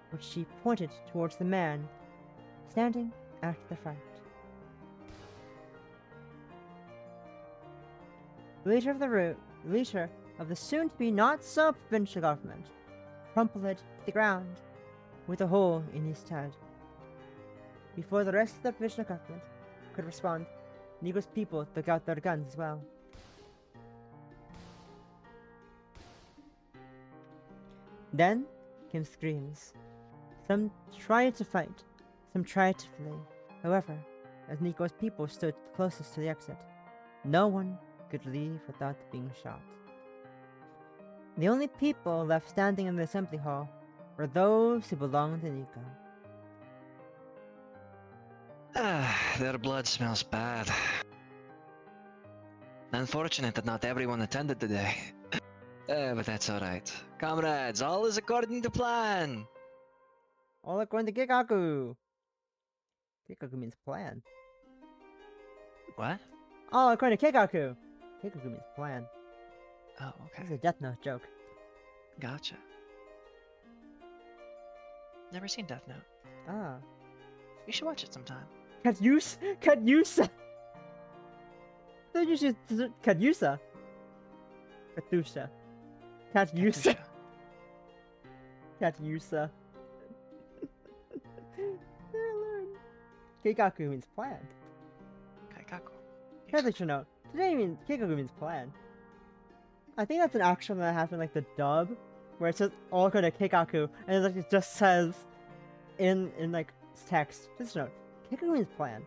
A: which she pointed towards the man standing at the front. The leader of the soon-to-be not-so-provincial government crumpled it to the ground with a hole in his head. Before the rest of the provincial government could respond, Nico's people took out their guns as well. Then came screams. Some tried to fight, some tried to flee. However, as Nico's people stood closest to the exit, no one could leave without being shot. The only people left standing in the assembly hall were those who belonged to Nico.
B: Their blood smells bad. Unfortunate that not everyone attended today. But that's alright. Comrades, all is according to plan!
A: All according to Kikaku. Kikaku means plan.
B: What?
A: All according to Kikaku. Kikaku means plan.
B: Oh,
A: This is
B: okay.
A: a Death Note joke.
B: Gotcha. Never seen Death Note.
A: Ah.
B: You should watch it sometime.
A: Katyusa! Don't you just Katyusa? Katyusha. Katyusa. Katyusa. Dear Lord. Kikaku means plan.
B: Kaikaku.
A: Here's what you know. Today means Kikaku means plan. I think that's an action that happened like the dub, where it says all go to Kikaku, and it just says in like text. Just note, Kikaku means plan.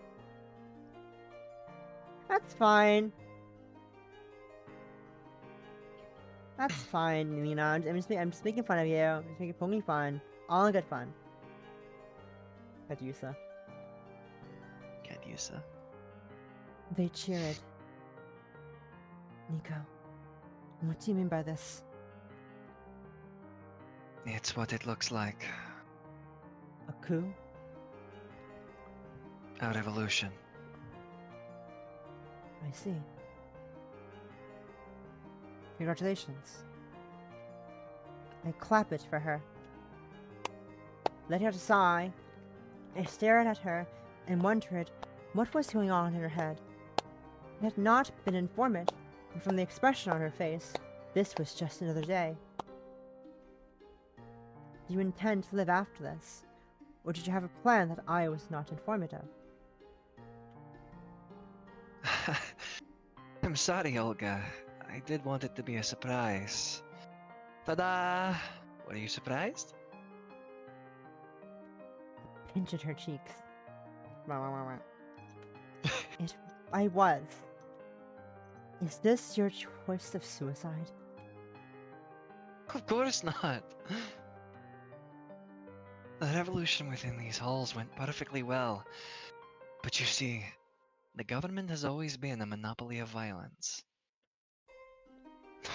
A: That's fine. That's fine, Lena. I'm just making fun of you. I'm just poking fun. All in good fun. Katyusa.
B: Katyusa.
A: They cheered. Nico, what do you mean by this?
B: It's what it looks like.
A: A coup?
B: A revolution.
A: I see. Congratulations. I clap it for her. Let out a sigh. I stared at her and wondered what was going on in her head. I had not been informed, and from the expression on her face, this was just another day. Do you intend to live after this? Or did you have a plan that I was not informed of?
B: I'm sorry, Olga. I did want it to be a surprise. Ta-da! Were you surprised?
A: Pinched her cheeks. I was. Is this your choice of suicide?
B: Of course not. The revolution within these halls went perfectly well. But you see, the government has always been a monopoly of violence.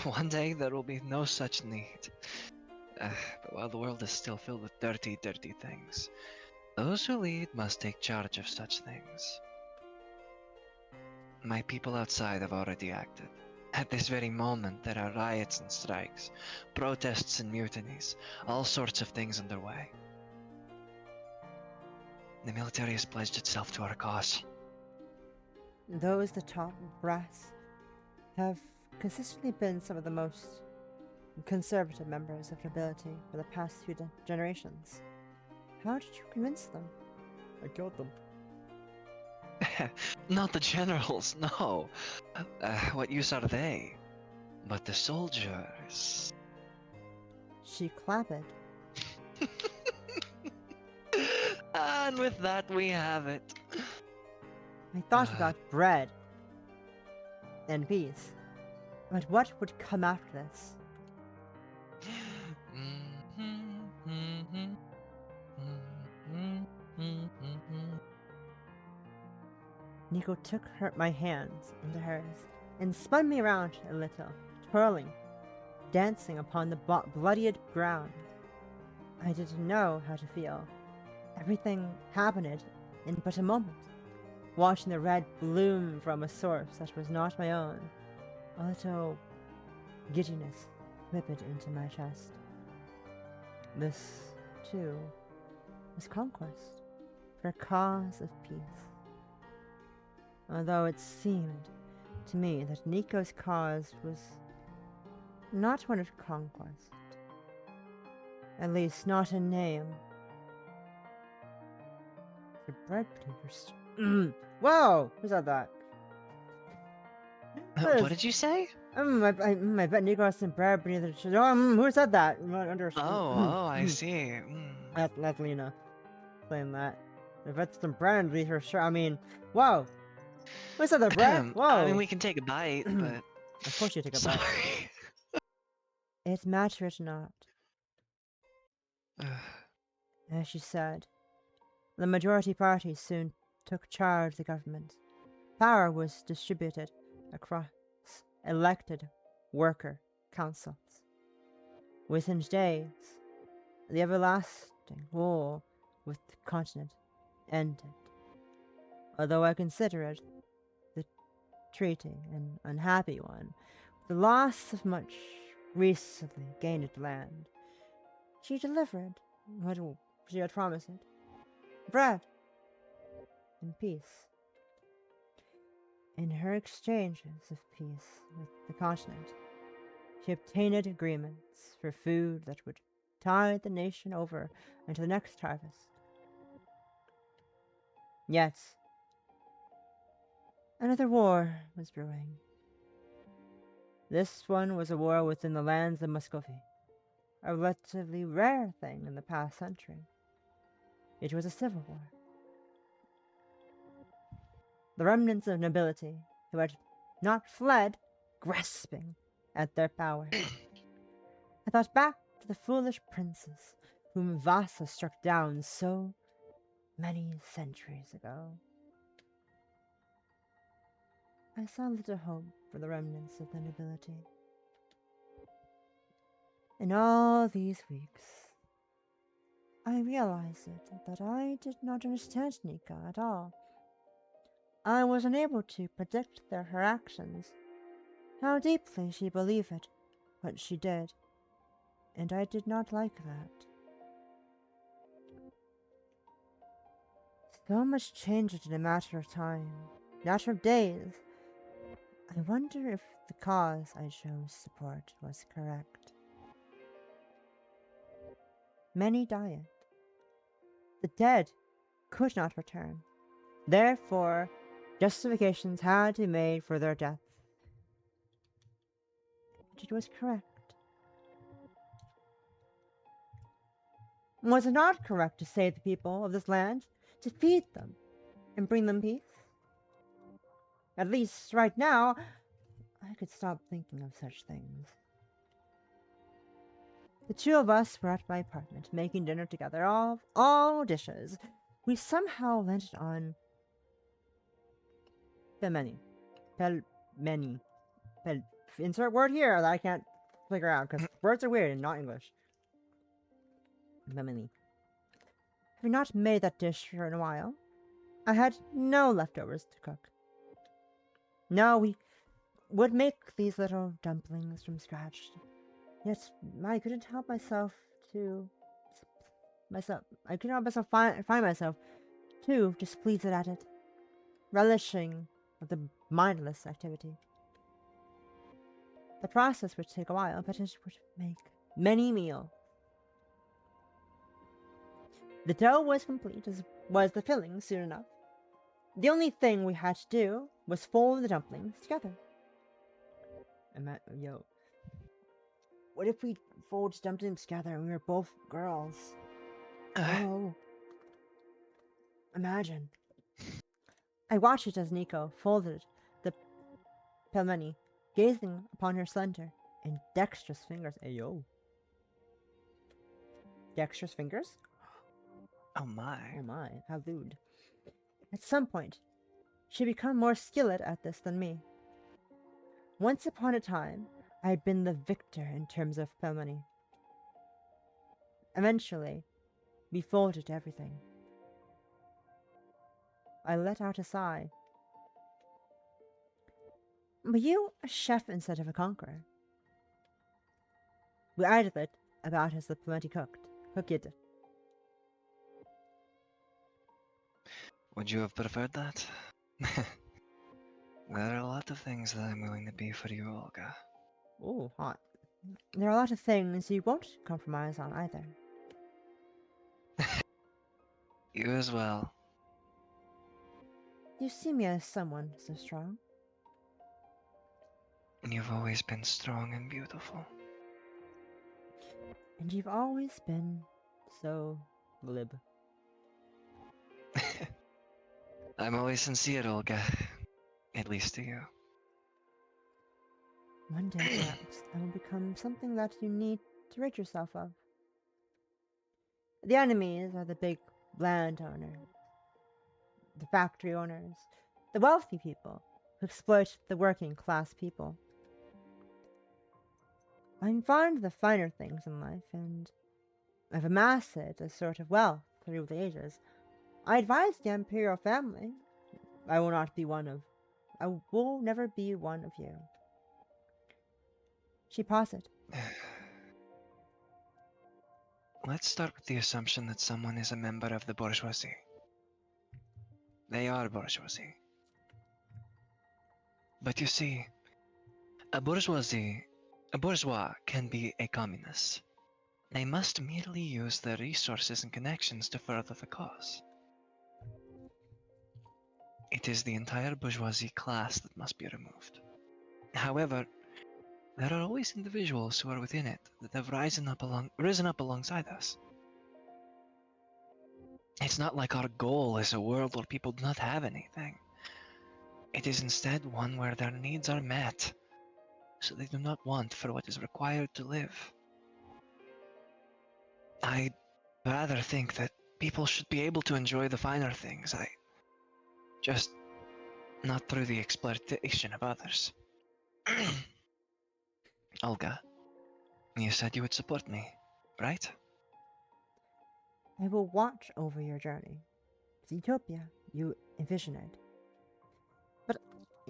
B: One day there will be no such need. But while the world is still filled with dirty, dirty things, those who lead must take charge of such things. My people outside have already acted. At this very moment, there are riots and strikes, protests and mutinies, all sorts of things underway. The military has pledged itself to our cause.
A: Those the top brass have consistently been some of the most conservative members of nobility for the past few generations. How did you convince them? I killed them.
B: Not the generals, no. What use are they? But the soldiers.
A: She clapped.
B: And with that, we have it.
A: I thought about bread and peace. But what would come after this? Nico took my hands into hers and spun me around a little, twirling, dancing upon the bloodied ground. I didn't know how to feel. Everything happened in but a moment, watching the red bloom from a source that was not my own. A little giddiness slipped into my chest. This, too, was conquest for a cause of peace. Although it seemed to me that Nico's cause was not one of conquest. At least not in name. The bread first. Whoa! Who said that?
B: What did you say?
A: I bet Nico has some bread beneath the tree. Who said that?
B: Oh, I see.
A: That's Lena saying that. I bet some bread beneath her shirt. I mean, whoa! Who said the bread? Whoa!
B: I mean, we can take a bite, but...
A: Of course you take a bite.
B: Sorry.
A: It mattered not.
B: Ugh.
A: As she said, the majority party soon took charge of the government. Power was distributed across elected worker councils. Within days, the everlasting war with the continent ended. Although I consider it the treaty an unhappy one, the loss of much recently gained land, she delivered what she had promised: bread and peace. In her exchanges of peace with the continent, she obtained agreements for food that would tide the nation over until the next harvest. Yet, another war was brewing. This one was a war within the lands of Muscovy, a relatively rare thing in the past century. It was a civil war. The remnants of nobility who had not fled, grasping at their power. I thought back to the foolish princes whom Vasa struck down so many centuries ago. I saw little hope for the remnants of the nobility. In all these weeks, I realized that I did not understand Nika at all. I was unable to predict her actions, how deeply she believed what she did, and I did not like that. So much changed in a matter of time, matter of days. I wonder if the cause I chose to support was correct. Many died. The dead could not return. Therefore, justifications had to be made for their death. And it was correct. Was it not correct to save the people of this land, to feed them, and bring them peace? At least, right now, I could stop thinking of such things. The two of us were at my apartment, making dinner together of all dishes. We somehow landed on pelmeni. Pelmeni. Insert word here that I can't figure out, because words are weird and not English. Pelmeni. Having not made that dish for a while, I had no leftovers to cook. No, we would make these little dumplings from scratch. Yet I couldn't help myself find myself too displeased at it, relishing of the mindless activity. The process would take a while, but it would make many meals. The dough was complete, as was the filling soon enough. The only thing we had to do was fold the dumplings together. What if we fold dumplings together and we were both girls? Oh. Imagine. I watched it as Nico folded the pelmeni, gazing upon her slender and dexterous fingers. Ayo. Dexterous fingers?
B: Oh my.
A: Oh my, how lewd. At some point, she became more skilled at this than me. Once upon a time, I had been the victor in terms of pelmeni. Eventually, we folded everything. I let out a sigh. Were you a chef instead of a conqueror? We idled it about as the plenty cooked.
B: Would you have preferred that? There are a lot of things that I'm willing to be for you, Olga.
A: Ooh, hot. There are a lot of things you won't compromise on either.
B: You as well.
A: You see me as someone so strong.
B: And you've always been strong and beautiful.
A: And you've always been so glib.
B: I'm always sincere, Olga. At least to you.
A: One day, perhaps, I will become something that you need to rid yourself of. The enemies are the big landowners, the factory owners, the wealthy people who exploit the working class people. I'm fond of the finer things in life, and I've amassed a sort of wealth through the ages. I advise the imperial family. I will not be one of. I will never be one of you. She paused.
B: Let's start with the assumption that someone is a member of the bourgeoisie. They are bourgeoisie. But you see, a bourgeois can be a communist. They must merely use their resources and connections to further the cause. It is the entire bourgeoisie class that must be removed. However, there are always individuals who are within it that have risen up alongside us. It's not like our goal is a world where people do not have anything. It is instead one where their needs are met, so they do not want for what is required to live. I'd rather think that people should be able to enjoy the finer things. Just not through the exploitation of others. Olga, you said you would support me, right?
A: I will watch over your journey. The utopia you envision it. But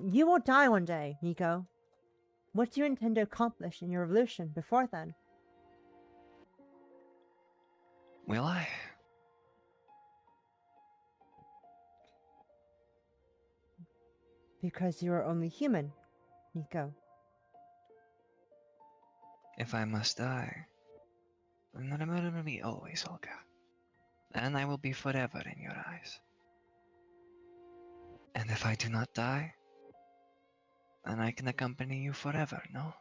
A: you will die one day, Nico. What do you intend to accomplish in your revolution before then?
B: Will I?
A: Because you are only human, Nico.
B: If I must die, then remember me always, Olga. Then I will be forever in your eyes. And if I do not die, then I can accompany you forever, no?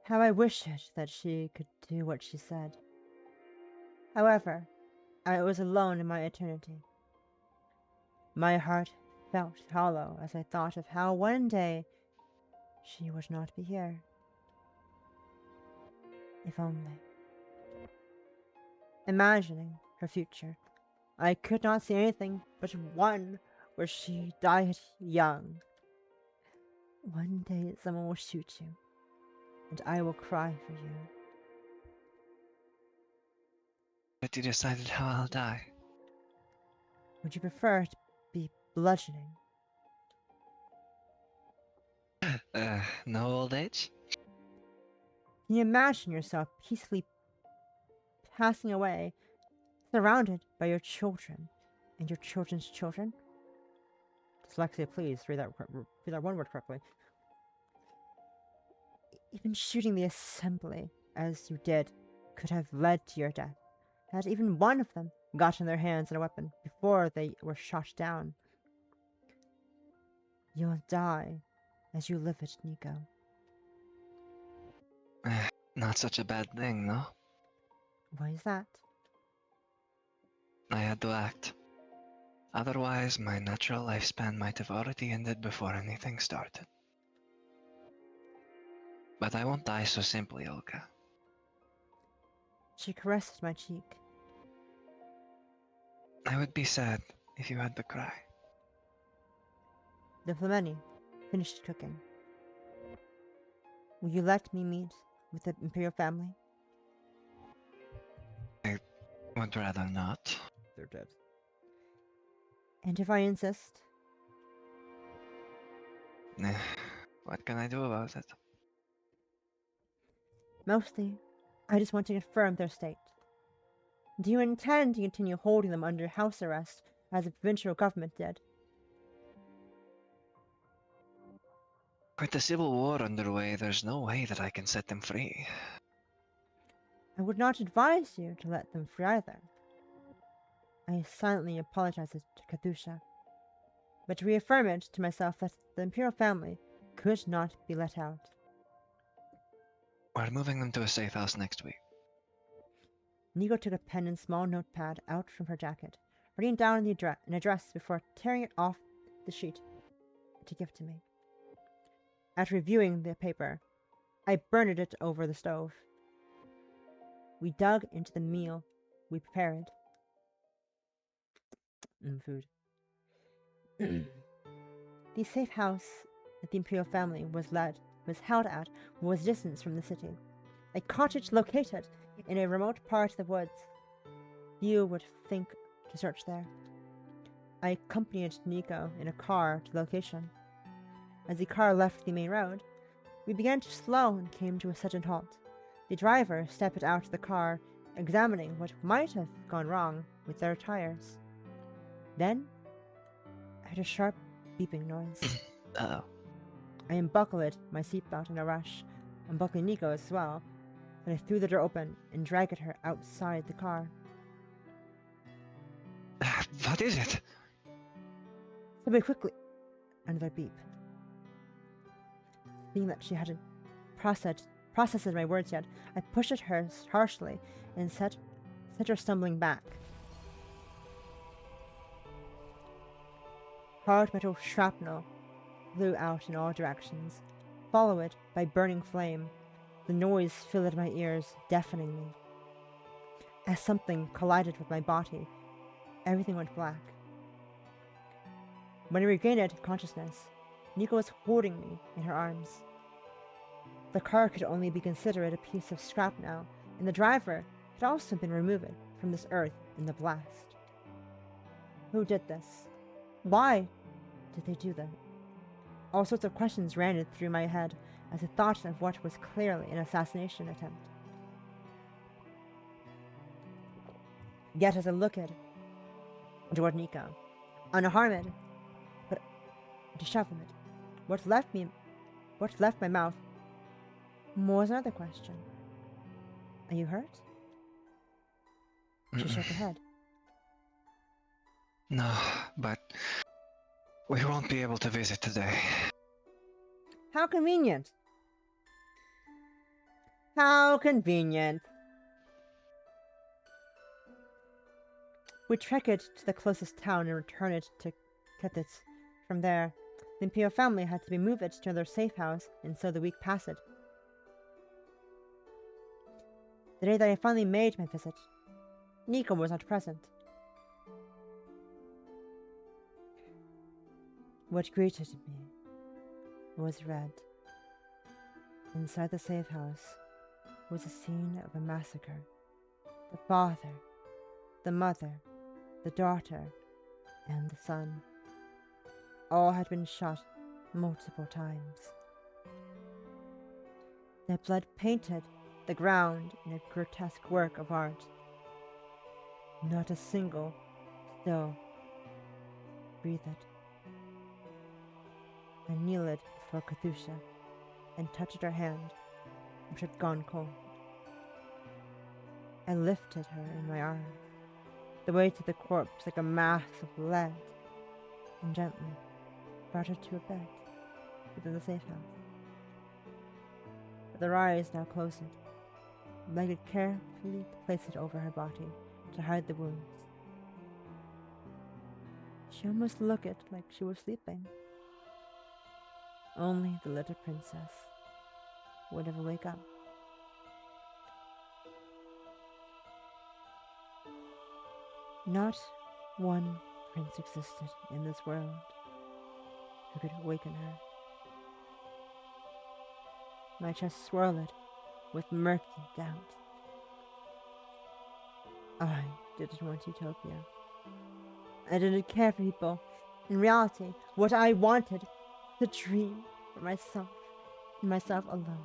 A: How I wish it that she could do what she said. However, I was alone in my eternity. My heart felt hollow as I thought of how one day she would not be here. If only. Imagining her future, I could not see anything but one where she died young. One day someone will shoot you, and I will cry for you.
B: But you decided how I'll die.
A: Would you prefer to be bludgeoning?
B: No old age?
A: Can you imagine yourself peacefully passing away, surrounded by your children and your children's children? Dyslexia, please read that one word correctly. Even shooting the assembly, as you did, could have led to your death. Had even one of them gotten their hands on a weapon before they were shot down. You'll die as you live it, Nico.
B: Not such a bad thing, no?
A: Why is that?
B: I had to act. Otherwise, my natural lifespan might have already ended before anything started. But I won't die so simply, Olga.
A: She caressed my cheek.
B: I would be sad if you had to cry.
A: The flameni finished cooking. Will you let me meet with the imperial family?
B: I would rather not.
A: They're dead. And if I insist?
B: What can I do about it?
A: Mostly, I just want to confirm their state. Do you intend to continue holding them under house arrest as the provincial government did?
B: With the civil war underway, there's no way that I can set them free.
A: I would not advise you to let them free either. I silently apologized to Katusha, but reaffirmed to myself that the imperial family could not be let out.
B: We're moving them to a safe house next week.
A: Nico took a pen and small notepad out from her jacket, writing down an address before tearing it off the sheet to give to me. After reviewing the paper, I burned it over the stove. We dug into the meal we prepared. Food. The safe house that the imperial family was held at was distant from the city, a cottage located in a remote part of the woods. You would think to search there. I accompanied Nico in a car to the location. As the car left the main road, we began to slow and came to a sudden halt. The driver stepped out of the car, examining what might have gone wrong with their tires. Then, I heard a sharp beeping noise.
B: Uh-oh.
A: I unbuckled my seatbelt in a rush, unbuckling Nico's as well, and I threw the door open and dragged her outside the car.
B: What is it?
A: Somebody quickly! Another beep. Seeing that she hadn't processed my words yet, I pushed at her harshly and set her stumbling back. Hard metal shrapnel flew out in all directions, followed by burning flame. The noise filled my ears, deafening me. As something collided with my body, everything went black. When I regained consciousness, Nico was holding me in her arms. The car could only be considered a piece of scrap now, and the driver had also been removed from this earth in the blast. Who did this? Why did they do that? All sorts of questions ran through my head as I thought of what was clearly an assassination attempt. Yet as I looked toward Nico, unharmed, but disheveled, what left my mouth was another question. Are you hurt? She shook her head.
B: No, but we won't be able to visit today.
A: How convenient. How convenient. We trekked to the closest town and returned to Kethitz. From there, the imperial family had to be moved to another safe house, and so the week passed. The day that I finally made my visit, Nico was not present. What greeted me was red. Inside the safe house was a scene of a massacre. The father, the mother, the daughter, and the son. All had been shot multiple times. Their blood painted the ground in a grotesque work of art. Not a single still breathed. I kneeled before Kathusha and touched her hand, which had gone cold. I lifted her in my arms, the weight of the corpse like a mass of lead, and gently brought her to a bed within the safe house. With her eyes now closed, the blanket carefully placed it over her body to hide the wounds. She almost looked like she was sleeping. Only the little princess would ever wake up. Not one prince existed in this world who could awaken her. My chest swirled with murky doubt. I didn't want utopia. I didn't care for people. In reality, what I wanted, the dream for myself, and myself alone.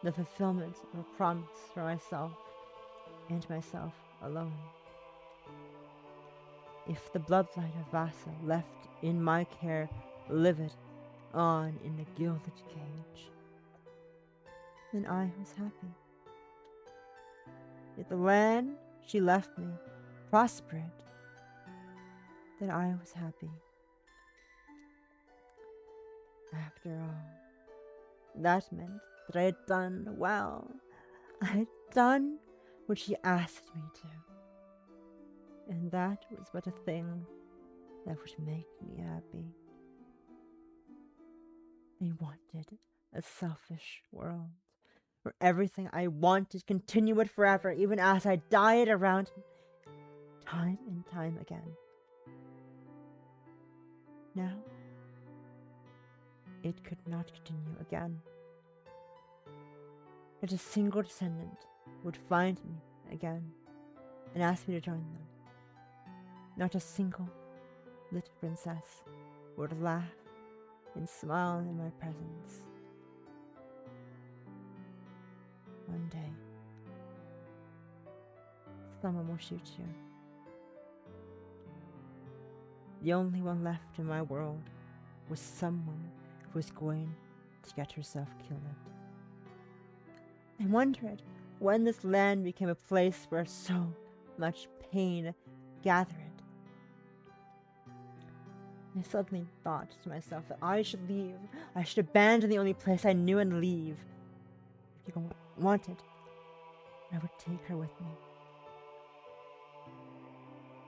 A: The fulfillment of a promise for myself, and myself alone. If the bloodline of Vasa left in my care livid on in the gilded cage, then I was happy. If the land she left me prospered, then I was happy. After all, that meant that I had done well. I had done what she asked me to. And that was but a thing that would make me happy. I wanted a selfish world where everything I wanted continued forever, even as I died around me, time and time again. Now, it could not continue again. Not a single descendant would find me again and ask me to join them. Not a single little princess would laugh and smile in my presence. One day, someone will shoot you. The only one left in my world was someone who was going to get herself killed. I wondered when this land became a place where so much pain gathered. I suddenly thought to myself that I should leave. I should abandon the only place I knew and leave. If people wanted, I would take her with me.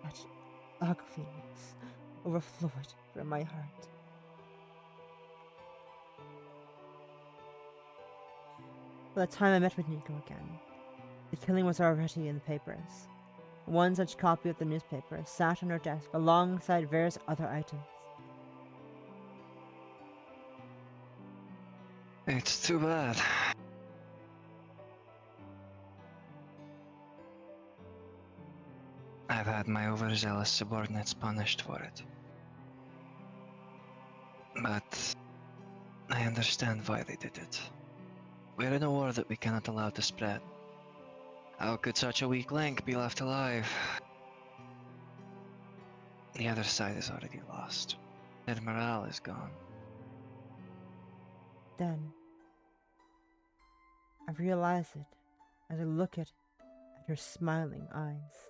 A: That ugliness overflowed from my heart. By the time I met with Nico again, the killing was already in the papers. One such copy of the newspaper sat on her desk alongside various other items.
B: It's too bad. I've had my overzealous subordinates punished for it. But I understand why they did it. We're in a war that we cannot allow to spread. How could such a weak link be left alive? The other side is already lost. Their morale is gone.
A: Then, I realize it as I look at her smiling eyes.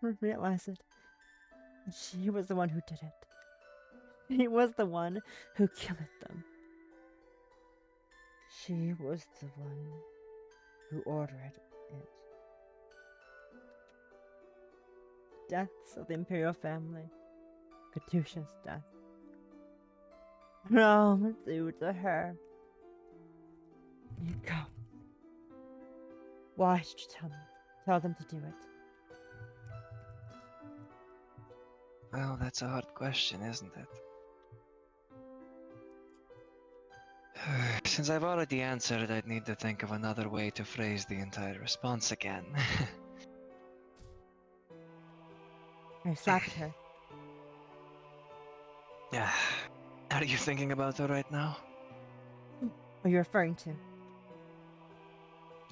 A: I realize it. She was the one who did it. She was the one who killed them. She was the one who ordered it. Deaths of the Imperial family. Katusha's death. No, due to her. You go. Why did you tell me? Tell them to do it.
B: Well, that's a hard question, isn't it? Since I've already answered, I'd need to think of another way to phrase the entire response again.
A: I slapped at her.
B: Yeah. Are you thinking about her right now?
A: What are you referring to?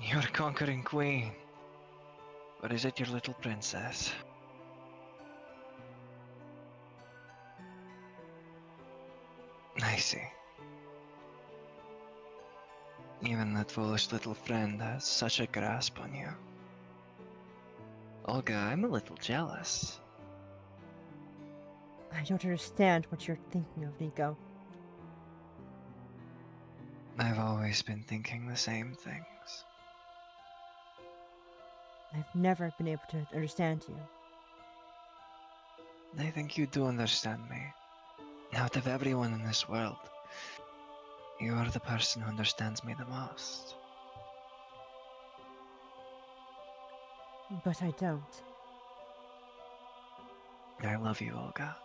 B: You're conquering queen. Or is it your little princess? I see. Even that foolish little friend has such a grasp on you. Olga, I'm a little jealous.
A: I don't understand what you're thinking of, Nico.
B: I've always been thinking the same things.
A: I've never been able to understand you.
B: I think you do understand me. Out of everyone in this world, you are the person who understands me the most.
A: But I don't.
B: I love you, Olga.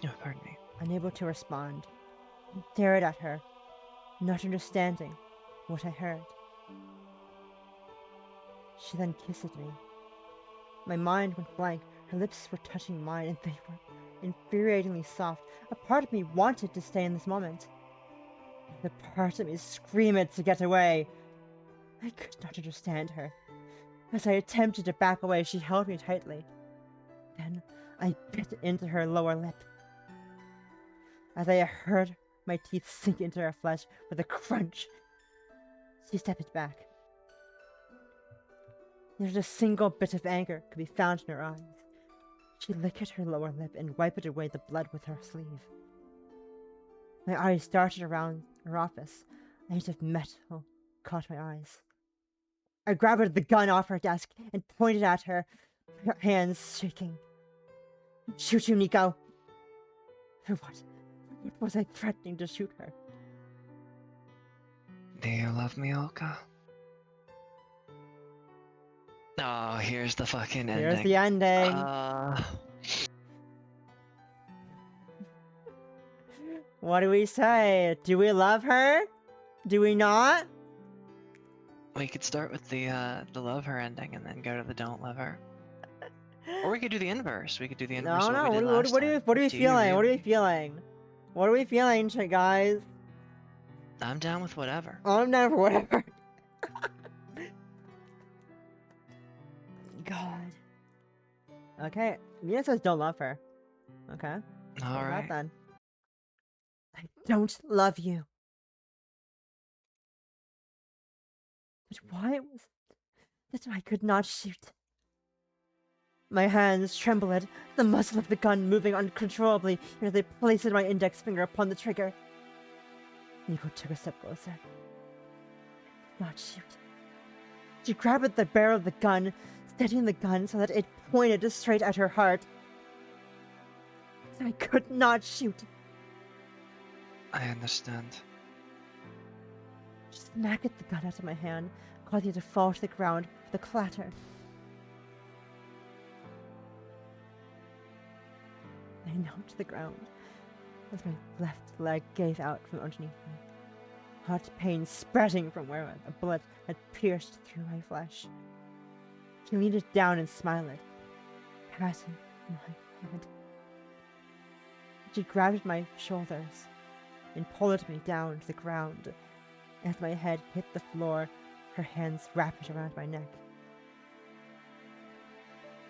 B: Oh, pardon me.
A: Unable to respond. I stared at her, not understanding what I heard. She then kissed me. My mind went blank. Her lips were touching mine, and they were infuriatingly soft. A part of me wanted to stay in this moment. The part of me screamed to get away. I could not understand her. As I attempted to back away, she held me tightly. Then I bit into her lower lip. As I heard my teeth sink into her flesh with a crunch, she stepped back. Not a single bit of anger could be found in her eyes. She licked her lower lip and wiped away the blood with her sleeve. My eyes darted around her office, made of metal caught my eyes. I grabbed the gun off her desk and pointed at her, her hands shaking. Shoot you, Nico! For what? What was I threatening to shoot her?
B: Do you love me, Olga? Oh, here's the fucking ending.
A: Here's the ending. What do we say? Do we love her? Do we not?
B: We could start with the love her ending and then go to the don't love her. Or we could do the inverse. We could do the inverse of
A: No,
B: what we did
A: what,
B: last
A: what,
B: time.
A: what are we
B: Up to you,
A: feeling? What are we
B: really.
A: feeling? What are we feeling, guys?
B: I'm down with whatever.
A: I'm down for whatever. God. Okay, Mia says don't love her. Okay.
B: All
A: Well,
B: right.
A: then. I don't love you. But why was it that I could not shoot? My hands trembled, the muzzle of the gun moving uncontrollably as I placed my index finger upon the trigger. Nico took a step closer. I could not shoot. She grabbed the barrel of the gun, steadying the gun so that it pointed straight at her heart. I could not shoot.
B: I understand.
A: She smacked the gun out of my hand, causing it to fall to the ground with a clatter. I knelt to the ground as my left leg gave out from underneath me, hot pain spreading from where a bullet had pierced through my flesh. She leaned it down and smiled, patting my head. She grabbed my shoulders and pulled me down to the ground. As my head hit the floor, her hands wrapped around my neck.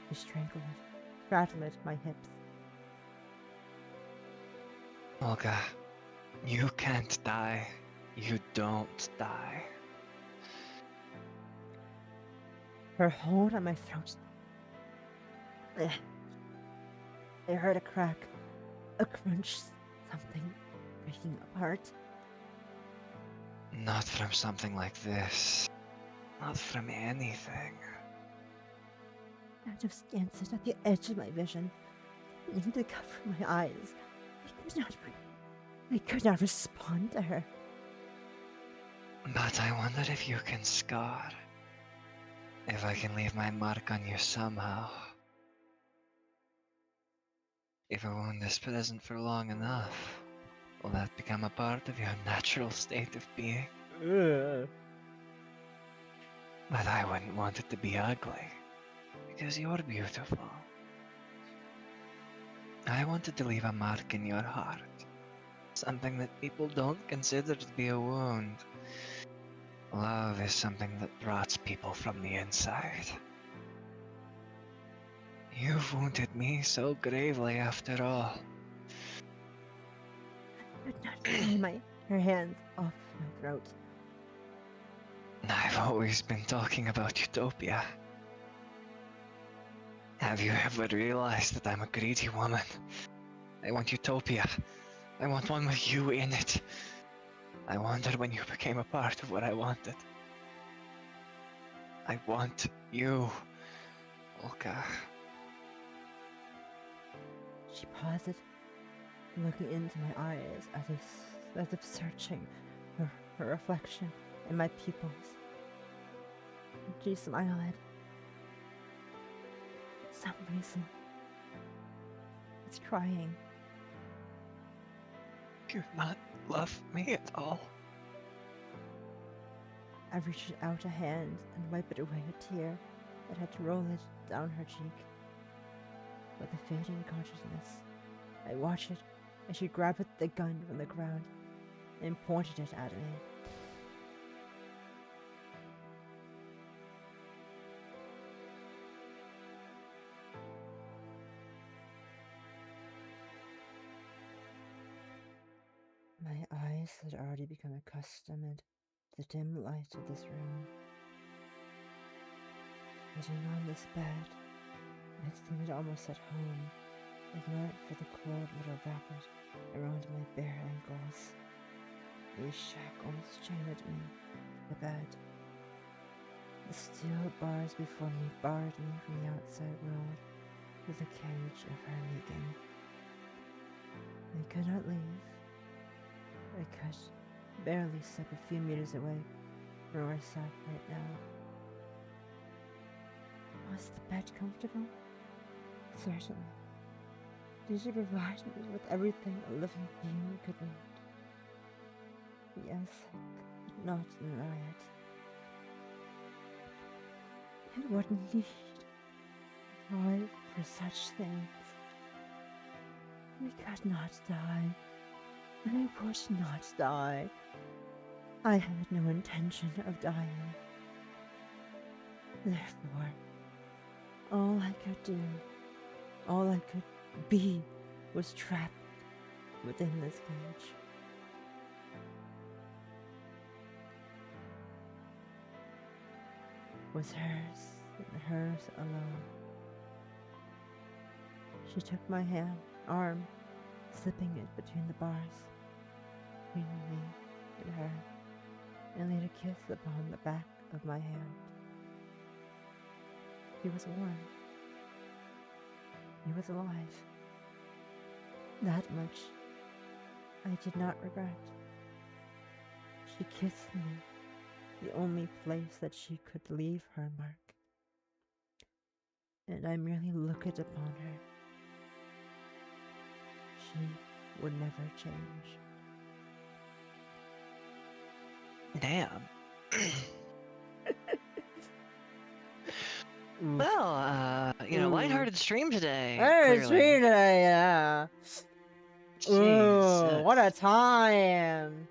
A: She strangled, straddled my hips.
B: Olga, you can't die. You don't die.
A: Her hold on my throat. I heard a crack, a crunch, something breaking apart.
B: Not from something like this. Not from anything.
A: I just danced at the edge of my vision. I needed to cover my eyes. I could not respond to her.
B: But I wonder if you can scar. If I can leave my mark on you somehow. If a wound is present for long enough, will that become a part of your natural state of being?
A: Ugh.
B: But I wouldn't want it to be ugly, because you're beautiful. I wanted to leave a mark in your heart, something that people don't consider to be a wound. Love is something that rots people from the inside. You've wounded me so gravely after all.
A: I could not pull her hands off my throat.
B: I've always been talking about utopia. Have you ever realized that I'm a greedy woman? I want utopia. I want one with you in it. I wondered when you became a part of what I wanted. I want you, Olga.
A: She paused, looking into my eyes as if searching for her reflection in my pupils. She smiled. For some reason, it's crying.
B: You not love me at all.
A: I reached out a hand and wiped away a tear that had rolled down her cheek. With a fading consciousness, I watched it as she grabbed the gun from the ground and pointed it at me. My eyes had already become accustomed to the dim light of this room. Sitting on this bed, I seemed almost at home, if not for the cold little rapid around my bare ankles. These shackles chained me, the bed. The steel bars before me barred me from the outside world with a cage of her making. I could not leave. I could barely step a few meters away from where I sat right now. Was the bed comfortable? Certainly. Did she provide me with everything a living being could need? Yes, I could not deny it. Yet what need why for such things? We could not die, and I would not die. I had no intention of dying. Therefore, all I could do, all I could be, was trapped within this cage. Was hers, and hers alone. She took my arm, slipping it between the bars, between me and her, and laid a kiss upon the back of my hand. He was warm. He was alive. That much I did not regret. She kissed me, the only place that she could leave her mark. And I merely looked upon her. She would never change.
B: Damn. Well, lighthearted stream today.
A: Hey, it's
B: clearly.
A: me today, yeah. Ooh,
B: Jesus.
A: what a time!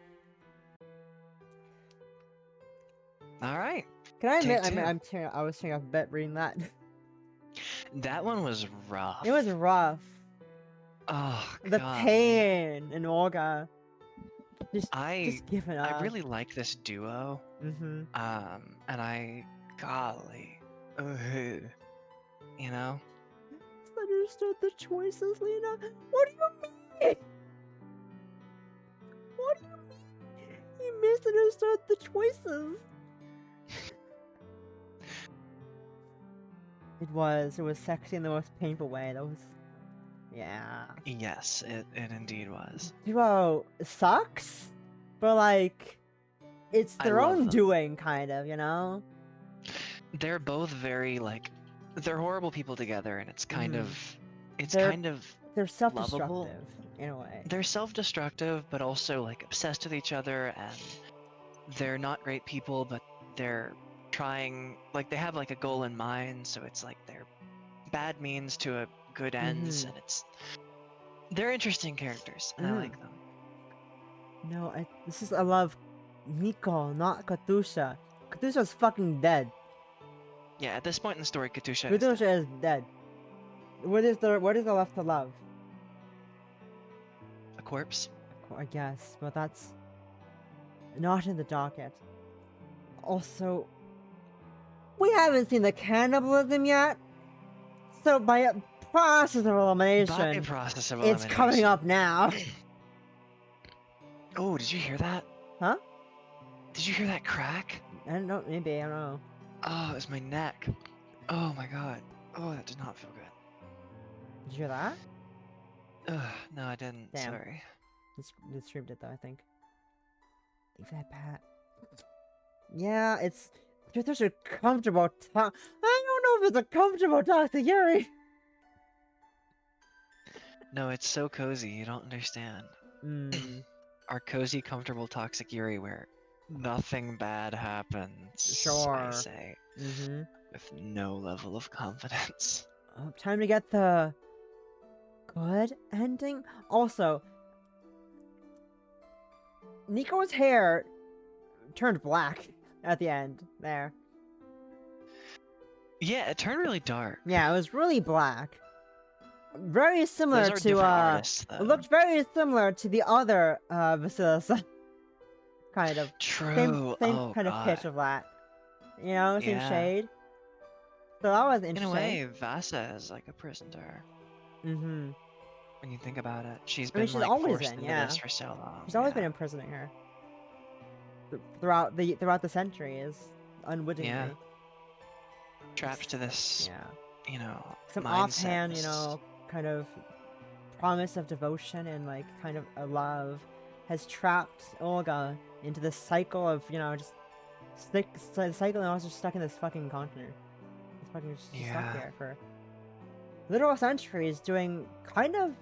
B: All right.
A: Can I admit,
B: Take two.
A: I was tearing up a bit reading that.
B: That one was rough.
A: It was rough.
B: Oh,
A: The
B: God.
A: pain in Olga. Just giving up.
B: I really like this duo.
A: Mm-hmm.
B: And golly. You know?
A: Understood the choices, Lena. What do you mean? What do you mean? You misunderstood the choices. It was sexy in the most painful way. That was, yeah.
B: Yes, it indeed was.
A: Duo sucks, but like, it's
B: I
A: their
B: love
A: own
B: them.
A: doing, kind of, you know?
B: They're both very, like, they're horrible people together, and it's kind
A: Mhm.
B: of,
A: They're self-destructive,
B: lovable.
A: in a way.
B: They're self-destructive, but also, like, obsessed with each other, and they're not great people, but they're trying, like, they have, like, a goal in mind, so it's like they're bad means to a good ends,
A: Mhm.
B: and they're interesting characters, and I like them.
A: No, I love Miko, not Katusha. Katusha's fucking dead.
B: Yeah, at this point in the story, Katusha is
A: Katusha is dead. What is there left to love?
B: a corpse.
A: I guess, but that's not in the docket. Also, we haven't seen the cannibalism yet, so by a process of elimination,
B: By process of
A: it's coming
B: elimination.
A: up now.
B: Oh, did you hear that?
A: Huh?
B: Did you hear that crack?
A: I don't know, maybe, I don't know.
B: Oh, it was my neck. Oh my god. Oh, that did not feel good.
A: Did you hear that?
B: Ugh, no, I didn't.
A: Damn.
B: Sorry.
A: It streamed it though, I think. Leave that pat. Yeah, there's a comfortable talk. I don't know if it's a comfortable talk to Yuri.
B: No, it's so cozy, you don't understand. Our cozy, comfortable, toxic Yuri where nothing bad happens.
A: Sure.
B: I say.
A: Mm-hmm.
B: With no level of confidence.
A: Oh, time to get the good ending. Also, Nico's hair turned black at the end there.
B: Yeah, it turned really dark.
A: Yeah, it was really black. Very similar
B: Those are
A: to
B: different artists, though.
A: it looked very similar to the other Vasilisa. Kind of.
B: True.
A: Same
B: Oh,
A: kind of
B: God.
A: pitch of that. You know, same
B: Yeah.
A: shade. So that was
B: In
A: interesting.
B: a way, Vasa is like a prison to her.
A: Mm-hmm.
B: When you think about it, she's
A: I mean,
B: been
A: she's
B: like
A: always
B: forced
A: been,
B: into
A: yeah.
B: this for so long.
A: She's always
B: yeah.
A: been imprisoning her. throughout the centuries, unwittingly.
B: Yeah. Trapped to this,
A: Yeah.
B: you know,
A: Some
B: mindset.
A: offhand, kind of promise of devotion and like kind of a love has trapped Olga into this cycle of just the cycle, and also stuck in this fucking continent. It's fucking just stuck
B: Yeah.
A: here for literal centuries, doing kind of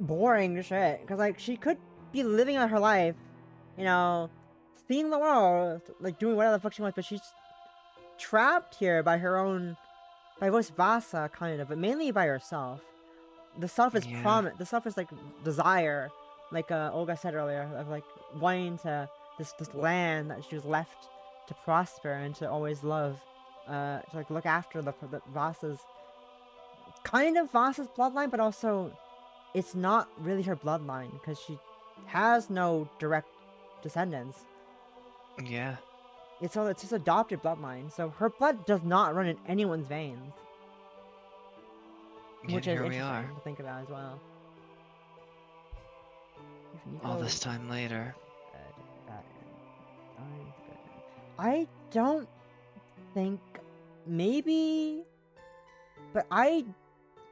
A: boring shit. Because like she could be living out her life, seeing the world, like doing whatever the fuck she wants, but she's trapped here by voice Vasa, kind of, but mainly by herself. The self is
B: Yeah.
A: the self is like desire, like Olga said earlier, of like wanting to this land that she was left to prosper and to always love, to like look after the Vasa's bloodline, but also it's not really her bloodline because she has no direct descendants.
B: Yeah.
A: It's just adopted bloodline, so her blood does not run in anyone's veins.
B: Yet
A: Which is
B: here we
A: interesting
B: are,
A: to think about as well.
B: all this time later.
A: I don't think, maybe, but I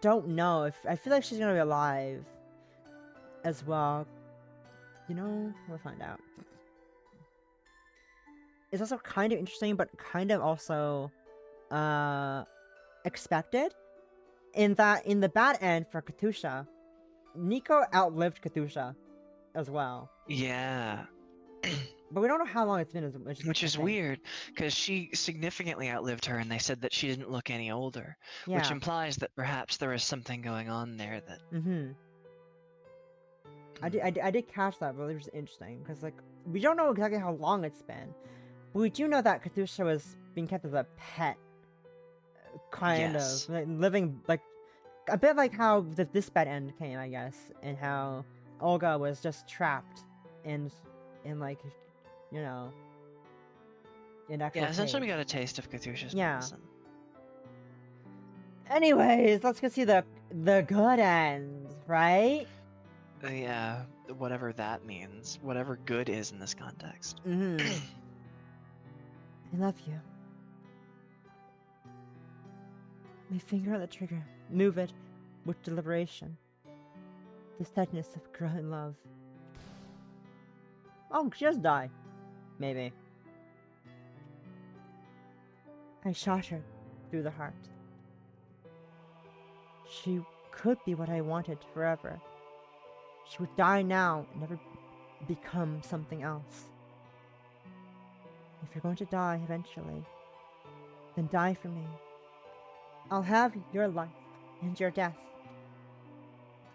A: don't know. I feel like she's gonna be alive as well. We'll find out. It's also kind of interesting, but kind of also expected. In the bad end for Katusha, Nico outlived Katusha as well.
B: Yeah.
A: But we don't know how long it's been,
B: Which is weird, because she significantly outlived her, and they said that she didn't look any older.
A: Yeah.
B: Which implies that perhaps there is something going on there that...
A: Mm-hmm. I did catch that, but it was interesting, because, like, we don't know exactly how long it's been. But we do know that Katusha was being kept as a pet, kind
B: Yes.
A: of. Like, living, like, a bit like how this bad end came, I guess, and how Olga was just trapped in like, in actual
B: Yeah, essentially we
A: cage.
B: got a taste of Katusha's
A: Yeah.
B: medicine.
A: Anyways, let's go see the good end, right?
B: Yeah, whatever that means. Whatever good is in this context.
A: Mm-hmm. I love you. My finger on the trigger. Move it with deliberation. The sadness of growing love. Oh, she does die. Maybe. I shot her through the heart. She could be what I wanted forever. She would die now and never become something else. If you're going to die eventually, then die for me. I'll have your life and your death.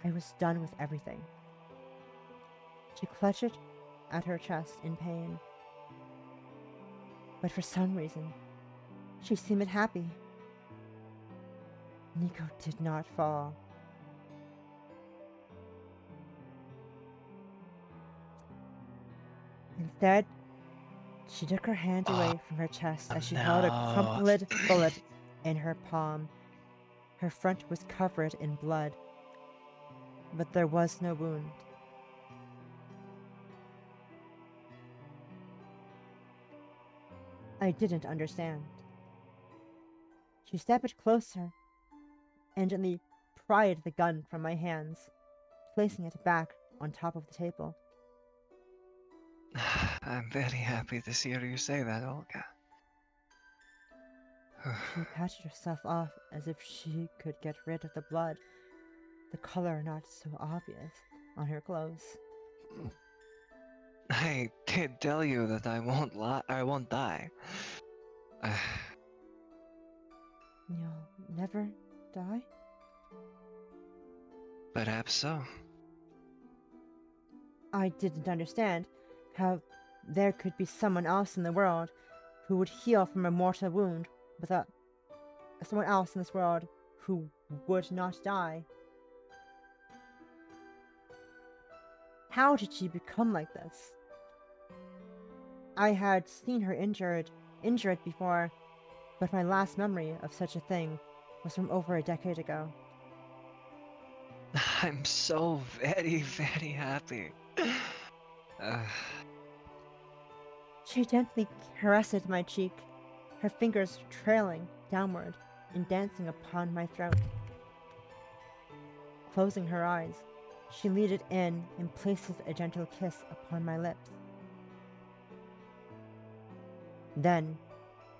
A: I was done with everything. She clutched it at her chest in pain. But for some reason, she seemed happy. Nico did not fall. Instead, she took her hand away from her chest as she held a crumpled bullet in her palm. Her front was covered in blood, but there was no wound. I didn't understand. She stepped closer and gently pried the gun from my hands, placing it back on top of the table.
B: I'm very happy to hear you say that, Olga.
A: She patted herself off as if she could get rid of the blood, the color not so obvious on her clothes.
B: I did tell you that I won't die.
A: You'll never die?
B: Perhaps so.
A: I didn't understand how there could be someone else in the world who would heal from a mortal wound without someone else in this world who would not die. How did she become like this? I had seen her injured before, but my last memory of such a thing was from over a decade ago.
B: I'm so very, very happy.
A: She gently caressed my cheek, her fingers trailing downward and dancing upon my throat. Closing her eyes, she leaned it in and placed a gentle kiss upon my lips. Then,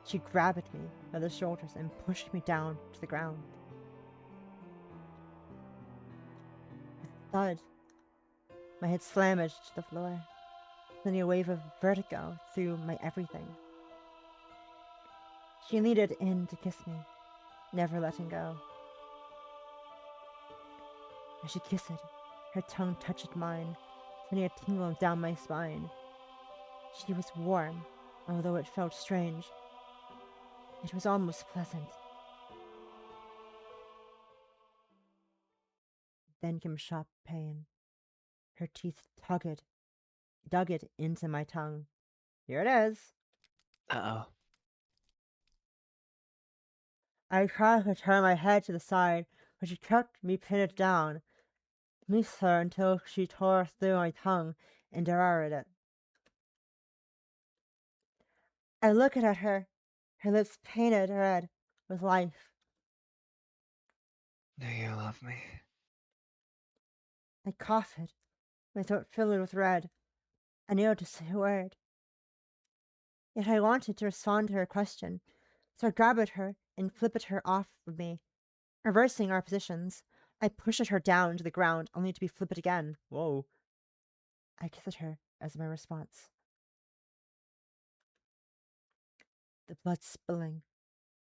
A: she grabbed me by the shoulders and pushed me down to the ground. With a thud, my head slammed to the floor, sending a wave of vertigo through my everything. She leaned it in to kiss me, never letting go. As she kissed it, her tongue touched mine, sending a tingle down my spine. She was warm, although it felt strange. It was almost pleasant. Then came sharp pain. Her teeth dug it into my tongue. Here it is.
B: Uh-oh.
A: I tried to turn my head to the side, but she kept me pinned down. Released her until she tore through my tongue and devoured it. I looked at her lips painted red with life.
B: Do you love me?
A: I coughed, my throat filled with red, unable to say a word. Yet I wanted to respond to her question, so I grabbed her and flipped her off of me. Reversing our positions, I pushed her down to the ground, only to be flipped again. Whoa. I kissed her as my response. The blood spilling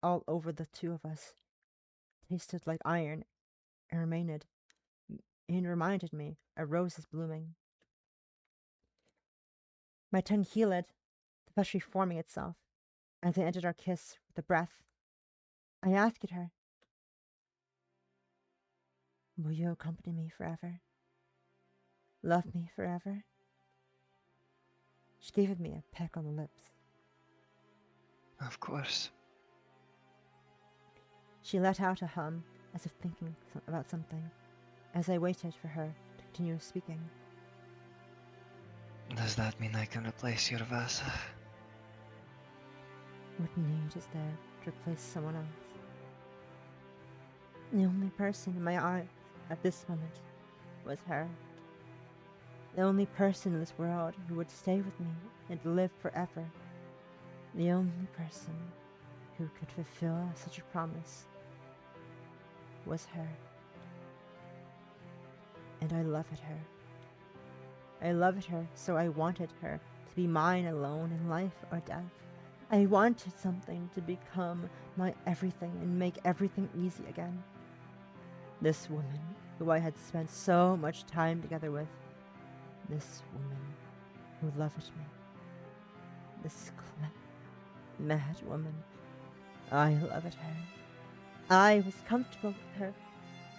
A: all over the two of us tasted like iron and reminded me a rose is blooming. My tongue healed, the flesh reforming itself, as I ended our kiss with a breath. I asked her, "Will you accompany me forever? Love me forever?" She gave me a peck on the lips.
B: Of course.
A: She let out a hum, as if thinking about something, as I waited for her to continue speaking.
B: Does that mean I can replace your Vasa?
A: What need is there to replace someone else? The only person in my eyes at this moment was her. The only person in this world who would stay with me and live forever. The only person who could fulfill such a promise was her. And I loved her. I loved her, so I wanted her to be mine alone in life or death. I wanted something to become my everything and make everything easy again. This woman, who I had spent so much time together with. This woman who loved me. This clever, mad woman. I loved her. I was comfortable with her.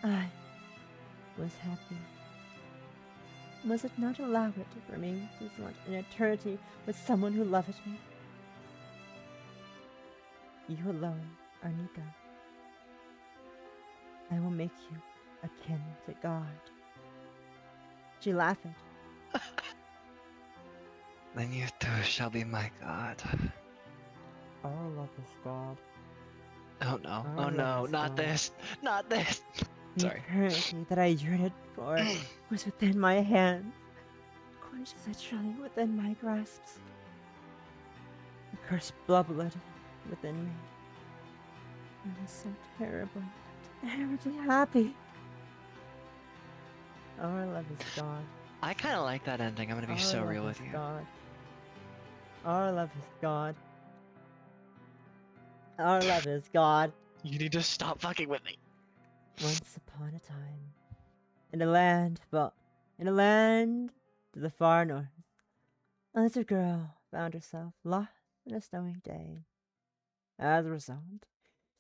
A: I was happy. Was it not allowed for me to spend an eternity with someone who loved me? You alone, Arnika. I will make you akin to God. She laughed.
B: Then you too shall be my god.
A: Our love is God.
B: Oh no,
A: Our
B: oh
A: love
B: no,
A: is
B: not
A: God.
B: this, not this.
A: The
B: Sorry.
A: eternity that I yearned for was within my hands, quite literally within my grasps. The curse bubbled within me. I was so terribly happy. Our love is God.
B: I kind of like that ending. I'm gonna be
A: Our
B: so
A: love
B: real
A: is
B: with you.
A: God. Our love is God. Our love is God.
B: You need to stop fucking with me.
A: Once upon a time, in a land to the far north, a little girl found herself lost in a snowy day. As a result,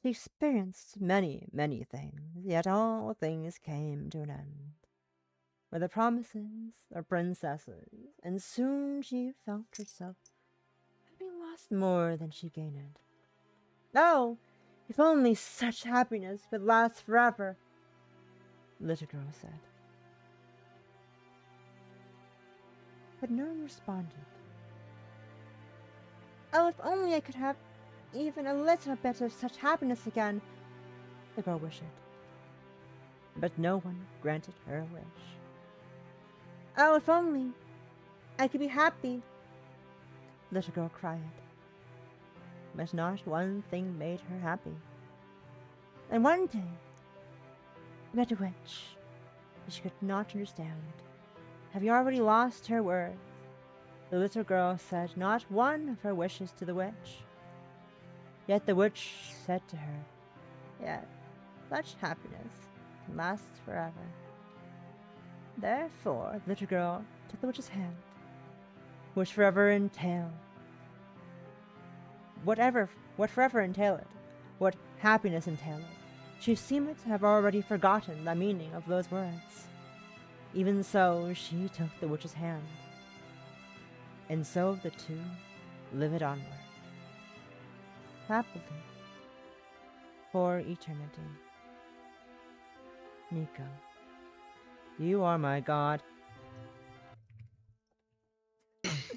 A: she experienced many, many things, yet all things came to an end. With the promises of princesses, and soon she felt herself having lost more than she gained. Oh, if only such happiness could last forever, the little girl said. But no one responded. Oh, if only I could have even a little bit of such happiness again, the girl wished. But no one granted her wish. Oh, if only I could be happy, the little girl cried. But not one thing made her happy. And one day, she met a witch she could not understand. Having already lost her words, the little girl said not one of her wishes to the witch. Yet the witch said to her, "Yes, such happiness can last forever." Therefore, the little girl took the witch's hand, which forever entailed what forever entailed, what happiness entailed. She seemed to have already forgotten the meaning of those words. Even so, she took the witch's hand, and so the two lived onward, happily, for eternity. Nico, you are my god.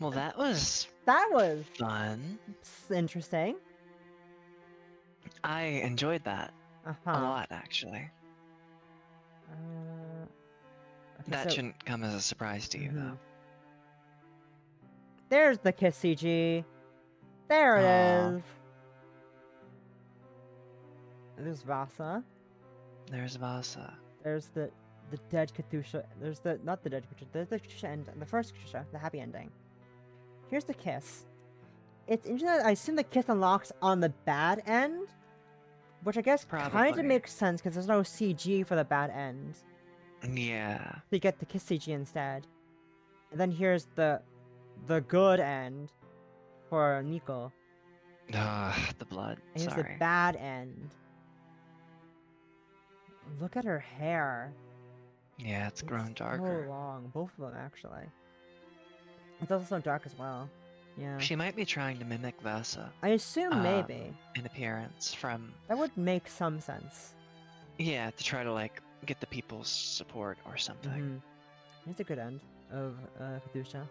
B: Well, that was
A: That was
B: fun.
A: interesting.
B: I enjoyed that a
A: Uh-huh.
B: lot, actually.
A: Okay,
B: That
A: so
B: shouldn't come as a surprise to you, though.
A: there's the kiss CG. There it
B: Aw.
A: is. There's Vasa.
B: There's Vasa.
A: There's the dead Katusha. There's the not the dead Katusha. There's the Katusha end. The first Katusha, the happy ending. Here's the kiss. It's interesting that I assume the kiss unlocks on the bad end, which I guess kind of
B: Probably.
A: makes sense because there's no CG for the bad end.
B: Yeah.
A: So you get the kiss CG instead. And then here's the good end for Nico.
B: The blood.
A: And here's
B: Sorry.
A: the bad end. Look at her hair.
B: Yeah, it's grown
A: So
B: darker.
A: long. Both of them, actually. It's also so dark as well. Yeah.
B: She might be trying to mimic Vasa
A: I assume
B: Uh,
A: maybe.
B: in appearance from,
A: That would make some sense.
B: yeah, to try to, like, get the people's support or something.
A: Mm-hmm. Here's a good end of Kadusha.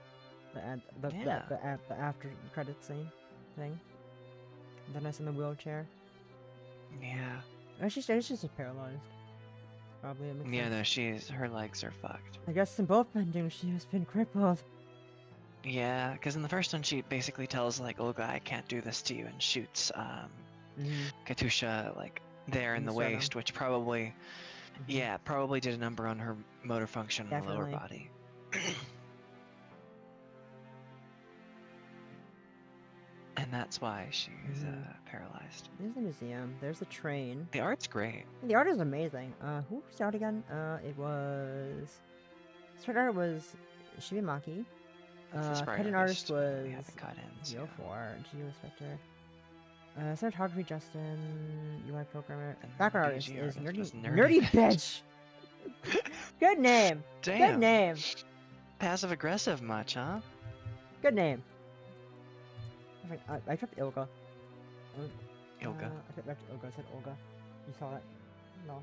A: The end,
B: Yeah.
A: the after credit scene thing. Then us in the wheelchair.
B: Yeah.
A: She's just paralyzed. Probably it makes
B: Yeah,
A: sense.
B: no, her legs are fucked.
A: I guess in both endings she has been crippled.
B: Yeah, because in the first one she basically tells, like, Olga, I can't do this to you, and shoots, Katusha, like, there in
A: In
B: the
A: the sternum.
B: waist, which probably, yeah, probably did a number on her motor function in the lower
A: Definitely.
B: body. And that's why she's paralyzed.
A: There's the museum. There's the train.
B: The art's great.
A: The art is amazing. Who's the art again? It was... Start art was Shibimaki.
B: It's the sprite
A: Cut-in artist was...
B: Yeah, the cut-ins.
A: Geo4, Geospector. Cinematography, Justin. UI programmer.
B: And
A: Background
B: the
A: artist
B: BG
A: is
B: artist was
A: Nerdy Bitch! Good name!
B: Damn.
A: Good name!
B: Passive aggressive much, huh?
A: Good name. I tripped Ilga.
B: Ilga.
A: I tripped Ilga. I said Olga. You saw that? No.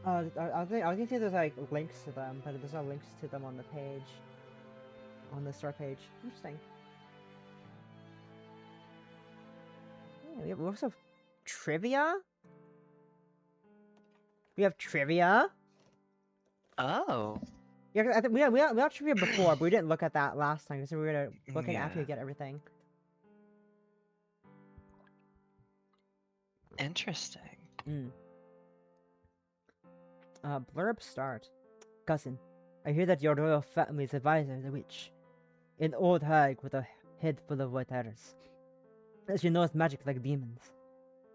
A: I was gonna say there's like links to them, but there's no links to them on the page. On the start page. Interesting. Yeah, we also have trivia. We have trivia.
B: Oh.
A: Yeah, 'cause I think we had trivia before, but we didn't look at that last time because we were gonna look at it after we
B: Yeah.
A: get everything.
B: Interesting.
A: Blurb start. Cousin, I hear that your royal family's advisor is a witch. An old hag with a head full of white hairs. She knows magic like demons.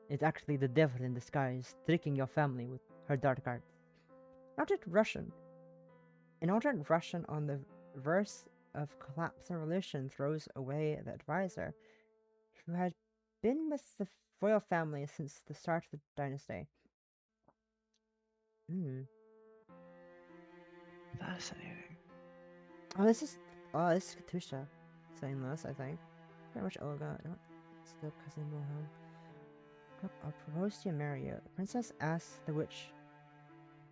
A: It's actually the devil in disguise, tricking your family with her dark arts. An alternate Russian on the verse of collapse and revolution throws away the advisor, who had been with the royal family since the start of the dynasty.
B: Fascinating.
A: Oh, this is Katusha saying this, I think. Pretty much Olga. It's the cousin Wilhelm. I'll propose to marry you. The princess asks the witch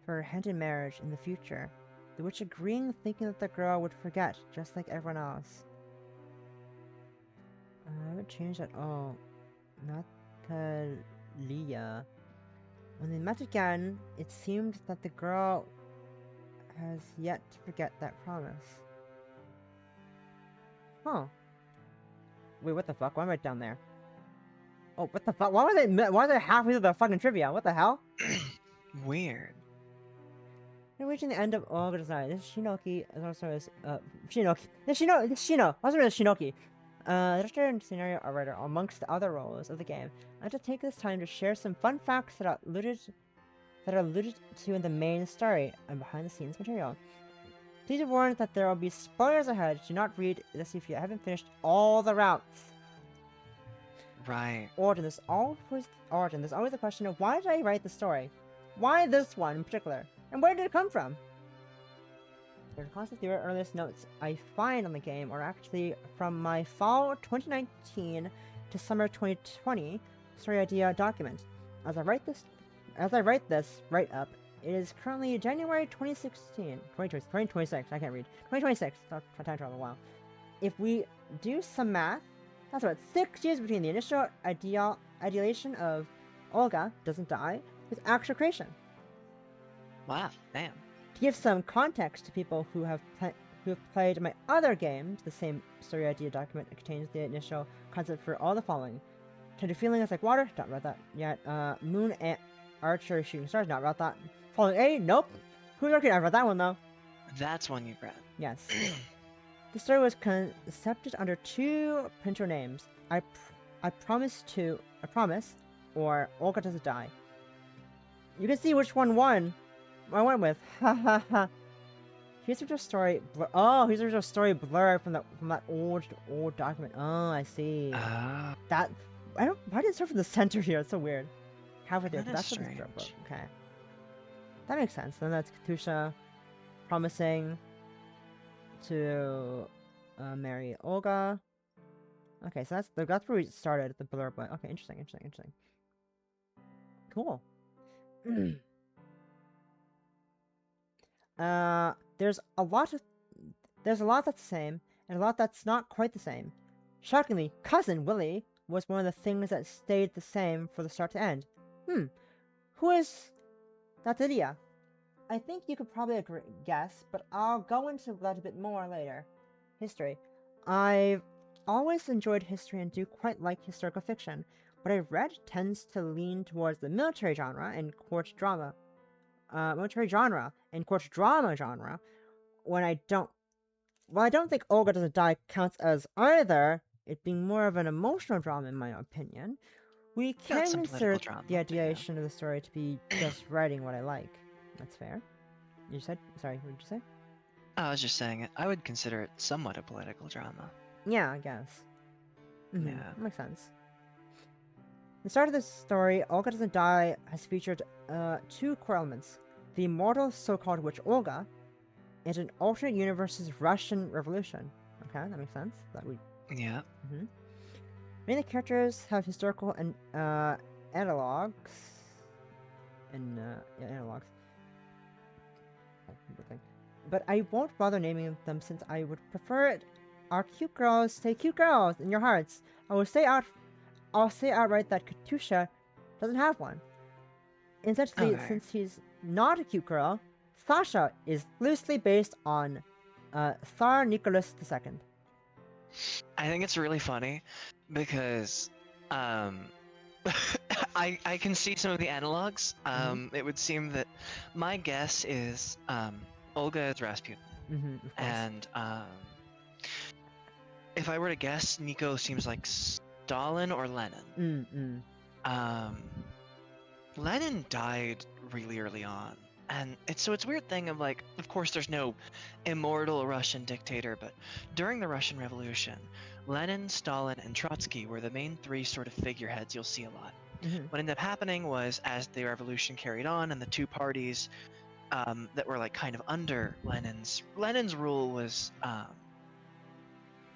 A: for her hand in marriage in the future. The witch agreeing, thinking that the girl would forget, just like everyone else. I haven't changed at all. Natalia. When they met again, it seemed that the girl has yet to forget that promise. Huh. Wait, what the fuck? Why am I down there? Oh, what the fuck? Why are they halfway through the fucking trivia? What the hell?
B: Weird.
A: We're reaching the end of Olga Doesn't Die. This is Shinoki, as also as, Shinoki. This Shino, also known as Shinoki. The director and scenario writer, amongst the other roles of the game. I'd like to take this time to share some fun facts that are alluded to in the main story and behind-the-scenes material. Please be warned that there will be spoilers ahead. Do not read this if you haven't finished all the routes.
B: Right.
A: Origin. There's always the question of why did I write the story? Why this one in particular? And where did it come from? There's a constant theory. Earliest notes I find on the game are actually from my fall 2019 to summer 2020 story idea document. As I write this write-up, it is currently January 2026, I can't read. 2026, time travel a while. If we do some math, that's about 6 years between the initial ideation of Olga Doesn't Die with actual creation.
B: Wow. Damn.
A: To give some context to people who have played my other games, the same story idea document contains the initial concept for all the following. Tender Feelings Like Water, not read that yet. Moon and Archer Shooting Stars, not read that. Falling A, nope. Who's okay? I read that one though.
B: That's one you've read.
A: Yes. The story was concepted under 2 printer names. I promise, or Olga Doesn't Die. You can see which one won. I went with. Ha ha ha. Here's the story. Here's the story blurred from that old document. Oh, I see. That why did it start from the center here? It's so weird. Halfway there. That's what
B: strange.
A: Okay. That makes sense. Then that's Katusha promising to marry Olga. Okay, so that's where we started the blurb. But okay, interesting. Cool. There's a lot that's the same, and a lot that's not quite the same. Shockingly, Cousin Willie was one of the things that stayed the same from the start to end. Who is Natalia? I think you could probably guess, but I'll go into that a bit more later. History. I've always enjoyed history and do quite like historical fiction. What I've read tends to lean towards the military genre and court drama. When I don't think Olga Doesn't Die counts as either, it being more of an emotional drama in my opinion. We can
B: some
A: consider
B: political drama,
A: the
B: but
A: ideation of the story to be just writing what I like. That's fair. Sorry, what did you say?
B: I was just saying it. I would consider it somewhat a political drama.
A: Yeah, I guess.
B: Yeah.
A: Makes sense. The start of this story, Olga Doesn't Die, has featured 2 core elements. The immortal so-called witch Olga, and an alternate universe's Russian Revolution. Okay, that makes sense.
B: Yeah.
A: Many of the characters have historical and analogs. But I won't bother naming them since I would prefer it. Our cute girls stay cute girls in your hearts. I'll say outright that Katusha doesn't have one. Essentially,
B: Okay.
A: since he's not a cute girl, Sasha is loosely based on Tsar Nicholas II.
B: I think it's really funny because I can see some of the analogs. It would seem that my guess is Olga is Rasputin,
A: Of course.
B: and if I were to guess, Nico seems like Stalin or Lenin. Lenin died really early on, and it's a weird thing of like, of course there's no immortal Russian dictator, but during the Russian Revolution, Lenin, Stalin, and Trotsky were the main 3 sort of figureheads you'll see a lot. What ended up happening was, as the revolution carried on and the 2 parties that were like kind of under Lenin's rule was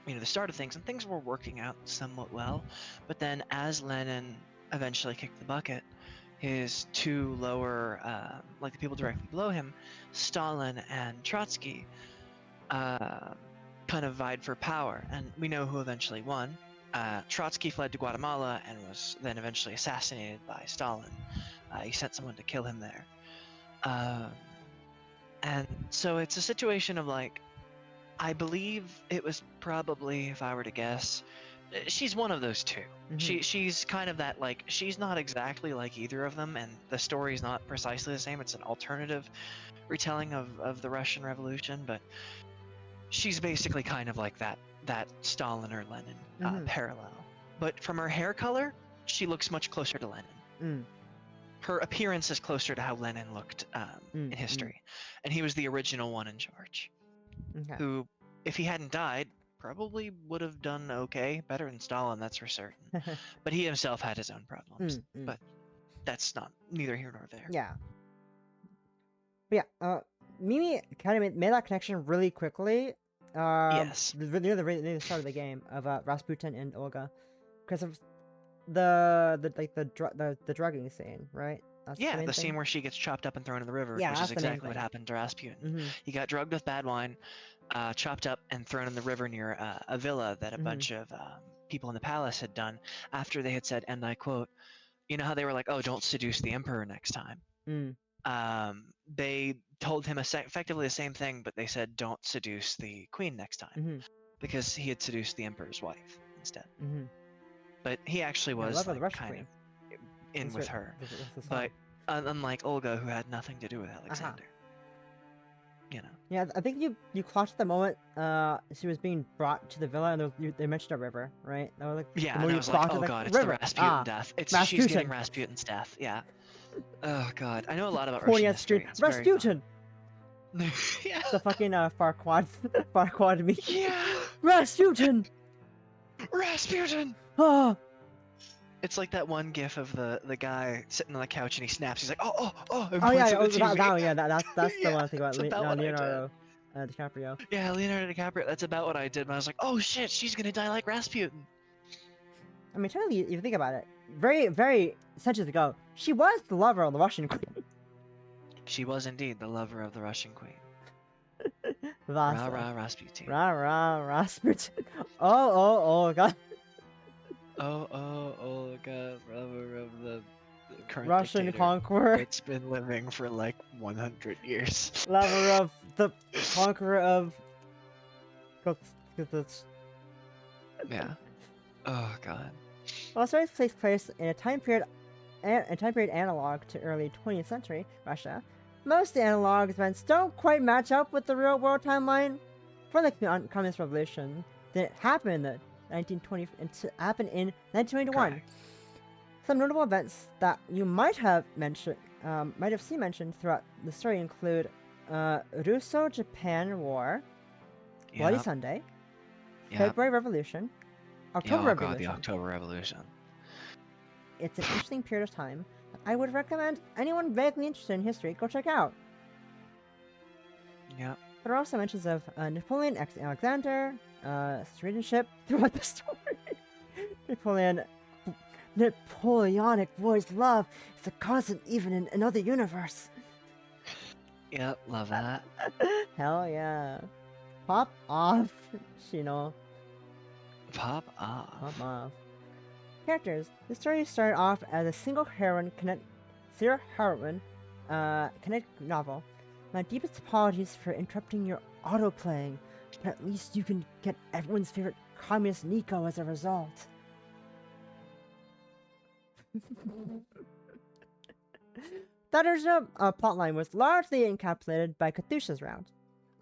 B: the start of things, and things were working out somewhat well, but then as Lenin eventually kicked the bucket, his 2 lower, like the people directly below him, Stalin and Trotsky, kind of vied for power, and we know who eventually won. Trotsky fled to Guatemala and was then eventually assassinated by Stalin. He sent someone to kill him there. And so it's a situation of like, I believe it was probably, if I were to guess, she's one of those two. She's kind of that, like, she's not exactly like either of them, and the story's not precisely the same. It's an alternative retelling of the Russian Revolution, but she's basically kind of like that Stalin or Lenin parallel. But from her hair color, she looks much closer to Lenin. Her appearance is closer to how Lenin looked in history, and he was the original one in charge. Who, if he hadn't died, probably would have done okay, better than Stalin, that's for certain. But he himself had his own problems. But that's not neither here nor there.
A: Yeah. But yeah, Mimi kind of made that connection really quickly.
B: Yes.
A: Near the start of the game of Rasputin and Olga, because of the drugging scene, right? That's
B: the scene where she gets chopped up and thrown in the river,
A: Yeah,
B: which
A: that's
B: is
A: the main
B: exactly what
A: thing.
B: happened to Rasputin. He got drugged with bad wine, chopped up and thrown in the river near a villa that a bunch of people in the palace had done after they had said, and I quote, you know how they were like, oh, don't seduce the emperor next time? They told him effectively the same thing, but they said, don't seduce the queen next time, because he had seduced the emperor's wife instead. But he actually was like, kind of in with her. But unlike Olga, who had nothing to do with Alexander. You know.
A: Yeah, I think you caught the moment she was being brought to the villa, and they mentioned a river, right? That was like,
B: yeah, and I was like, oh god, it's the Rasputin death. She's getting Rasputin's death. Yeah. Oh god, I know a lot about Russian history.
A: Rasputin.
B: Yeah.
A: The fucking Farquad me.
B: Yeah.
A: Rasputin.
B: Rasputin.
A: Oh.
B: It's like that one gif of the guy sitting on the couch and he snaps. He's like, oh, and
A: oh yeah,
B: points at the TV.
A: that one, yeah, that's
B: Yeah,
A: the one I think about.
B: about
A: Leonardo DiCaprio.
B: Yeah, Leonardo DiCaprio. That's about what I did. But I was like, oh shit, she's gonna die like Rasputin.
A: I mean, technically, if you think about it, very, very centuries ago, she was the lover of the Russian queen.
B: She was indeed the lover of the Russian queen.
A: Rah
B: rah Rasputin.
A: Rah Rasputin. Oh god.
B: Oh god, lover of the current
A: Russian
B: dictator
A: conqueror.
B: that's been living for like 100 years.
A: Lover of the conqueror of.
B: Yeah. Oh god.
A: Well, story takes place in a time period analog to early 20th century Russia. Most of the analog events don't quite match up with the real world timeline for the Communist Revolution that happened in the 1920 and happened in 1921.
B: Correct.
A: Some notable events that you might have seen mentioned throughout the story include Russo-Japan War, Bloody Sunday, February Revolution, October Revolution.
B: The October Revolution.
A: It's an interesting period of time. I would recommend anyone vaguely interested in history go check out.
B: Yeah.
A: There are also mentions of Napoleon X Alexander, citizenship throughout the story. Napoleonic War's love is a constant even in another universe.
B: Yep, love that.
A: Hell yeah. Pop off, Shino.
B: Pop off.
A: Pop off. Characters. The story started off as a single heroine kinetic novel. My deepest apologies for interrupting your autoplaying, but at least you can get everyone's favorite communist Nico as a result. That original plotline was largely encapsulated by Katusha's round.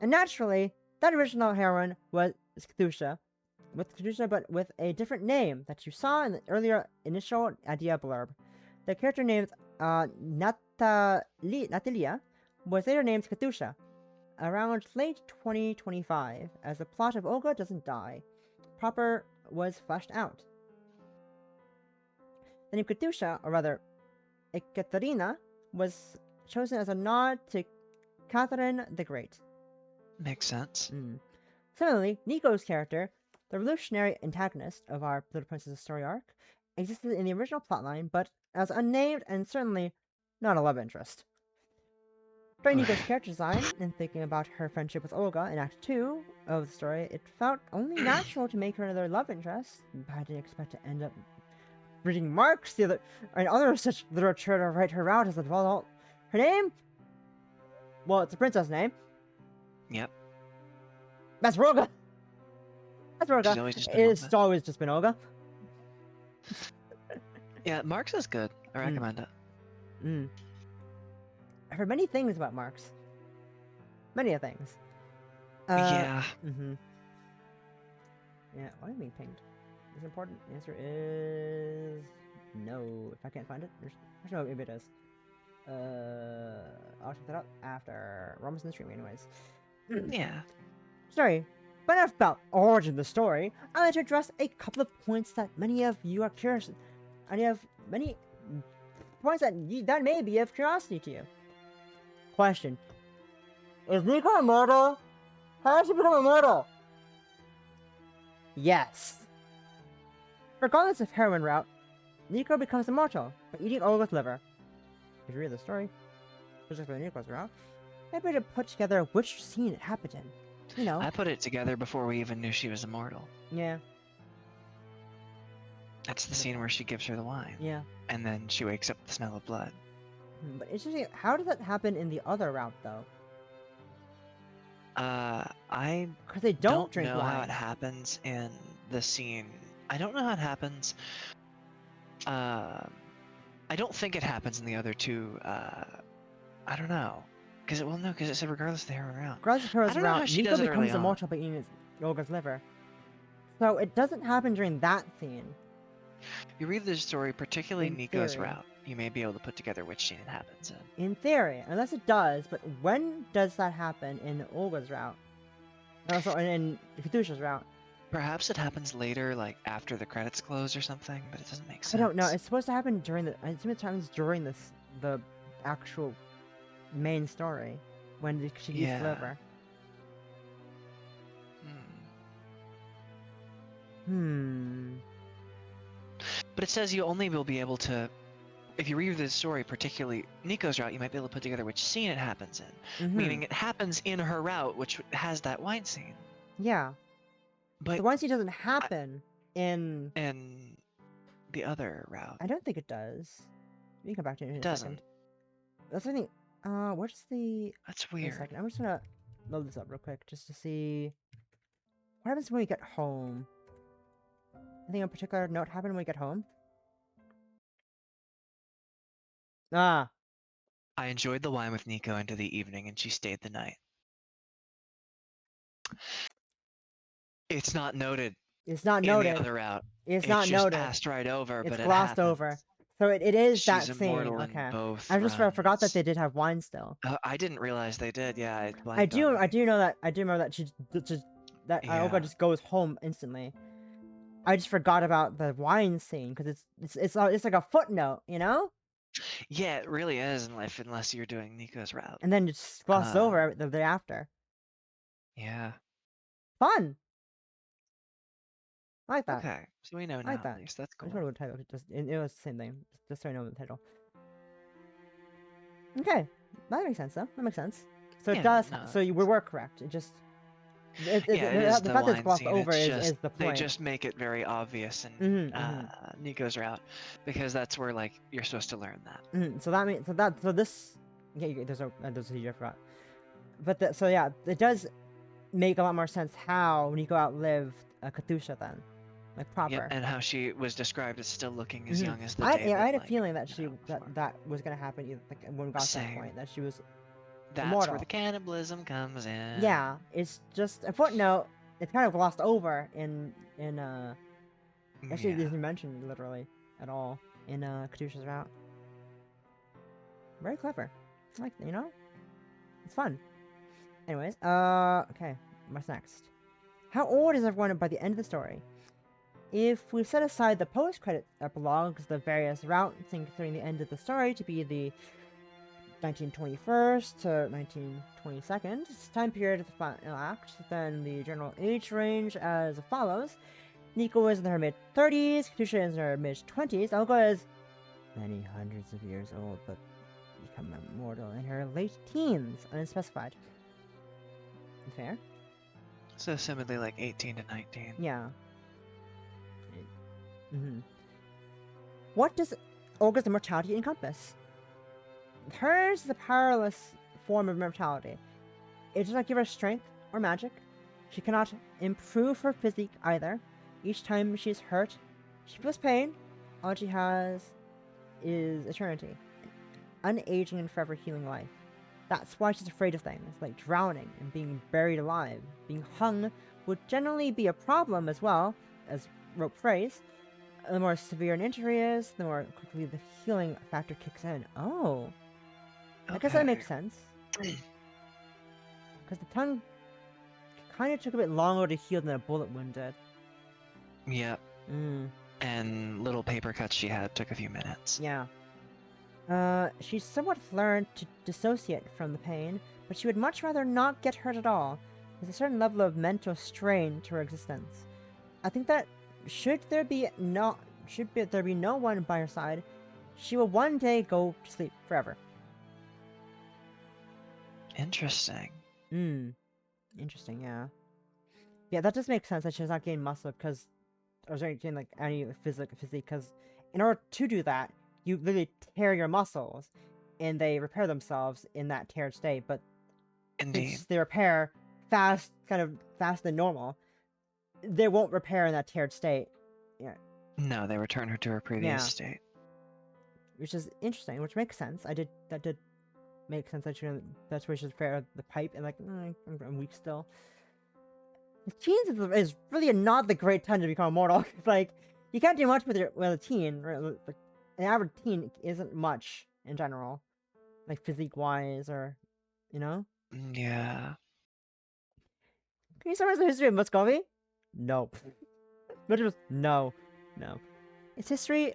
A: And naturally, that original heroine was Katusha, but with a different name that you saw in the earlier initial idea blurb. The character named Natalia was later named Katusha, around late 2025, as the plot of Olga Doesn't Die proper was fleshed out. The name Katusha, or rather, Ekaterina, was chosen as a nod to Catherine the Great.
B: Makes sense.
A: Similarly, Nico's character, the revolutionary antagonist of our Little Princess story arc, existed in the original plotline, but as unnamed and certainly not a love interest. During Nico's character design, and thinking about her friendship with Olga in Act 2 of the story, it felt only natural to make her another love interest, but I didn't expect to end up reading Marx, the other, and other such literature to write her out as a adult. Her name? Well, it's a princess name.
B: Yep.
A: That's Olga. That's Olga.
B: She's always just been
A: It's
B: Olga.
A: always just been Olga.
B: Yeah, Marx is good. I recommend it.
A: Mm. I've heard many things about Marx. Many things.
B: Yeah.
A: Mm-hmm. Yeah, why am I being pinged? Is it important? The answer is no. If I can't find it, there's no, maybe it is. I'll check that out after Romans in the stream, anyways.
B: Yeah.
A: Sorry, but enough about origin of the story. I'd like to address a couple of points that many of you are curious. I have many points that may be of curiosity to you. Question: is Nico immortal? How did she become immortal? Yes. Regardless of heroin route, Nico becomes immortal by eating Olga's liver. If you read the story, just like Nico's route, maybe to put together which scene it happened in. You know.
B: I put it together before we even knew she was immortal.
A: Yeah.
B: That's the scene where she gives her the wine.
A: Yeah.
B: And then she wakes up with the smell of blood.
A: But interesting, how does that happen in the other route, though?
B: I
A: Because they don't drink
B: know
A: wine.
B: how it happens in the scene. I don't know how it happens. I don't think it happens in the other two. I don't know. Because it said regardless of the heroin route.
A: Regardless of Hero's
B: I don't know how
A: route,
B: she
A: Nico
B: does it early
A: becomes
B: on.
A: immortal by eating Olga's liver. So it doesn't happen during that scene.
B: You read the story, particularly
A: In
B: Nico's
A: theory.
B: route, you may be able to put together which scene it happens in.
A: In theory, unless it does, but when does that happen in Olga's route? No, so in Katusha's route.
B: Perhaps it happens later, like after the credits close or something, but it doesn't make sense.
A: I don't know. It's supposed to happen during the. I assume it happens during the actual main story when she eats
B: Yeah.
A: liver.
B: Hmm. But it says you only will be able to, if you read the story, particularly Nico's route, you might be able to put together which scene it happens in.
A: Mhm.
B: Meaning it happens in her route, which has that wine scene.
A: Yeah.
B: But
A: The one scene doesn't happen in.
B: in the other route,
A: I don't think it does. We can come back to it in
B: it
A: a
B: doesn't.
A: second. That's the thing. What's the?
B: That's
A: Wait a
B: weird.
A: second. I'm just gonna load this up real quick just to see what happens when we get home. Anything in particular note happen when we get home? Ah,
B: I enjoyed the wine with Nico into the evening, and she stayed the night. It's not noted
A: it's not
B: in
A: noted.
B: the other route.
A: It's
B: It's
A: not
B: just
A: noted.
B: passed right over,
A: It's
B: but it
A: glossed
B: happens.
A: over. So it is that
B: She's
A: scene.
B: immortal in
A: Okay.
B: both
A: I just forgot that
B: runs.
A: they did have wine still.
B: I didn't realize they did. Yeah, I
A: I
B: blanked
A: do.
B: on
A: I
B: it.
A: do know that. I do remember that she just that Olga
B: Yeah.
A: just goes home instantly. I just forgot about the wine scene because it's like a footnote, you know,
B: Yeah, it really is in life, unless you're doing Nico's route.
A: and then just glosses
B: Uh,
A: over the day after.
B: Yeah.
A: Fun. I like that.
B: Okay, so we know
A: I
B: now
A: like
B: at
A: that.
B: least. That's
A: I just
B: cool.
A: remember the title. It was the same thing. Just so I know the title. Okay, that makes sense though. That makes sense. So
B: Yeah,
A: it does.
B: no,
A: So we were correct. It just.
B: Yeah, it is
A: the
B: the
A: fact that it's
B: wine
A: glossed
B: scene.
A: over
B: It's
A: is
B: just
A: the
B: they
A: point.
B: just make it very obvious in
A: Mhm,
B: Nico's route, because that's where like you're supposed to learn that.
A: So that means so this. Yeah, there's a huge route. But so yeah, it does make a lot more sense how Nico outlived Katusha then, like proper.
B: Yep, and how she was described as still looking as
A: Mhm.
B: young as the
A: I
B: day.
A: had a
B: that,
A: feeling that
B: you
A: she
B: know, before.
A: that was gonna happen like when we got to that
B: Same.
A: point that she was
B: That's
A: immortal.
B: where the cannibalism comes in.
A: Yeah, it's just a footnote. It's kind of glossed over in actually it
B: Yeah.
A: isn't mentioned literally at all in Katusha's route. Very clever. Like, you know, it's fun. Anyways, okay, what's next? How old is everyone by the end of the story? If we set aside the post-credit epilogues, the various routes, and considering the end of the story to be the 1921st to 1922nd time period of the final act, then the general age range as follows. Nico is in her mid-30s, Katusha is in her mid-20s, Olga is many hundreds of years old, but become mortal in her late teens, unspecified. Fair?
B: So assumedly like 18 to 19.
A: Yeah. What does Olga's immortality encompass? Hers is a powerless form of immortality. It does not give her strength or magic. She cannot improve her physique either. Each time she is hurt, she feels pain. All she has is eternity. Unaging and forever healing life. That's why she's afraid of things like drowning and being buried alive. Being hung would generally be a problem as well, as rope phrase. The more severe an injury is, the more quickly the healing factor kicks in. Oh. I guess that makes sense. Because the tongue kind of took a bit longer to heal than a bullet wound did.
B: Yep. And little paper cuts she had took a few minutes.
A: Yeah. She's somewhat learned to dissociate from the pain, but she would much rather not get hurt at all. There's a certain level of mental strain to her existence. I think that should there be no one by her side, she will one day go to sleep forever.
B: Interesting.
A: Interesting, yeah. Yeah, that does make sense that she does not gain muscle because, or gain like any physique, because in order to do that, you literally tear your muscles, and they repair themselves in that teared state. But
B: Indeed.
A: since they repair fast, kind of faster than normal, they won't repair in that teared state. Yeah.
B: No, they return her to her previous state.
A: Which is interesting, which makes sense. That did make sense. That's where she should repair the pipe, and like, I'm weak still. Teens is really not the great time to become immortal. Like, you can't do much with a teen. Right? Like, an average teen isn't much in general, like physique-wise, or you know.
B: Yeah.
A: Can you summarize the history of Muscovy? Nope. No. Its history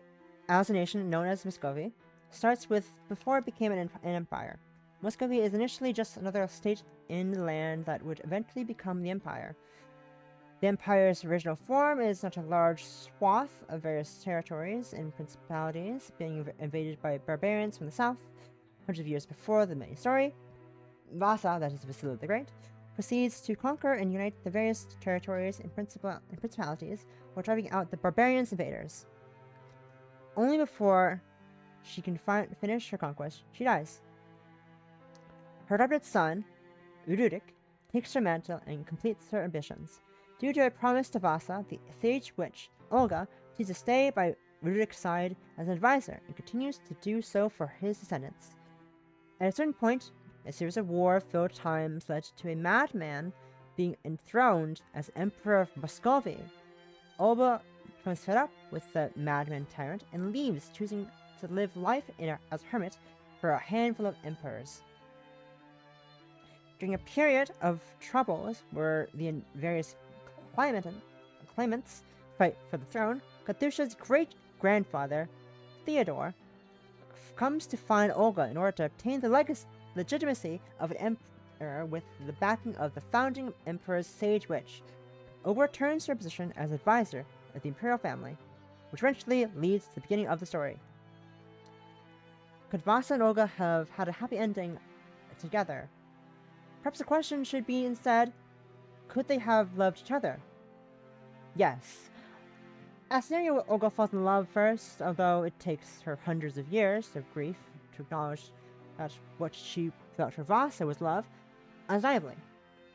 A: as a nation known as Muscovy starts with before it became an empire. Muscovy is initially just another state in the land that would eventually become the empire. The empire's original form is such a large swath of various territories and principalities being invaded by barbarians from the south. Hundreds of years before the main story, Vasa, that is Vasily the Great, proceeds to conquer and unite the various territories and principalities while driving out the barbarians invaders. Only before she can finish her conquest, she dies. Her adopted son, Urudik, takes her mantle and completes her ambitions. Due to a promise to Vasa, the sage witch, Olga, decides to stay by Urudik's side as an advisor and continues to do so for his descendants. At a certain point, a series of war-filled times led to a madman being enthroned as Emperor of Muscovy. Olga becomes fed up with the madman tyrant and leaves, choosing to live life as a hermit for a handful of emperors. During a period of troubles where the various claimants fight for the throne, Katusha's great-grandfather, Theodore, comes to find Olga in order to obtain the legitimacy of an emperor with the backing of the founding emperor's sage witch. Olga returns to her position as advisor of the imperial family, which eventually leads to the beginning of the story. Could Vasa and Olga have had a happy ending together? Perhaps the question should be instead, could they have loved each other? Yes. A scenario where Olga falls in love first, although it takes her hundreds of years of grief to acknowledge that what she felt for Vasa was love. Undeniably,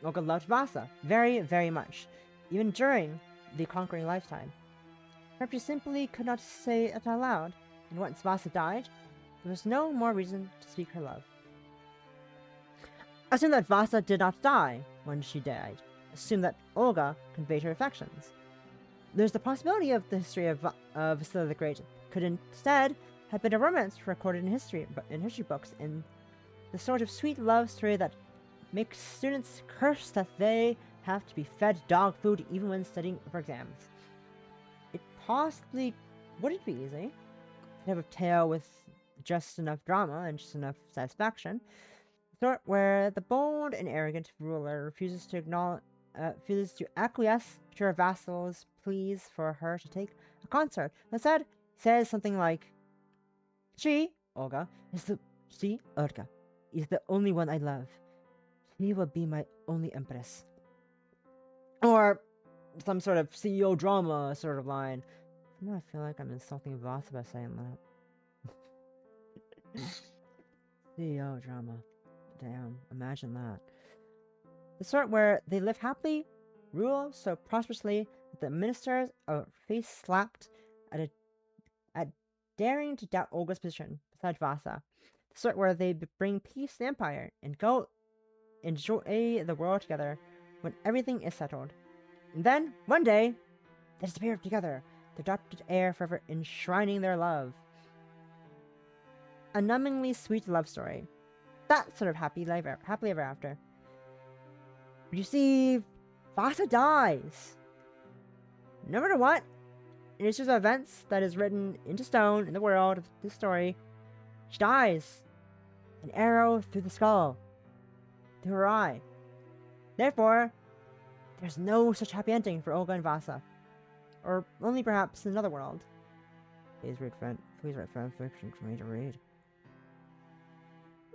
A: Olga loved Vasa very, very much, even during the conquering lifetime. Perhaps she simply could not say it out loud, and once Vasa died, there was no more reason to speak her love. Assume that Vasa did not die when she died. Assume that Olga conveyed her affections. There's the possibility of the history of Vasily the Great could instead have been a romance recorded in history books, in the sort of sweet love story that makes students curse that they have to be fed dog food even when studying for exams. It possibly wouldn't be easy to have a tale with just enough drama and just enough satisfaction, sort where the bold and arrogant ruler refuses to acquiesce to her vassals' pleas for her to take a consort. Instead, says something like, "She, Olga, is the Olga, is the only one I love. She will be my only empress. Or some sort of CEO drama sort of line. I feel like I'm insulting Vasa by saying that. CEO drama. Damn, imagine that. The sort where they live happily, rule so prosperously that the ministers are face slapped at daring to doubt Olga's position beside Vasa. The sort where they bring peace to the empire and go enjoy the world together when everything is settled. And then, one day, they disappear together, the adopted heir forever enshrining their love. A numbingly sweet love story. That sort of happily ever after. But you see, Vasa dies. No matter what, in a series of events that is written into stone in the world of this story, she dies. An arrow through the skull. Through her eye. Therefore, there's no such happy ending for Olga and Vasa. Or only perhaps in another world. Please write fan fiction for me to read.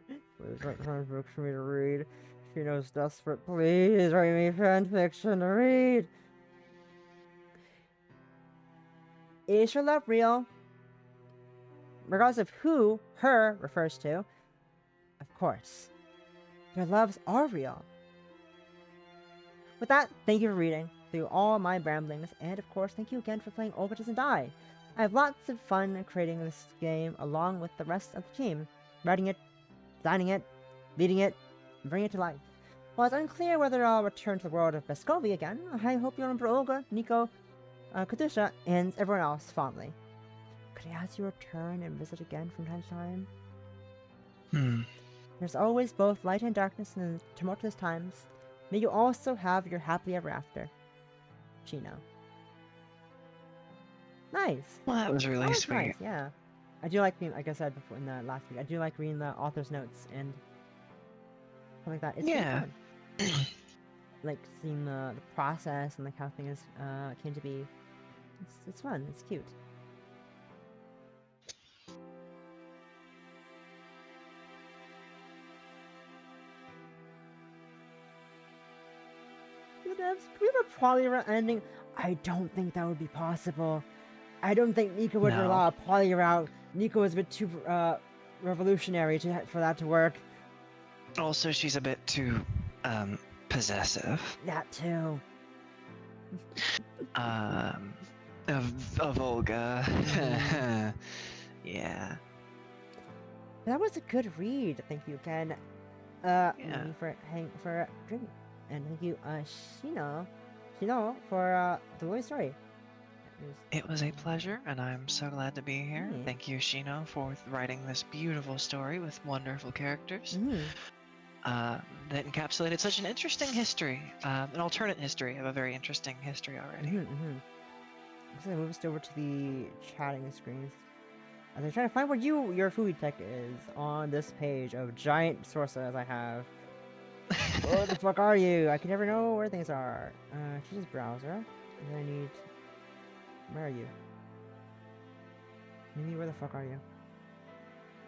A: Please write fan fiction for me to read. She knows desperate. Please write me fan fiction to read. Is your love real? Regardless of who her refers to. Of course. Your loves are real. With that, thank you for reading through all my ramblings, and of course, thank you again for playing Olga Doesn't Die. I have lots of fun creating this game along with the rest of the team, writing it, designing it, leading it, and bringing it to life. While it's unclear whether I'll return to the world of Beskovia again, I hope you'll remember Olga, Nico, Katusha, and everyone else fondly. Could I ask you to return and visit again from time to time? There's always both light and darkness in tumultuous times. May you also have your happily ever after. Chino. Nice.
B: Well, that was really
A: That was
B: sweet.
A: nice, yeah. I do like reading, like I said before in the last week, I do like reading the author's notes and stuff like that. It's really
B: Yeah.
A: fun. Like seeing the process and like how things came to be. It's fun. It's cute. Could we have a poly ending? I don't think that would be possible. I don't think Nico would
B: No.
A: allow a poly route. Nico is a bit too revolutionary for that to work.
B: Also, she's a bit too possessive.
A: That too.
B: Of Olga. Yeah.
A: That was a good read. Thank you, Ken.
B: Yeah.
A: For drinking, and thank you, Shino, for the voice story.
B: It was a pleasure, and I'm so glad to be here.
A: Yeah.
B: Thank you, Shino, for writing this beautiful story with wonderful characters that encapsulated such an interesting history, an alternate history of a very interesting history already.
A: So I moved over to the chatting screens. As I'm trying to find where your food tech is on this page of giant sources I have. Where the fuck are you? I can never know where things are. Choose browser. And then I need. Where are you? Maybe where the fuck are you?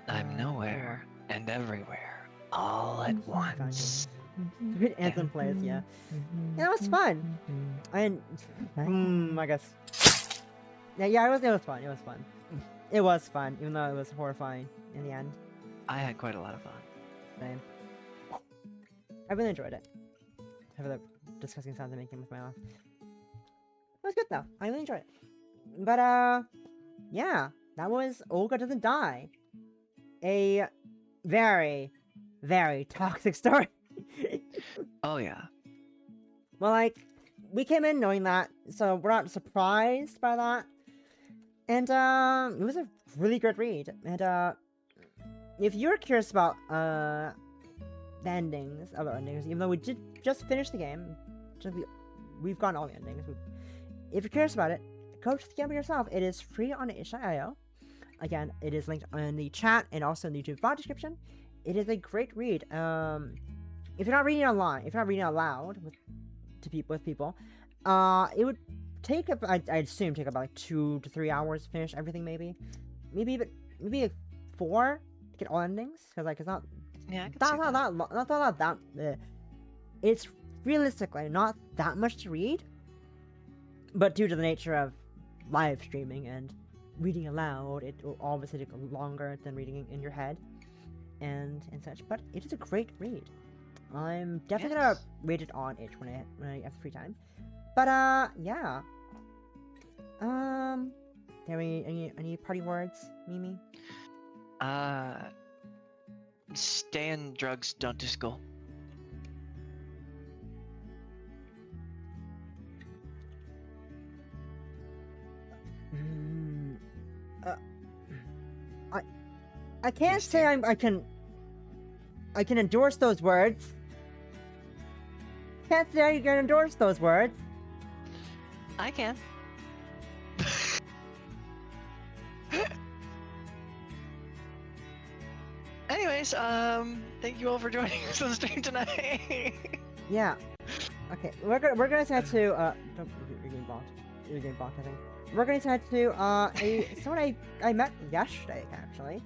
B: I'm
A: there you
B: nowhere and everywhere, all at
A: Found
B: once.
A: you. Good anthem plays, yeah. Yeah, that was fun. And I guess. Yeah, it was fun. It was fun. It was fun, even though it was horrifying in the end.
B: I had quite a lot of fun.
A: Same. I really enjoyed it. Except for the disgusting sounds I'm making with my mouth. It was good though. I really enjoyed it. But yeah, that was Olga Doesn't Die. A very, very toxic story.
B: Oh yeah.
A: Well, like, we came in knowing that, so we're not surprised by that. And it was a really good read. And if you're curious about the endings, other endings, even though we did just finish the game, we've gotten all the endings. If you're curious about it, go to the game yourself. It is free on itch.io. Again, it is linked in the chat and also in the YouTube VOD description. It is a great read. If you're not reading online, if you're not reading out loud with people, it would take I'd assume take about like 2 to 3 hours to finish everything. Maybe like 4 to get all endings, because like it's
B: Yeah, I can see that.
A: It's realistically not that much to read, but due to the nature of live streaming and reading aloud, it will obviously take longer than reading in your head and such. But it is a great read. I'm definitely gonna read it on itch when I have free time. But yeah. Any party words, Mimi?
B: Stay on drugs, don't do school.
A: I can't
B: Yes,
A: say
B: dear.
A: I can endorse those words. Can't say I can endorse those words.
B: I can. Anyways, thank you all for joining us on the stream tonight.
A: Yeah. Okay, we're gonna head to don't, you're getting blocked. You're getting blocked, I think. We're gonna head to someone I met yesterday actually,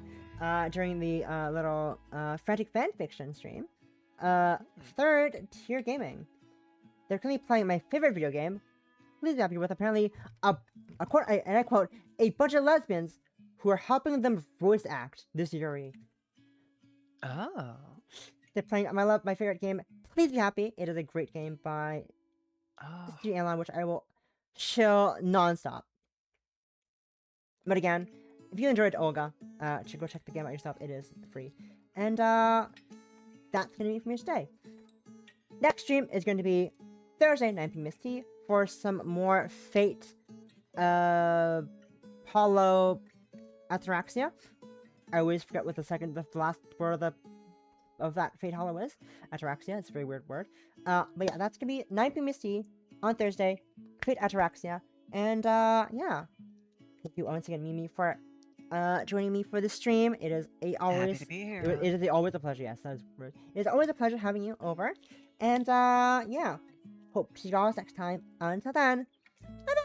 A: during the little frantic fanfiction stream. Third Tier Gaming. They're currently playing my favorite video game. Please be happy with apparently and I quote, a bunch of lesbians who are helping them voice act this Yuri.
B: Oh.
A: They're playing my favorite game. Please be happy. It is a great game by
B: Oh.
A: Studio Airline, which I will chill nonstop. But again, if you enjoyed Olga, go check the game out yourself. It is free. And that's gonna be it for me today. Next stream is going to be Thursday, 9 p.m. ST, for some more Fate Hollow Ataraxia. I always forget what the last word of that Fate Hollow is. Ataraxia, it's a very weird word. But yeah, that's gonna be 9 p.m. ST on Thursday. Fate Ataraxia. And yeah. Thank you once again, Mimi, for joining me for the stream. It is
B: Happy to be here.
A: it is always a pleasure. Yes, that is rude. It is always a pleasure having you over. And yeah. Hope to see you all next time. Until then, bye bye.